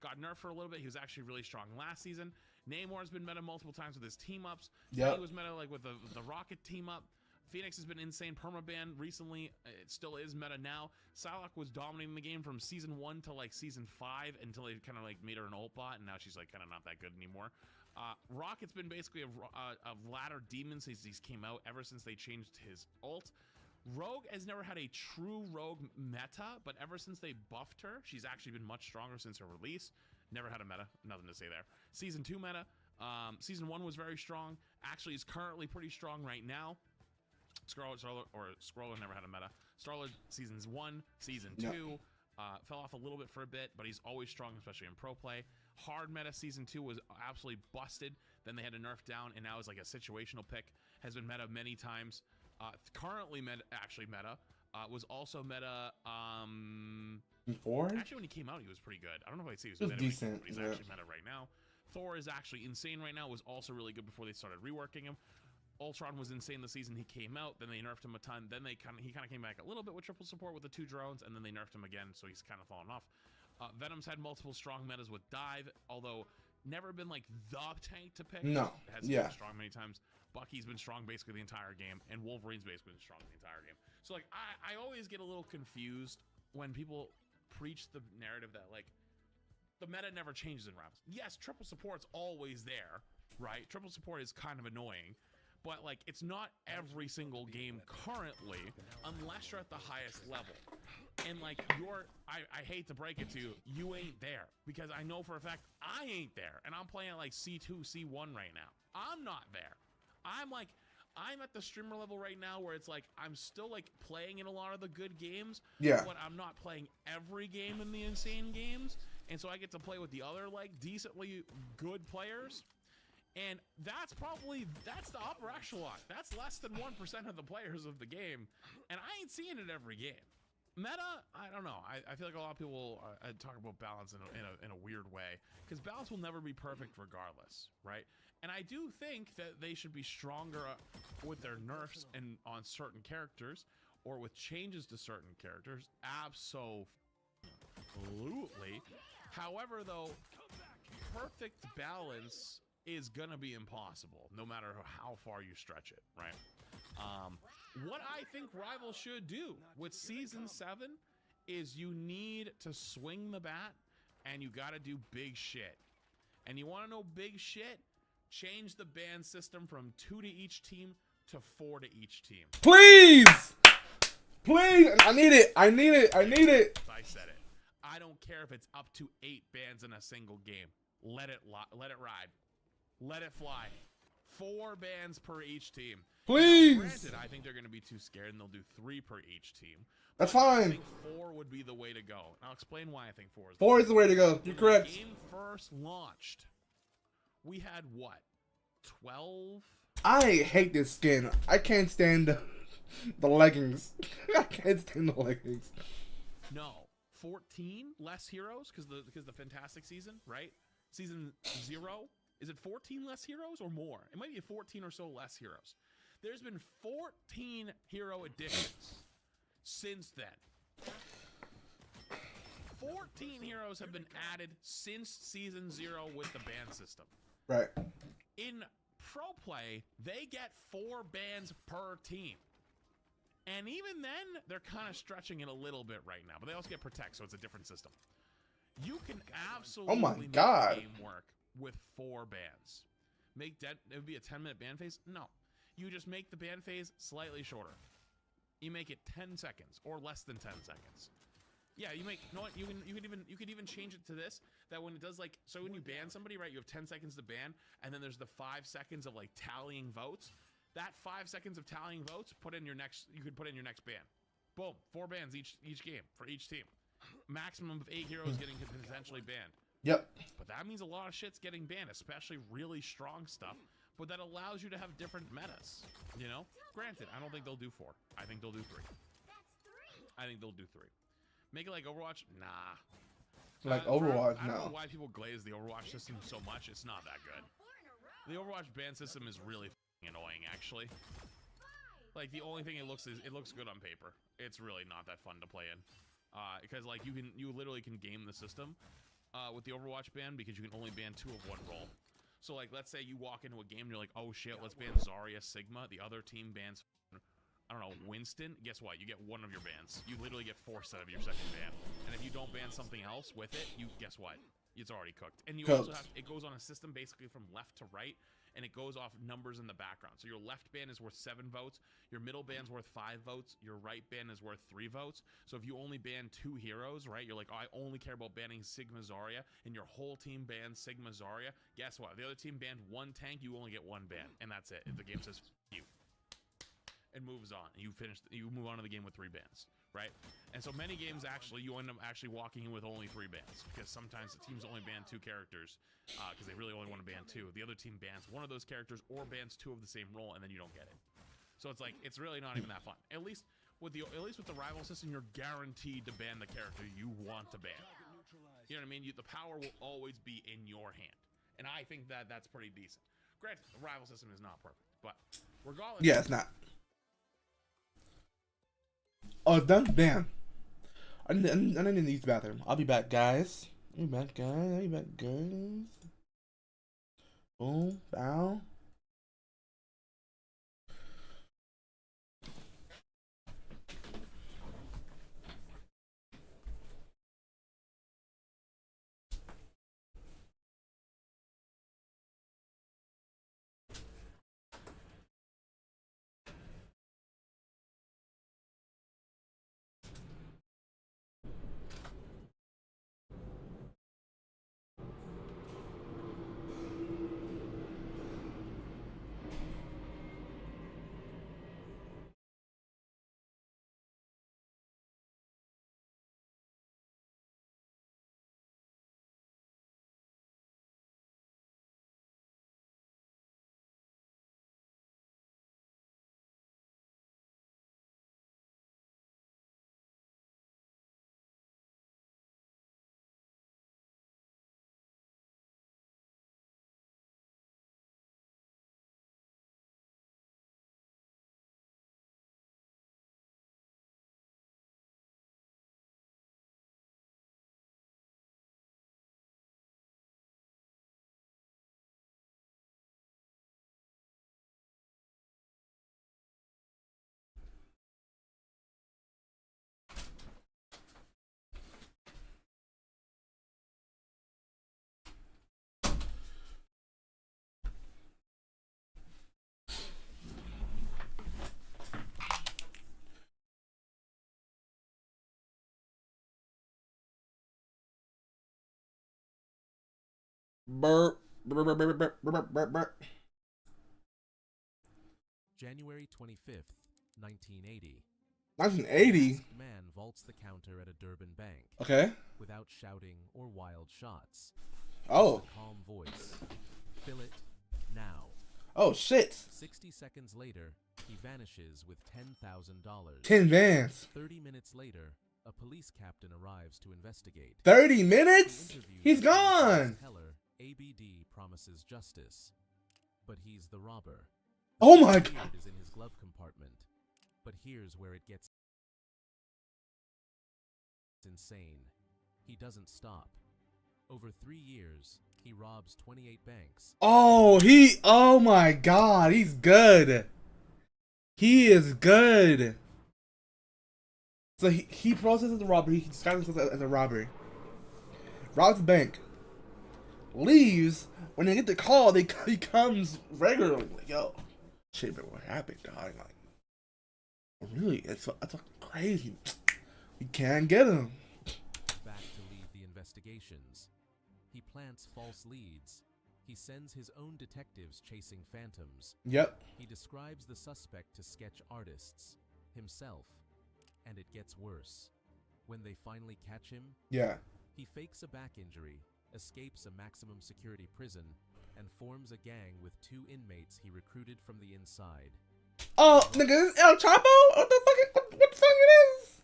Got nerfed for a little bit. He was actually really strong last season. Namor's been meta multiple times with his team ups. He was meta like with the Rocket team up. Phoenix has been insane permaban recently. It still is meta now. Psylocke was dominating the game from season 1 to like season 5 until they kind of like made her an ult bot, and now she's like kind of not that good anymore. Rocket's been basically a ladder demon since he came out, ever since they changed his ult. Rogue has never had a true Rogue meta, but ever since they buffed her, she's actually been much stronger since her release. Never had a meta, nothing to say there. Season 2 meta, season 1 was very strong. Actually, is currently pretty strong right now. Scroller never had a meta. Starlord seasons 1, season 2, fell off a little bit for a bit, but he's always strong, especially in pro play. Hard meta season 2 was absolutely busted. Then they had to nerf down, and now is like a situational pick. Has been meta many times. Currently meta, was also meta. Before? Actually, when he came out, he was pretty good. I don't know if I'd say he was meta, decent, but he's actually meta right now. Thor is actually insane right now. Was also really good before they started reworking him. Ultron was insane the season he came out. Then they nerfed him a ton. Then he kind of came back a little bit with triple support with the 2 drones, and then they nerfed him again, so he's kind of fallen off. Venom's had multiple strong metas with Dive, although never been like the tank to pick. No, has been strong many times. Bucky's been strong basically the entire game, and Wolverine's basically been strong the entire game. So like I always get a little confused when people preach the narrative that like the meta never changes in Rivals. Yes, triple support's always there, right? Triple support is kind of annoying, but like it's not every single game currently unless you're at the highest level. And like I hate to break it to you, you ain't there, because I know for a fact I ain't there, and I'm playing at like C2, C1 right now. I'm not there. I'm at the streamer level right now where it's like I'm still like playing in a lot of the good games, but I'm not playing every game in the insane games, and so I get to play with the other like decently good players. And that's the upper echelon. That's less than 1% of the players of the game, and I ain't seeing it every game. Meta, I don't know. I feel like a lot of people talk about balance in a weird way, because balance will never be perfect regardless, right? And I do think that they should be stronger with their nerfs and on certain characters, or with changes to certain characters. Absolutely. However, though, perfect balance is gonna be impossible, no matter how far you stretch it, right? What I think Rivals should do with Season 7 is you need to swing the bat, and you gotta do big shit. And you wanna know big shit? Change the ban system from 2 to each team to 4 to each team. Please! Please! I need it! I need it! I need it! I said it. I don't care if it's up to 8 bans in a single game. Let it ride. Let it fly. 4 bans per each team. Please! Now, granted, I think they're going to be too scared, and they'll do 3 per each team. That's but fine. I think 4 would be the way to go. And I'll explain why I think 4 is 4 is the way to go. You're correct. When the game first launched, we had what? 12? I hate this skin. I can't stand the leggings. I can't stand the leggings. No. 14 less heroes because the Fantastic season, right? Season 0. Is it 14 less heroes or more? It might be 14 or so less heroes. There's been 14 hero additions since then. 14 heroes have been added since Season 0 with the ban system. Right. In Pro Play, they get 4 bans per team. And even then, they're kind of stretching it a little bit right now. But they also get Protect, so it's a different system. You can absolutely make the game work with 4 bans. It would be a 10-minute ban phase? No. You just make the ban phase slightly shorter. You make it 10 seconds or less than 10 seconds. Yeah, you know what? You could even change it to this, that when it does like, so when you ban somebody, right, you have 10 seconds to ban, and then there's the 5 seconds of like tallying votes. That 5 seconds of tallying votes, you could put in your next ban. Boom, 4 bans each game for each team. Maximum of 8 heroes getting potentially banned. Yep. But that means a lot of shit's getting banned, especially really strong stuff. But that allows you to have different metas, you know? Granted, I don't think they'll do 4. I think they'll do 3. I think they'll do 3. Make it like Overwatch? Nah. Like Overwatch? I don't No. know why people glaze the Overwatch system so much. It's not that good. The Overwatch ban system is really annoying, actually. Like, the only thing it looks good on paper. It's really not that fun to play in. Because like you literally can game the system with the Overwatch ban, because you can only ban 2 of one role. So like, let's say you walk into a game and you're like, oh shit, let's ban Zarya Sigma. The other team bans, I don't know, Winston. Guess what? You get 1 of your bans. You literally get 4 out of your second ban. And if you don't ban something else with it, guess what? It's already cooked. And you also have, it goes on a system basically from left to right, and it goes off numbers in the background. So your left ban is worth 7 votes, your middle ban's worth 5 votes, your right ban is worth 3 votes. So if you only ban 2 heroes, right, you're like, oh, I only care about banning Sigma Zarya, and your whole team bans Sigma Zarya, guess what? If the other team banned 1 tank, you only get 1 ban, and that's it. The game says, F you. And moves on. You move on to the game with 3 bans, right? And so many games actually, you end up actually walking in with only 3 bans, because sometimes the teams only ban 2 characters because they really only want to ban 2. The other team bans 1 of those characters or bans 2 of the same role, and then you don't get it. So it's like, it's really not even that fun. At least with the rival system, you're guaranteed to ban the character you want to ban. You know what I mean? The power will always be in your hand, and I think that that's pretty decent. Granted, the rival system is not perfect, but regardless, yeah, it's not. Oh, it's done? Damn. I need to use the bathroom. I'll be back, guys. I'll be back, guys. Boom. Bow. Burp. Burp, burp, burp, burp, burp, burp, burp. January 25th, 1980. 1980? A man vaults the counter at a Durban bank. Okay. Without shouting or wild shots. Oh. Just a calm voice. Fill it now. Oh, shit. 60 seconds later, he vanishes with $10,000. 10 vans. 30 minutes later, a police captain arrives to investigate. 30 minutes? He's gone. Teller, ABD promises justice, but he's the robber. Oh my God! God. Is in his glove compartment, but here's where it gets insane. He doesn't stop. Over 3 years, he robs 28 banks. Oh my God, he's good. He is good. So he processes the robbery. He disguises himself as a robber. Robs the bank. Leaves. When they get the call, he comes regularly. Like, yo, shit, bro, what happened, dog? Like, really? That's fucking crazy. We can't get him. Back to lead the investigations. He plants false leads. He sends his own detectives chasing phantoms. Yep. He describes the suspect to sketch artists, himself, and it gets worse. When they finally catch him, yeah, he fakes a back injury, escapes a maximum security prison, and forms a gang with 2 inmates he recruited from the inside. Oh, nigga, this is El Chapo? What the fuck it is?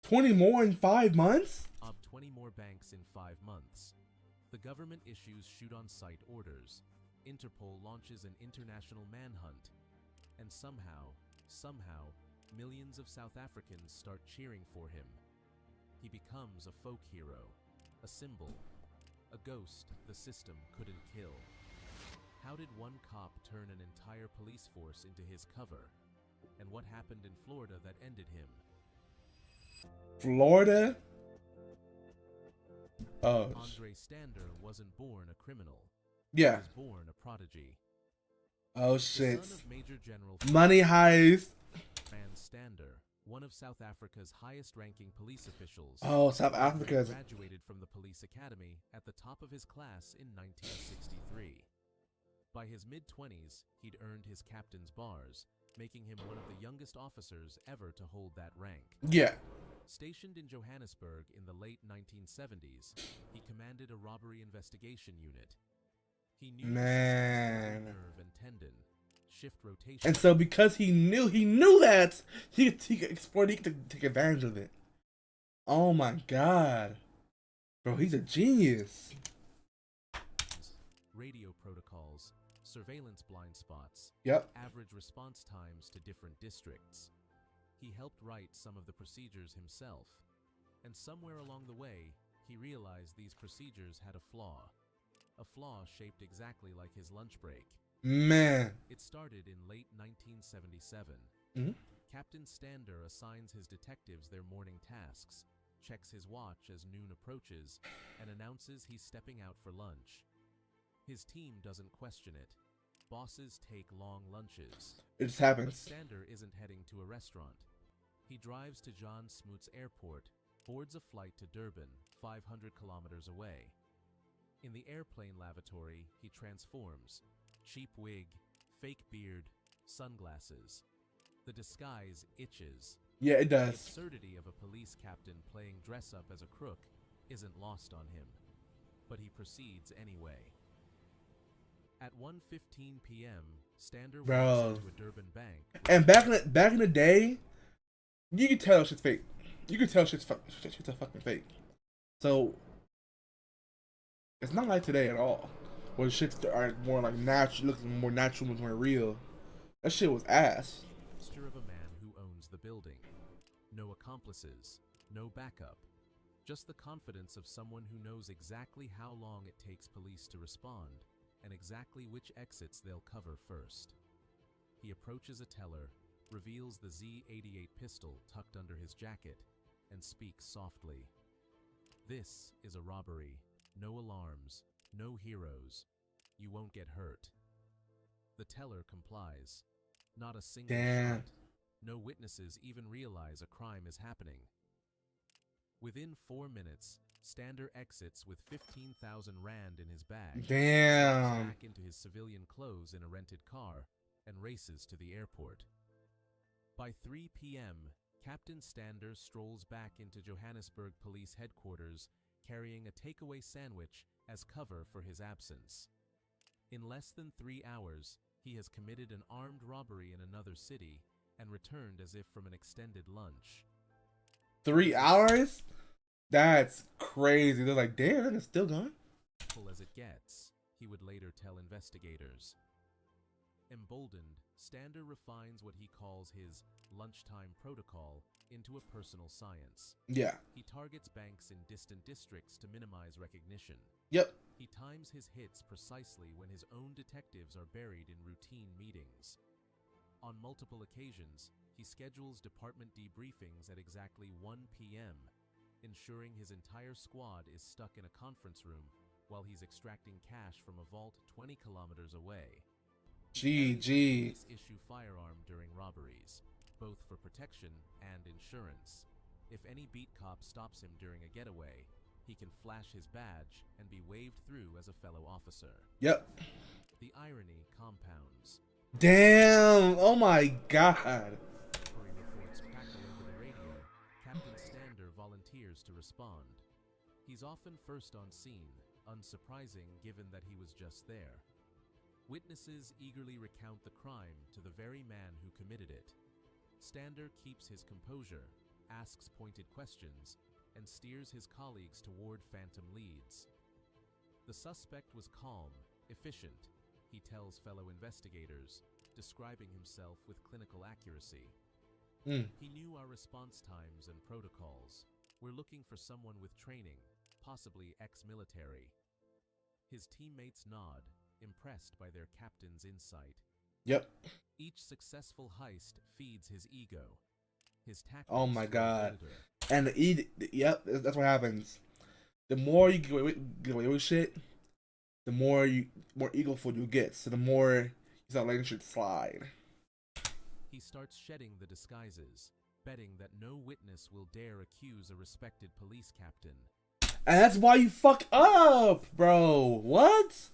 20 more in 5 months? 20 more banks in 5 months. The government issues shoot-on-sight orders. Interpol launches an international manhunt. And somehow, millions of South Africans start cheering for him. He becomes a folk hero, a symbol, a ghost the system couldn't kill. How did one cop turn an entire police force into his cover? And what happened in Florida that ended him? Florida? Oh. Andre Stander wasn't born a criminal. Yeah. He was born a prodigy. Oh shit. The son of Major General Money heist. Man Stander, one of South Africa's highest-ranking police officials. Oh, South Africa. Graduated from the police academy at the top of his class in 1963. By his mid-20s, he'd earned his captain's bars, making him one of the youngest officers ever to hold that rank. Yeah. Stationed in Johannesburg in the late 1970s, he commanded a robbery investigation unit. He knew nerve and tendon, shift rotation. And so because he knew that, he could exploit it, he could take advantage of it. Oh my God. Bro, he's a genius. Radio protocols, surveillance blind spots, yep, average response times to different districts. He helped write some of the procedures himself, and somewhere along the way, he realized these procedures had a flaw shaped exactly like his lunch break. Man. It started in late 1977. Mm-hmm. Captain Stander assigns his detectives their morning tasks, checks his watch as noon approaches, and announces he's stepping out for lunch. His team doesn't question it. Bosses take long lunches. It just happens. But Stander isn't heading to a restaurant. He drives to John Smoot's airport, boards a flight to Durban, 500 kilometers away. In the airplane lavatory, he transforms. Cheap wig, fake beard, sunglasses. The disguise itches. Yeah, it does. The absurdity of a police captain playing dress-up as a crook isn't lost on him. But he proceeds anyway. At 1:15 p.m., Stander walks into a Durban bank. And back in the day, you could tell shit's fake. You could tell shit's a fucking fake. So it's not like today at all, where shits are more like natural, looks more natural, more real. That shit was ass. Of a man who owns the building. No accomplices, no backup. Just the confidence of someone who knows exactly how long it takes police to respond, and exactly which exits they'll cover first. He approaches a teller, reveals the Z88 pistol tucked under his jacket, and speaks softly. This is a robbery. No alarms, no heroes. You won't get hurt. The teller complies. Not a single shot. No witnesses even realize a crime is happening. Within 4 minutes, Stander exits with 15,000 rand in his bag. Damn. Back into his civilian clothes in a rented car and races to the airport. By 3 p.m., Captain Stander strolls back into Johannesburg Police Headquarters carrying a takeaway sandwich as cover for his absence. In less than 3 hours, he has committed an armed robbery in another city and returned as if from an extended lunch. 3 hours? That's crazy. They're like, damn, it's still gone. As it gets, he would later tell investigators. Emboldened, Stander refines what he calls his lunchtime protocol into a personal science. Yeah. He targets banks in distant districts to minimize recognition. Yep. He times his hits precisely when his own detectives are buried in routine meetings. On multiple occasions, he schedules department debriefings at exactly 1 p.m., ensuring his entire squad is stuck in a conference room while he's extracting cash from a vault 20 kilometers away. GG. Police issue firearm during robberies, both for protection and insurance. If any beat cop stops him during a getaway, he can flash his badge and be waved through as a fellow officer. Yep. The irony compounds. Damn! Oh my god. Reports crackle over the radio. Captain Stander volunteers to respond. He's often first on scene, unsurprising given that he was just there. Witnesses eagerly recount the crime to the very man who committed it. Stander keeps his composure, asks pointed questions, and steers his colleagues toward phantom leads. The suspect was calm, efficient, he tells fellow investigators, describing himself with clinical accuracy. He knew our response times and protocols. We're looking for someone with training, possibly ex-military. His teammates nod, impressed by their captain's insight. Yep. Each successful heist feeds his ego. His tactics. Oh my god. And yep, that's what happens. The more you get away with shit, the more egoful you get. So the more you start letting shit slide. He starts shedding the disguises, betting that no witness will dare accuse a respected police captain. And that's why you fuck up, bro. What?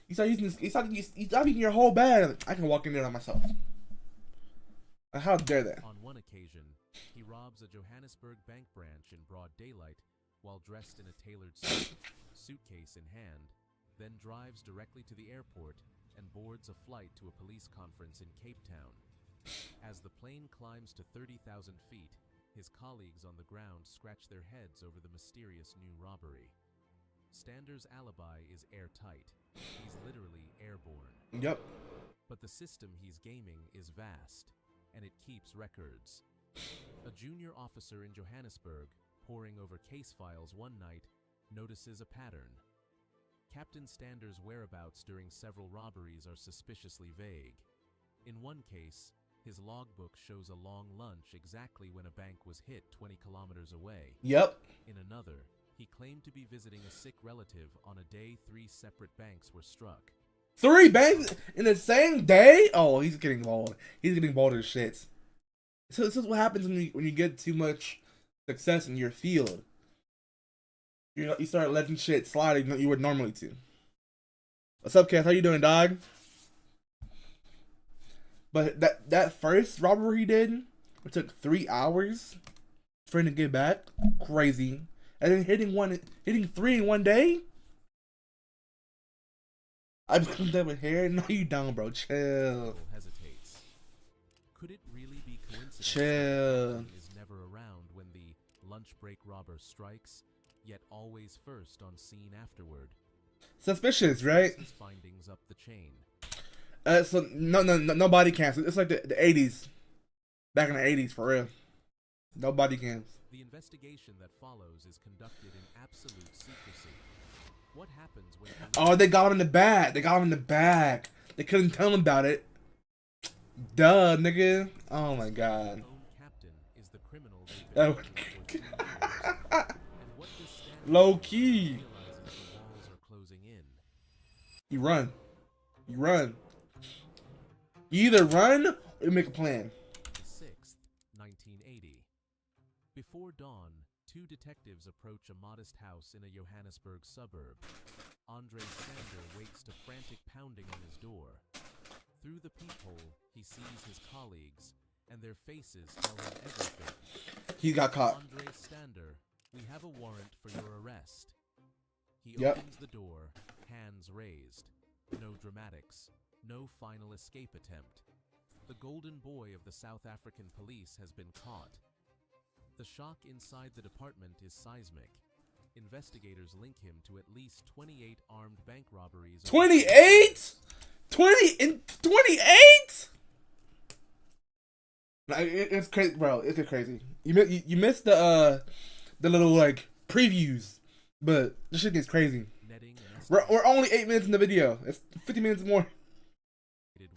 You start using your whole bag. I can walk in there on myself. How dare they? On one occasion, he robs a Johannesburg bank branch in broad daylight while dressed in a tailored suit, suitcase in hand, then drives directly to the airport and boards a flight to a police conference in Cape Town. As the plane climbs to 30,000 feet, his colleagues on the ground scratch their heads over the mysterious new robbery. Stander's alibi is airtight. He's literally airborne. Yep. But the system he's gaming is vast, and it keeps records. A junior officer in Johannesburg, poring over case files one night, notices a pattern. Captain Stander's whereabouts during several robberies are suspiciously vague. In one case, his logbook shows a long lunch exactly when a bank was hit 20 kilometers away. Yep. In another, he claimed to be visiting a sick relative on a day 3 separate banks were struck. 3 banks in the same day? Oh, he's getting bold. He's getting bold as shit. So this is what happens when you get too much success in your field. You start letting shit slide you would normally do. What's up, Cass? How you doing, dog? But that first robbery he did, it took 3 hours for him to get back. Crazy. And then hitting 3 in one day? I'm done with hair. No, you don't, bro. Chill. Hesitates. Could it really be coincidence? Chill. Is never around when the lunch break robber strikes, yet always first on scene afterward. Suspicious, right? His findings up the chain. So no body cams. It's like the 80s. Back in the 80s, for real. No body cams. The investigation that follows is conducted in absolute secrecy. What happens when... Oh, they got him in the back. They couldn't tell him about it. Duh, nigga. Oh my god. Captain is the criminal low key. You run. You either run or you make a plan. 6th, 1980. Before dawn, Two detectives approach a modest house in a Johannesburg suburb. Andre Stander wakes to frantic pounding on his door. Through the peephole, he sees his colleagues, and their faces tell him everything. He got caught. Andre Stander, we have a warrant for your arrest. He Yep. opens the door, hands raised. No dramatics, no final escape attempt. The golden boy of the South African police has been caught. The shock inside the department is seismic. Investigators link him to at least 28 armed bank robberies. 28? 28? It's crazy, bro. It's crazy. You missed the little like previews, but this shit gets crazy. We're only 8 minutes in the video. It's 50 minutes more.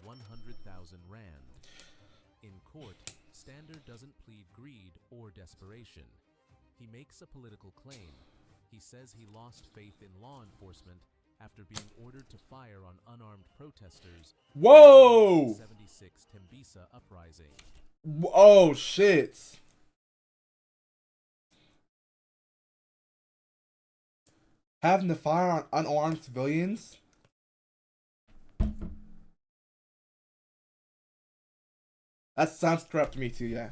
100,000 rand. In court, Stander doesn't plead greed or desperation. He makes a political claim. He says he lost faith in law enforcement after being ordered to fire on unarmed protesters. Whoa! In the 1976 Tembisa uprising. Oh shit! Having to fire on unarmed civilians? That sounds corrupt to me too, yeah.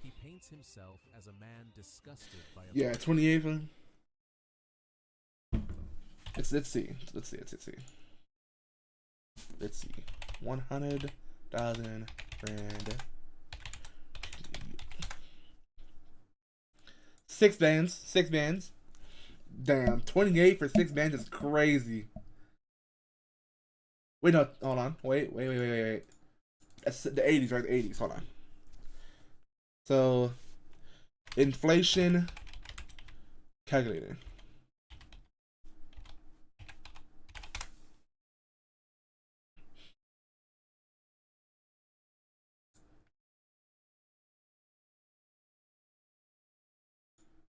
He paints himself as a man disgusted by a 28th one. Let's see. 100,000 rand. 6 bands. Damn, 28 for 6 bands is crazy. Wait, no, hold on. Wait. That's the 80s, right? The 80s. Hold on. So, inflation calculator.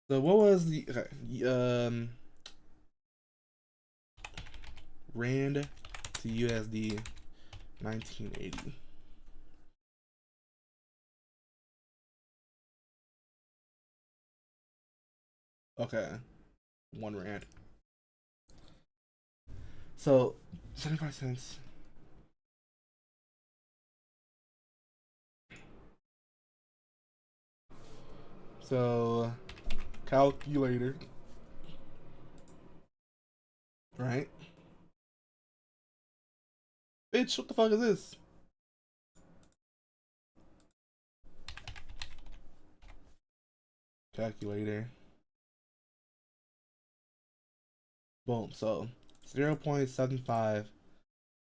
So what was the rand to USD 1980? Okay, 1 rand. So 75 cents. So calculator, right? Bitch, what the fuck is this? Calculator. Boom. So 0.75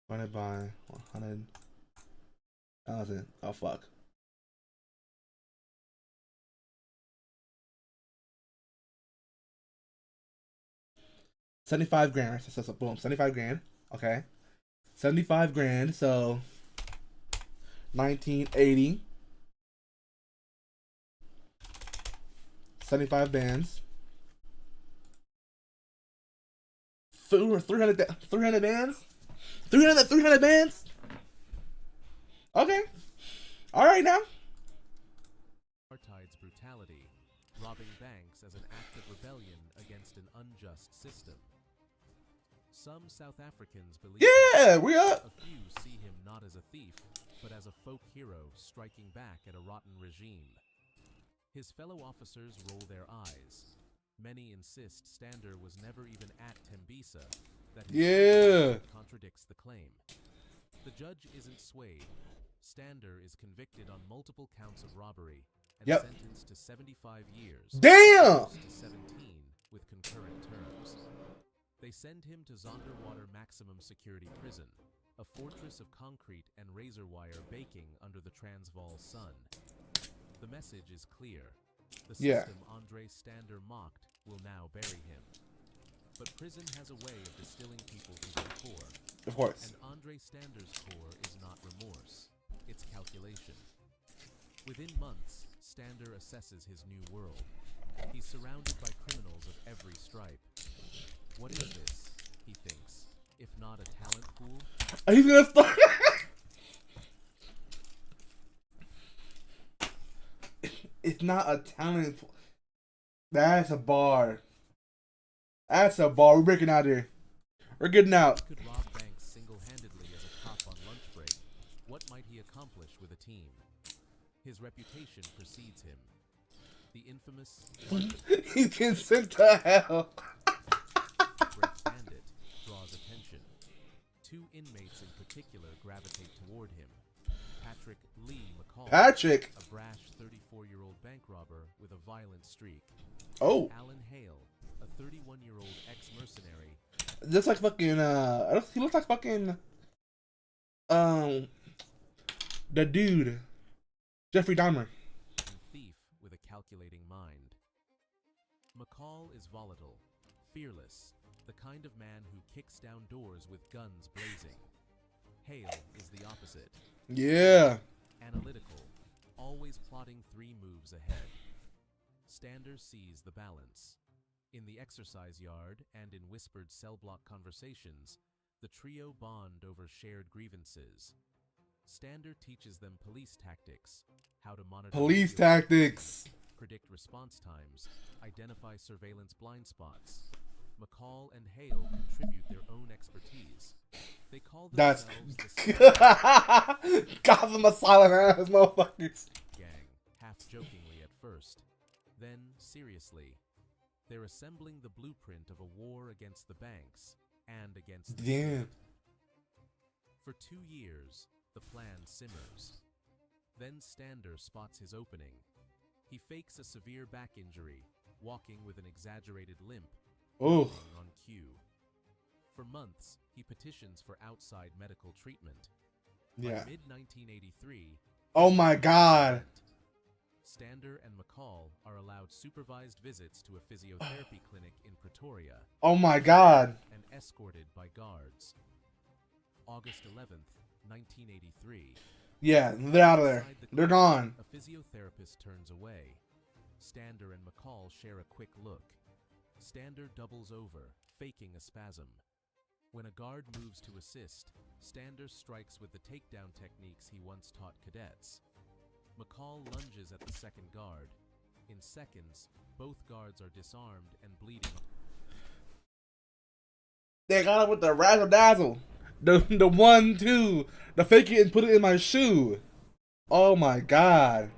divided by 100,000. Oh fuck. $75 grand, right? So boom, 75 grand. Okay. 75 grand, so 1980. 75 bands. 300 bands? 300 bands? Okay. Alright now. Apartheid's brutality, robbing banks as an act of rebellion against an unjust system. Some South Africans believe we up. A few see him not as a thief, but as a folk hero striking back at a rotten regime. His fellow officers roll their eyes. Many insist Stander was never even at Tembisa, that his contradicts the claim. The judge isn't swayed. Stander is convicted on multiple counts of robbery and sentenced to 75 years. Damn! To 17 with concurrent terms. They send him to Zonderwater Maximum Security Prison, a fortress of concrete and razor wire baking under the Transvaal sun. The message is clear. The system Andre Stander mocked will now bury him. But prison has a way of distilling people to their core. Of course. And Andre Stander's core is not remorse, it's calculation. Within months, Stander assesses his new world. He's surrounded by criminals of every stripe. What is this, he thinks, if not a talent pool? He's gonna start. It's not a talent. That's a bar. That's a bar. We're breaking out here. We're getting out. Could rob banks single-handedly as a cop on lunch break. What might he accomplish with a team? His reputation precedes him. The infamous He's getting sent to hell. Great Bandit draws attention. Two inmates in particular gravitate toward him. Patrick Lee McCall. Patrick? A brash 34-year-old bank robber with a violent streak. Oh. Alan Hale, a 31-year-old ex-mercenary. Just like fucking, he looks like fucking, the dude, Jeffrey Dahmer. And thief with a calculating mind. McCall is volatile, fearless, the kind of man who kicks down doors with guns blazing. Hale is the opposite. Yeah. Analytical, always plotting 3 moves ahead. Stander sees the balance. In the exercise yard and in whispered cell block conversations, the trio bond over shared grievances. Stander teaches them police tactics, how to monitor Police tactics, predict response times, identify surveillance blind spots. McCall and Hale contribute their own expertise. They call that's themselves Gotham Asylum ass motherfuckers. Gang, half jokingly at first. Then, seriously, they're assembling the blueprint of a war against the banks and against the state. For 2 years, the plan simmers. Then Stander spots his opening. He fakes a severe back injury, walking with an exaggerated limp, on cue. For months, he petitions for outside medical treatment. Yeah. By mid-1983, Oh my god. Stander and McCall are allowed supervised visits to a physiotherapy clinic in Pretoria. Oh my god. And escorted by guards. August 11th, 1983. Yeah, they're out of there. They're gone. A physiotherapist turns away. Stander and McCall share a quick look. Stander doubles over, faking a spasm. When a guard moves to assist, Stander strikes with the takedown techniques he once taught cadets. McCall lunges at the second guard. In seconds, both guards are disarmed and bleeding. They got it with the razzle dazzle. The 1-2. The fake it and put it in my shoe. Oh my god.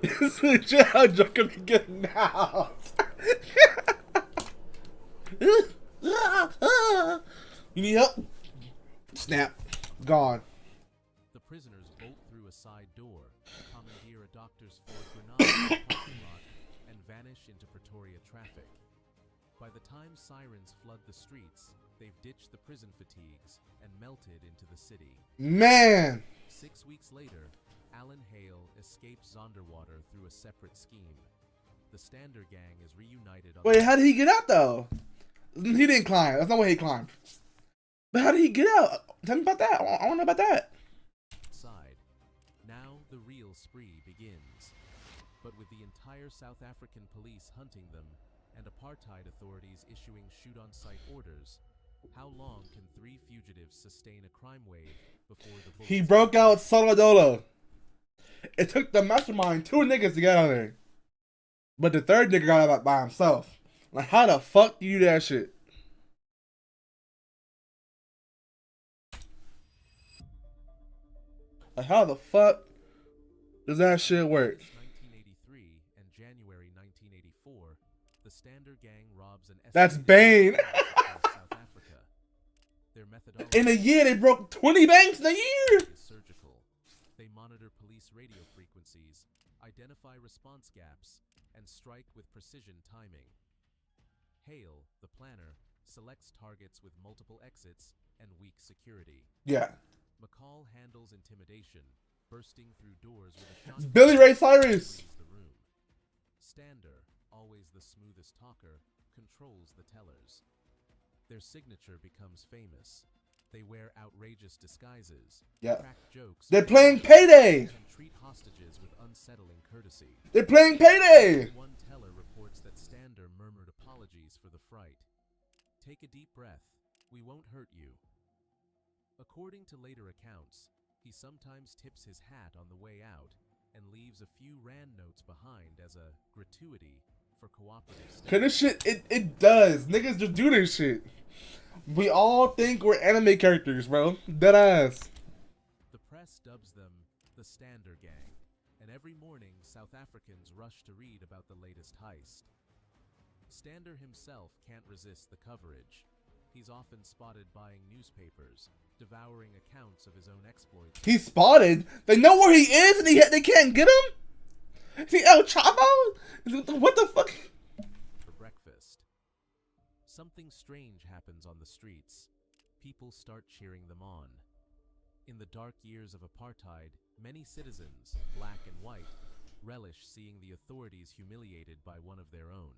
This is how drunk I'm getting out. You need help? Snap. Gone. The prisoners bolt through a side door, commandeer a doctor's Ford Granada in the parking lot, and vanish into Pretoria traffic. By the time sirens flood the streets, they've ditched the prison fatigues and melted into the city. Man! 6 weeks later, Alan Hale escapes Zonderwater through a separate scheme. The Stander gang is reunited on Wait, how did he get out though? He didn't climb. That's not where he climbed. But how did he get out? Tell me about that. I want to know about that. Side. Now the real spree begins. But with the entire South African police hunting them and apartheid authorities issuing shoot-on-sight orders, how long can 3 fugitives sustain a crime wave before the bullets? He broke out Solodolo. It took the mastermind 2 niggas to get out of there. But the third nigga got out by himself. Like, how the fuck do you do that shit? Like, how the fuck does that shit work? 1983 and January 1984, the Stander gang robs an That's Bane. South Africa. Their methodology In a year, they broke 20 banks in a year. is surgical. They monitor police radio frequencies, identify response gaps, and strike with precision timing. Hale, the planner, selects targets with multiple exits and weak security. Yeah. McCall handles intimidation, bursting through doors with a shotgun. Billy Ray Cyrus. The room. Stander, always the smoothest talker, controls the tellers. Their signature becomes famous. They wear outrageous disguises, Yeah. crack jokes, They're playing Payday. and treat hostages with unsettling courtesy. They're playing Payday. One teller reports that Stander murmured apologies for the fright. Take a deep breath. We won't hurt you. According to later accounts, he sometimes tips his hat on the way out and leaves a few rand notes behind as a gratuity for cooperative steps. Cause this shit, it does. Niggas just do this shit. We all think we're anime characters, bro. Deadass. The press dubs them the Stander Gang, and every morning South Africans rush to read about the latest heist. Stander himself can't resist the coverage. He's often spotted buying newspapers, devouring accounts of his own exploits. He's spotted? They know where he is and they can't get him? Is he El Chavo? What the fuck? For breakfast. Something strange happens on the streets. People start cheering them on. In the dark years of apartheid, many citizens, black and white, relish seeing the authorities humiliated by one of their own.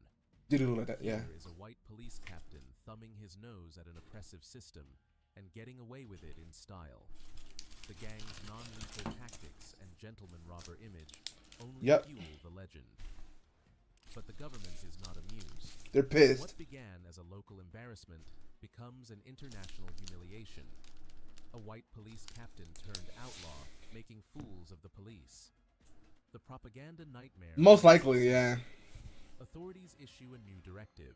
Did it look like that? Yeah. Here is a white police captain thumbing his nose at an oppressive system and getting away with it in style. The gang's non-lethal tactics and gentleman robber image only fuel the legend. But the government is not amused. They're pissed. What began as a local embarrassment becomes an international humiliation. A white police captain turned outlaw, making fools of the police. The propaganda nightmare. Most likely, yeah. Authorities issue a new directive.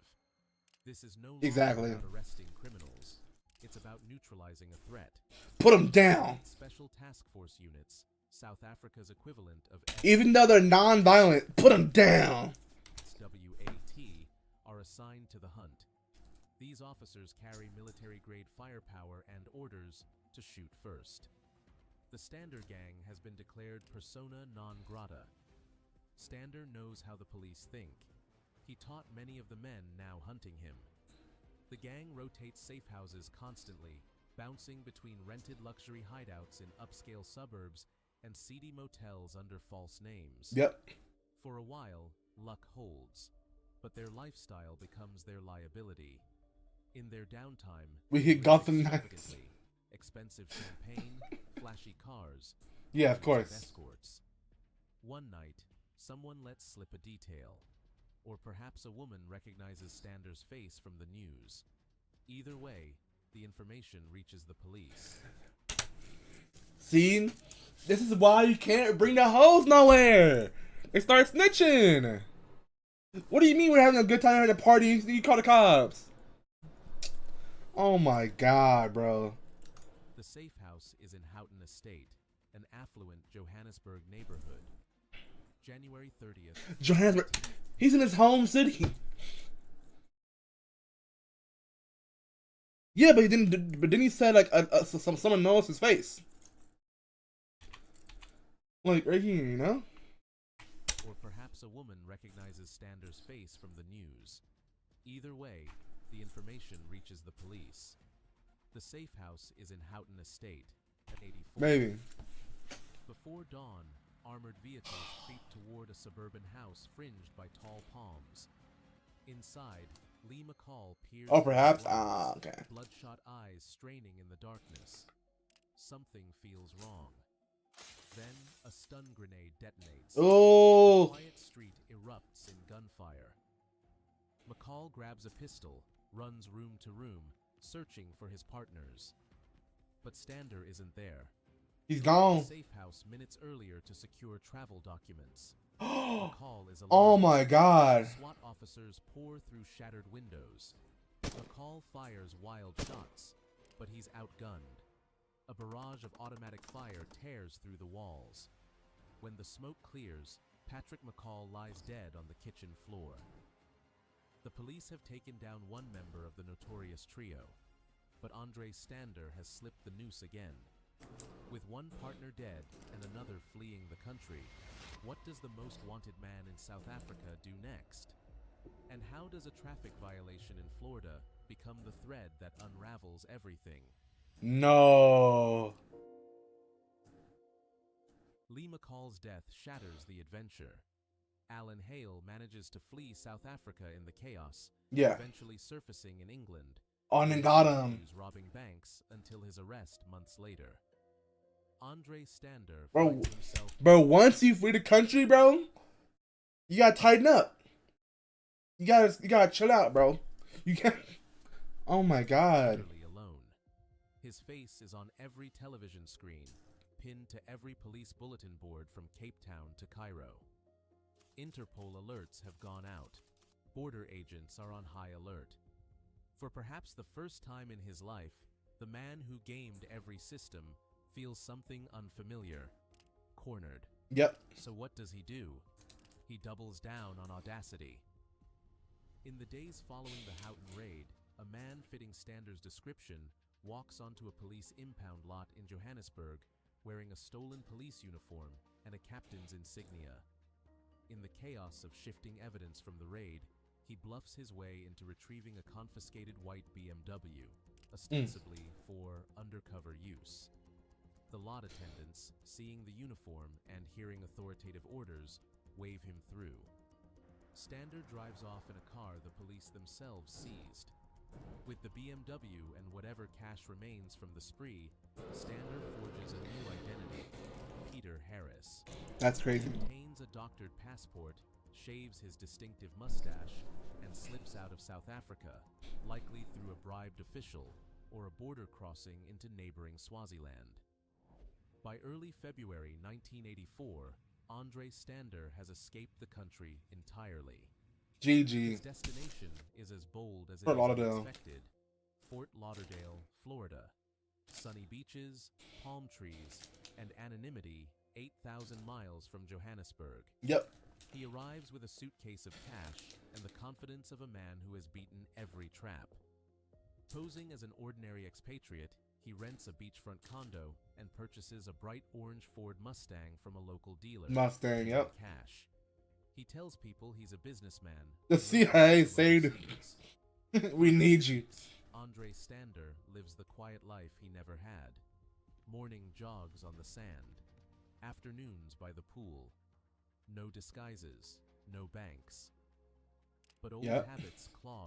This is no Exactly. longer about arresting criminals. It's about neutralizing a threat. Put them down. Special task force units, South Africa's equivalent of even though they're non-violent, put them down. WAT are assigned to the hunt. These officers carry military-grade firepower and orders to shoot first. The Stander Gang has been declared persona non grata. Stander knows how the police think. He taught many of the men now hunting him. The gang rotates safe houses constantly, bouncing between rented luxury hideouts in upscale suburbs and seedy motels under false names. Yep. For a while, luck holds, but their lifestyle becomes their liability. In their downtime, we hit Gotham Knights. Expensive champagne, flashy cars. Yeah, of course. Escorts. One night, someone lets slip a detail. Or perhaps a woman recognizes Stander's face from the news. Either way, the information reaches the police. See? This is why you can't bring the hoes nowhere. They start snitching. What do you mean we're having a good time at a party? You call the cops. Oh my god, bro. The safe house is in Houghton Estate, an affluent Johannesburg neighborhood. January 30th. Johannesburg. He's in his home city. Yeah, but he didn't. But then he said like someone knows his face. Like right here, you know. Or perhaps a woman recognizes Stander's face from the news. Either way, the information reaches the police. The safe house is in Houghton Estate at 84. Maybe. Before dawn, armored vehicles creep toward a suburban house fringed by tall palms. Inside, Lee McCall peers. Oh, perhaps. Okay. Bloodshot eyes straining in the darkness. Something feels wrong. Then a stun grenade detonates. Oh! The quiet street erupts in gunfire. McCall grabs a pistol, runs room to room, searching for his partners. But Stander isn't there. He's gone. The safe house minutes earlier to secure travel documents. McCall is alone. Oh my god. SWAT officers pour through shattered windows. McCall fires wild shots, but he's outgunned. A barrage of automatic fire tears through the walls. When the smoke clears, Patrick McCall lies dead on the kitchen floor. The police have taken down one member of the notorious trio, but Andre Stander has slipped the noose again. With one partner dead and another fleeing the country, what does the most wanted man in South Africa do next? And how does a traffic violation in Florida become the thread that unravels everything? No. Lee McCall's death shatters the adventure. Alan Hale manages to flee South Africa in the chaos, eventually surfacing in England. And got him. Robbing banks until his arrest months later. Andre Stander Bro, once you flee the country, bro, you gotta tighten up. You gotta chill out, bro. You can't. Oh my god. Alone. His face is on every television screen, pinned to every police bulletin board from Cape Town to Cairo. Interpol alerts have gone out. Border agents are on high alert. For perhaps the first time in his life, the man who gamed every system feels something unfamiliar. Cornered. Yep. So what does he do? He doubles down on audacity. In the days following the Houghton raid, a man fitting Stander's description walks onto a police impound lot in Johannesburg wearing a stolen police uniform and a captain's insignia. In the chaos of shifting evidence from the raid, he bluffs his way into retrieving a confiscated white BMW, ostensibly for undercover use. The lot attendants, seeing the uniform and hearing authoritative orders, wave him through. Stander drives off in a car the police themselves seized. With the BMW and whatever cash remains from the spree, Stander forges a new identity, Peter Harris. That's crazy. He obtains a doctored passport, shaves his distinctive mustache, and slips out of South Africa, likely through a bribed official or a border crossing into neighboring Swaziland. By early February 1984, Andre Stander has escaped the country entirely. GG. His destination is as bold as it Fort is Lauderdale. unexpected. Fort Lauderdale, Florida. Sunny beaches, palm trees, and anonymity 8,000 miles from Johannesburg. Yep. He arrives with a suitcase of cash and the confidence of a man who has beaten every trap. Posing as an ordinary expatriate, he rents a beachfront condo and purchases a bright orange Ford Mustang from a local dealer. Mustang, yep. Cash. He tells people he's a businessman. The CIA saying, we need you. Andre Stander lives the quiet life he never had. Morning jogs on the sand. Afternoons by the pool. No disguises, no banks. But old habits claw